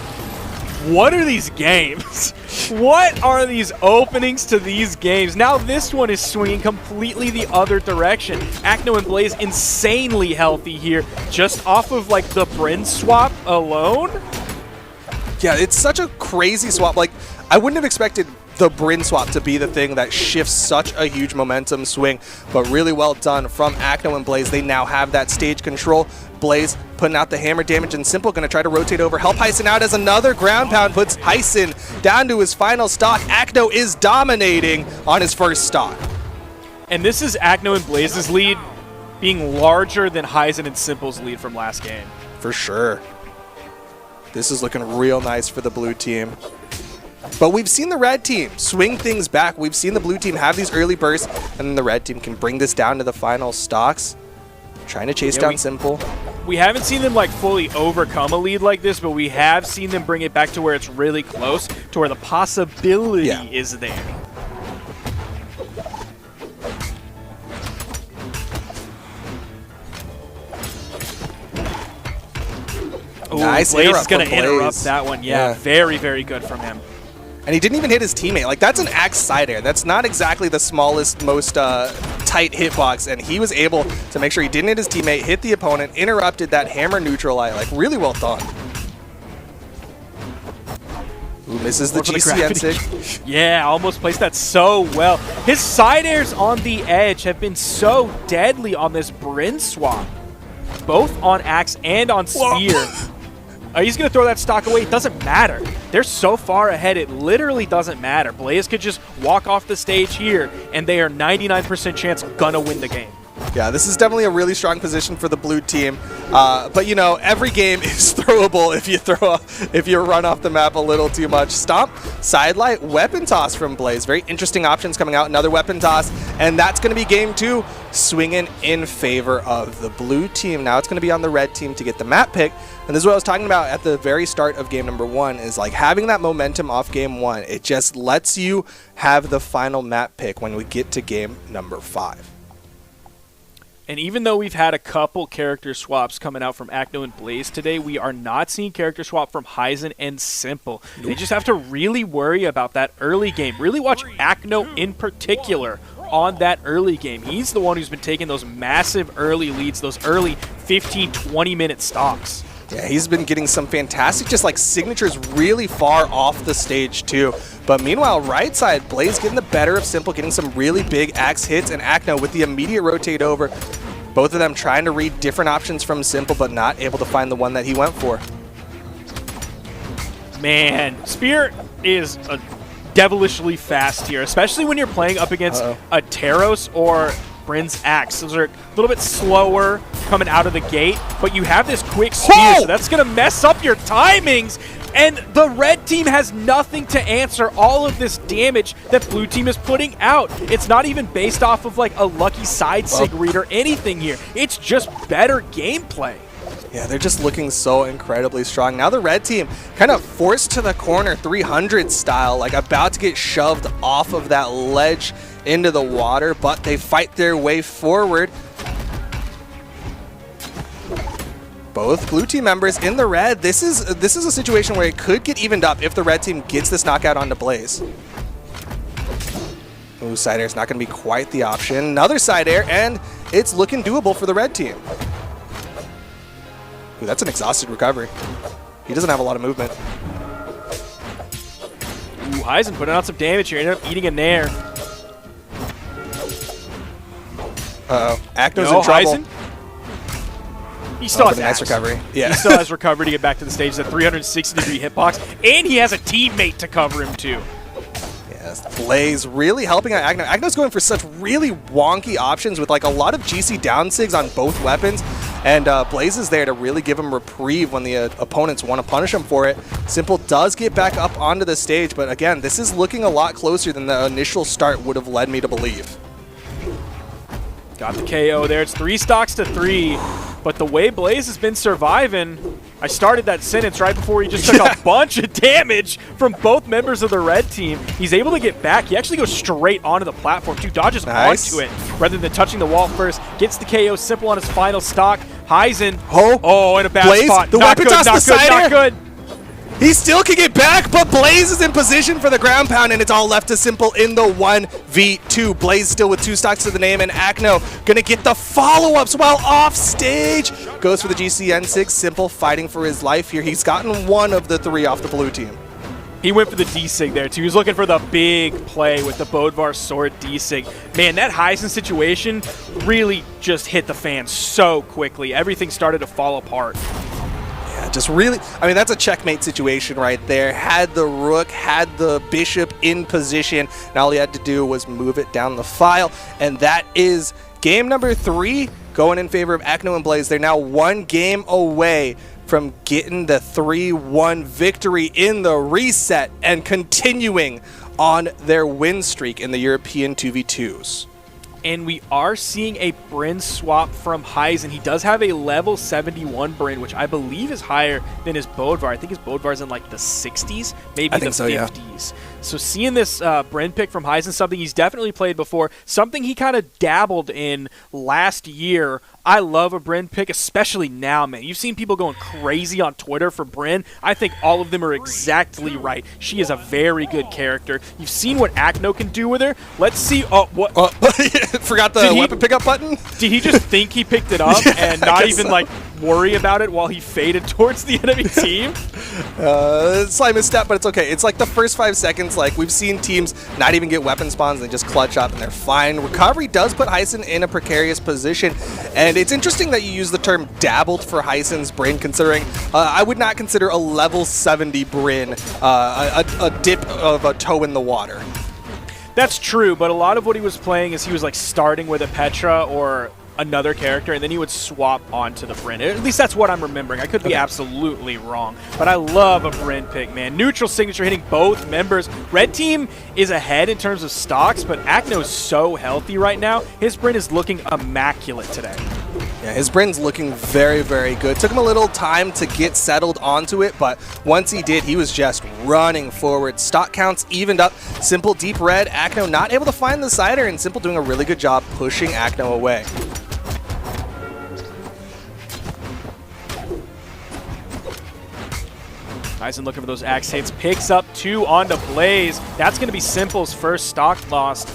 What are these games? What are these openings to these games? Now this one is swinging completely the other direction. Acno and Blaze insanely healthy here, just off of the Bryn swap alone. Yeah, it's such a crazy swap. I wouldn't have expected the Bryn swap to be the thing that shifts such a huge momentum swing, but really well done from Acno and Blaze. They now have that stage control. Blaze putting out the hammer damage, and Simple going to try to rotate over, help Heisen out as another ground pound puts Heisen down to his final stock. Acno is dominating on his first stock. And this is Acno and Blaze's lead being larger than Heisen and Simple's lead from last game. For sure. This is looking real nice for the blue team. But we've seen the red team swing things back. We've seen the blue team have these early bursts, and then the red team can bring this down to the final stocks. Trying to chase down Simple. We haven't seen them like fully overcome a lead like this, but we have seen them bring it back to where it's really close, to where the possibility is there. Ooh, nice Blaze is going to Blaze. interrupt that one. Yeah, very, very good from him. And he didn't even hit his teammate. Like, that's an axe side air. That's not exactly the smallest, most tight hitbox. And he was able to make sure he didn't hit his teammate, hit the opponent, interrupted that hammer neutral eye. Like, really well done. Ooh, misses the GCN sig. Yeah, almost placed that so well. His side airs on the edge have been so deadly on this Bryn swap. Both on axe and on spear. He's going to throw that stock away. It doesn't matter. They're so far ahead, it literally doesn't matter. Blaze could just walk off the stage here, and they are 99% chance going to win the game. Yeah, this is definitely a really strong position for the blue team. But, you know, every game is throwable if you run off the map a little too much. Stomp, sidelight, weapon toss from Blaze. Very interesting options coming out. Another weapon toss, and that's going to be game 2, swinging in favor of the blue team. Now it's going to be on the red team to get the map pick. And this is what I was talking about at the very start of game number 1, is like having that momentum off game 1. It just lets you have the final map pick when we get to game number 5. And even though we've had a couple character swaps coming out from Acno and Blaze today, we are not seeing character swap from Heisen and Simple. They just have to really worry about that early game. Really watch Acno in particular on that early game. He's the one who's been taking those massive early leads, those early 15, 20-minute stocks. Yeah, he's been getting some fantastic, just like signatures really far off the stage too. But meanwhile, right side, Blaze getting the better of Simple, getting some really big axe hits, and Acno with the immediate rotate over. Both of them trying to read different options from Simple, but not able to find the one that he went for. Man, Spear is a devilishly fast here, especially when you're playing up against a Taros or Bryn's axe. Those are a little bit slower coming out of the gate, but you have this quick spear, so that's going to mess up your timings. And the red team has nothing to answer all of this damage that blue team is putting out. It's not even based off of like a lucky side sig read or anything here. It's just better gameplay. Yeah, they're just looking so incredibly strong. Now the red team kind of forced to the corner 300 style, like about to get shoved off of that ledge into the water, but they fight their way forward. Both blue team members in the red. This is a situation where it could get evened up if the red team gets this knockout onto Blaze. Ooh, side air is not going to be quite the option. Another side air, and it's looking doable for the red team. Ooh, that's an exhausted recovery. He doesn't have a lot of movement. Ooh, Heisen putting out some damage here. Ended up eating a nair. Uh-oh. Acno's in trouble. Heisen? He still has nice recovery. Yeah. He still has recovery to get back to the stage. It's a 360-degree hitbox, and he has a teammate to cover him too. Yes, Blaze really helping out Acno. Acno's going for such really wonky options with like a lot of GC down sigs on both weapons, and Blaze is there to really give him reprieve when the opponents want to punish him for it. Simple does get back up onto the stage, but again, this is looking a lot closer than the initial start would have led me to believe. Got the KO there. It's 3 stocks to 3. But the way Blaze has been surviving, I started that sentence right before he just took a bunch of damage from both members of the red team. He's able to get back. He actually goes straight onto the platform, too. Dodges onto it rather than touching the wall first. Gets the KO Simple on his final stock. Heisen. Oh, in a bad Blaze, spot. The Not weapon good, toss not the good, side not air. good. He still can get back, but Blaze is in position for the ground pound, and it's all left to Simple in the 1v2. Blaze still with 2 stocks to the name, and Acno gonna get the follow-ups while off stage. Goes for the GCN6. Simple fighting for his life here. He's gotten 1 of the 3 off the blue team. He went for the D-Sig there, too. He was looking for the big play with the Bodvar Sword D-Sig. Man, that Heisen situation really just hit the fan so quickly. Everything started to fall apart. Yeah, just really, I mean, that's a checkmate situation right there. Had the rook, had the bishop in position, and all he had to do was move it down the file, and that is game number 3 going in favor of Acno and Blaze. They're now 1 game away from getting the 3-1 victory in the reset and continuing on their win streak in the European 2v2s. And we are seeing a Bryn swap from Heisen. He does have a level 71 Bryn, which I believe is higher than his Bodvar. I think his Bodvar's in like the 60s, maybe the 50s. Yeah. So seeing this Bryn pick from Heisen, something he's definitely played before, something he kind of dabbled in last year. I love a Bryn pick, especially now, man. You've seen people going crazy on Twitter for Bryn. I think all of them are exactly right. She is a very good character. You've seen what Acno can do with her. Let's see. Oh, what? Forgot the weapon pickup button? Did he just think he picked it up and not even, like, worry about it while he faded towards the enemy team? Slight misstep, but it's okay. It's like the first 5 seconds, like, we've seen teams not even get weapon spawns. They just clutch up, and they're fine. Recovery does put Heisen in a precarious position, and it's interesting that you use the term dabbled for Heisen's Bryn, considering I would not consider a level 70 Bryn a dip of a toe in the water. That's true, but a lot of what he was playing is he was like starting with a Petra or another character, and then he would swap onto the Bryn. At least that's what I'm remembering. I could be absolutely wrong, but I love a Bryn pick, man. Neutral signature hitting both members. Red team is ahead in terms of stocks, but Acno is so healthy right now. His Bryn is looking immaculate today. Yeah, his Bryn's looking very, very good. Took him a little time to get settled onto it, but once he did, he was just running forward. Stock counts evened up. Simple deep red. Acno not able to find the sider, and Simple doing a really good job pushing Acno away. Heisen looking for those axe hits. Picks up 2 onto Blaze. That's going to be Simple's first stock lost.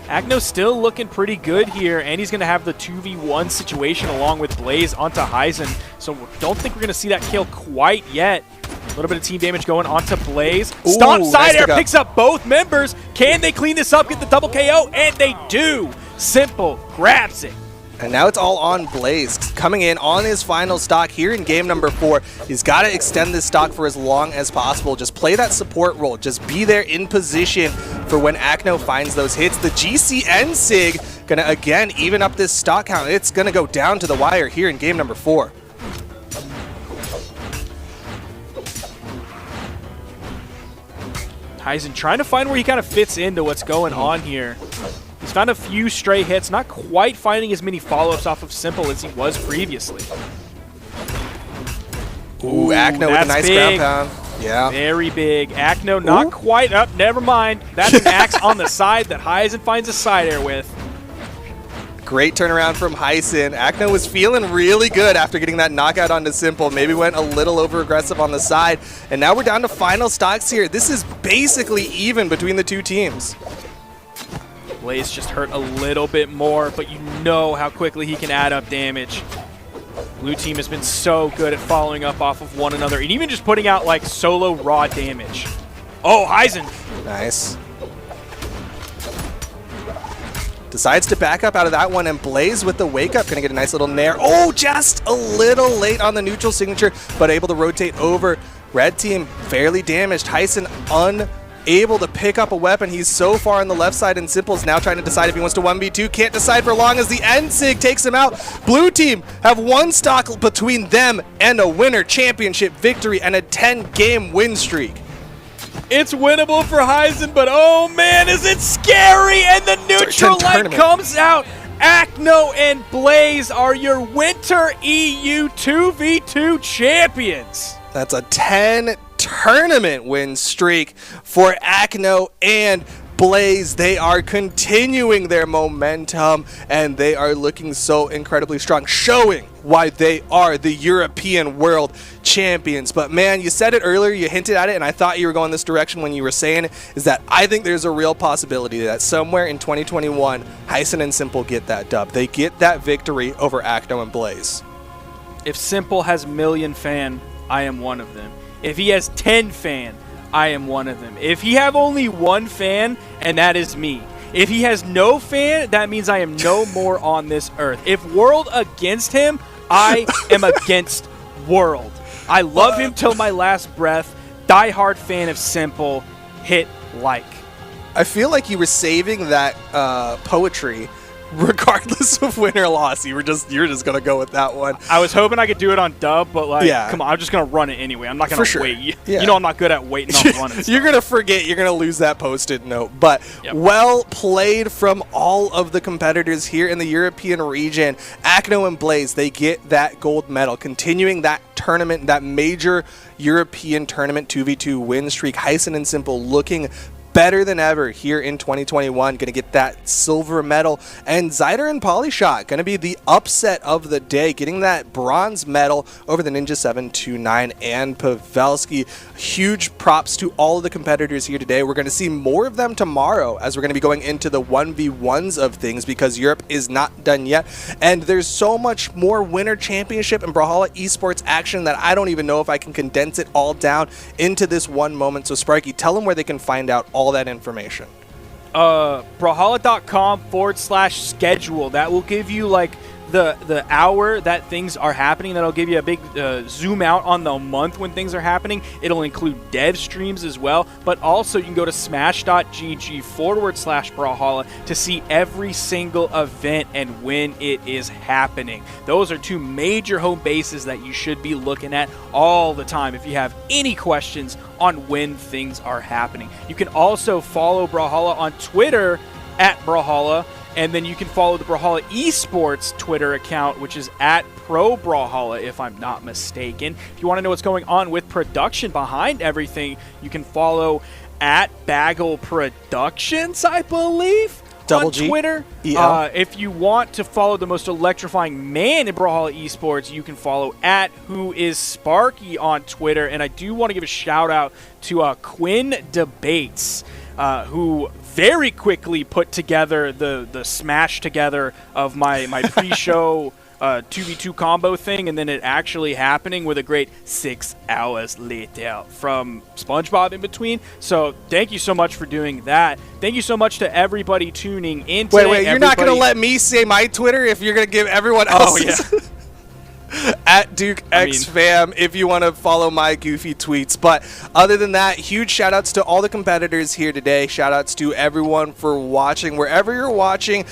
Acno's still looking pretty good here, and he's going to have the 2v1 situation along with Blaze onto Heisen. So don't think we're going to see that kill quite yet. A little bit of team damage going onto Blaze. Stomp side air picks up both members. Can they clean this up, get the double KO? And they do. Simple grabs it. And now it's all on Blaze, coming in on his final stock here in game number 4. He's got to extend this stock for as long as possible. Just play that support role. Just be there in position for when Acno finds those hits. The GCN Sig going to, again, even up this stock count. It's going to go down to the wire here in game number 4. Heisen trying to find where he kind of fits into what's going on here. He's found a few stray hits, not quite finding as many follow-ups off of Simple as he was previously. Ooh, Acno with a nice ground pound. Yeah. Very big. Acno not quite up. Never mind. That's an axe on the side that Heisen finds a side air with. Great turnaround from Heisen. Acno was feeling really good after getting that knockout onto Simple. Maybe went a little over-aggressive on the side. And now we're down to final stocks here. This is basically even between the two teams. Blaze just hurt a little bit more, but you know how quickly he can add up damage. Blue team has been so good at following up off of one another and even just putting out like solo raw damage. Oh, Heisen. Nice. Decides to back up out of that one, and Blaze with the wake up gonna get a nice little nair. Oh, just a little late on the neutral signature, but able to rotate over. Red team fairly damaged. Heisen unable to pick up a weapon. He's so far on the left side, and Simple's now trying to decide if he wants to 1v2. Can't decide for long as the N-Sig takes him out. Blue team have one stock between them and a winner championship victory and a 10-game win streak. It's winnable for Heisen, but oh man, is it scary! And the neutral light comes out. Acno and Blaze are your Winter EU 2v2 champions. That's a 10 tournament win streak for Acno and Blaze. They are continuing their momentum, and they are looking so incredibly strong, showing why they are the European World Champions. But man, you said it earlier, you hinted at it, and I thought you were going this direction when you were saying it, is that I think there's a real possibility that somewhere in 2021, Heisen and Simple get that dub. They get that victory over Acno and Blaze. If Simple has million fan, I am one of them. If he has 10 fan, I am one of them. If he have only one fan, and that is me. If he has no fan, that means I am no more on this earth. If world against him, I am against world. I love him till my last breath. Die-hard fan of Simple. Hit like. I feel like you were saving that poetry regardless of win or loss. You're just gonna go with that one. I was hoping I could do it on dub, but like, Yeah. come on, I'm just gonna run it anyway. I'm not gonna For sure. wait. Yeah. You know, I'm not good at waiting on running. You're gonna forget. You're gonna lose that post-it note. But Yep. well played from all of the competitors here in the European region. Acno and Blaze, they get that gold medal, continuing that tournament, that major European tournament 2v2 win streak. Heisen and Simple looking better than ever here in 2021. Going to get that silver medal. And Zyder and Polyshot going to be the upset of the day, getting that bronze medal over the Ninja 729 and Pavelski. Huge props to all of the competitors here today. We're going to see more of them tomorrow as we're going to be going into the 1v1s of things because Europe is not done yet. And there's so much more Winter Championship and Brawlhalla esports action that I don't even know if I can condense it all down into this one moment. So Sparky, tell them where they can find out all that information. Brawlhalla.com/schedule. That will give you like the hour that things are happening. That'll give you a big zoom out on the month when things are happening. It'll include dev streams as well, but also you can go to smash.gg/Brawlhalla to see every single event and when it is happening. Those are two major home bases that you should be looking at all the time if you have any questions on when things are happening. You can also follow Brawlhalla on Twitter @Brawlhalla. And then you can follow the Brawlhalla Esports Twitter account, which is @ProBrawlhalla, if I'm not mistaken. If you want to know what's going on with production behind everything, you can follow @Bagel Productions, I believe, on Twitter. If you want to follow the most electrifying man in Brawlhalla Esports, you can follow @WhoIsSparky on Twitter. And I do want to give a shout out to Quinn Debates, who very quickly put together the smash together of my pre-show 2v2 combo thing, and then it actually happening with a great 6 hours later from SpongeBob in between. So thank you so much for doing that. Thank you so much to everybody tuning in today. Wait, you're not going to let me say my Twitter if you're going to give everyone else's? Oh, yeah. @DukeXFam if you want to follow my goofy tweets. But other than that, huge shout outs to all the competitors here today. Shout outs to everyone for watching wherever you're watching.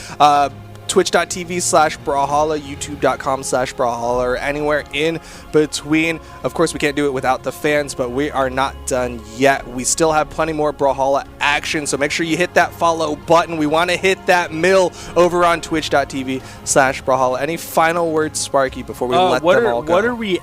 Twitch.tv/Brawlhalla, YouTube.com/Brawlhalla, or anywhere in between. Of course, we can't do it without the fans, but we are not done yet. We still have plenty more Brawlhalla action, so make sure you hit that follow button. We want to hit that mill over on Twitch.tv/Brawlhalla. Any final words, Sparky, before we let them all go? What are we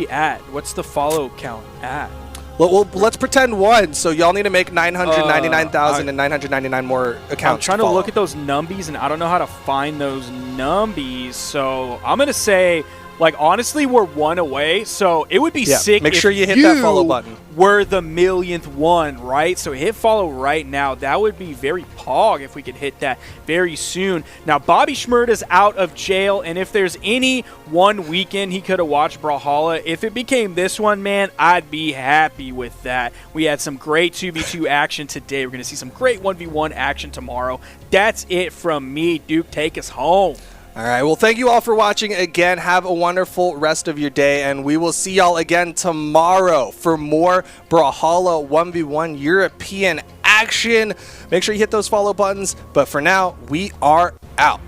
at? What's the follow count at? Well, let's pretend one. So y'all need to make 999,999 more accounts. I'm trying to look at those numbies, and I don't know how to find those numbies. So I'm gonna say, like, honestly, we're one away. So it would be sick. Make if sure you hit that follow button. We're the millionth one, right? So hit follow right now. That would be very pog if we could hit that very soon. Now, Bobby Schmurd is out of jail, and if there's any one weekend he could have watched Brawlhalla, if it became this one, man, I'd be happy with that. We had some great 2v2 action today. We're going to see some great 1v1 action tomorrow. That's it from me. Duke, take us home. All right, well, thank you all for watching again. Have a wonderful rest of your day, and we will see y'all again tomorrow for more Brawlhalla 1v1 European action. Make sure you hit those follow buttons, but for now, we are out.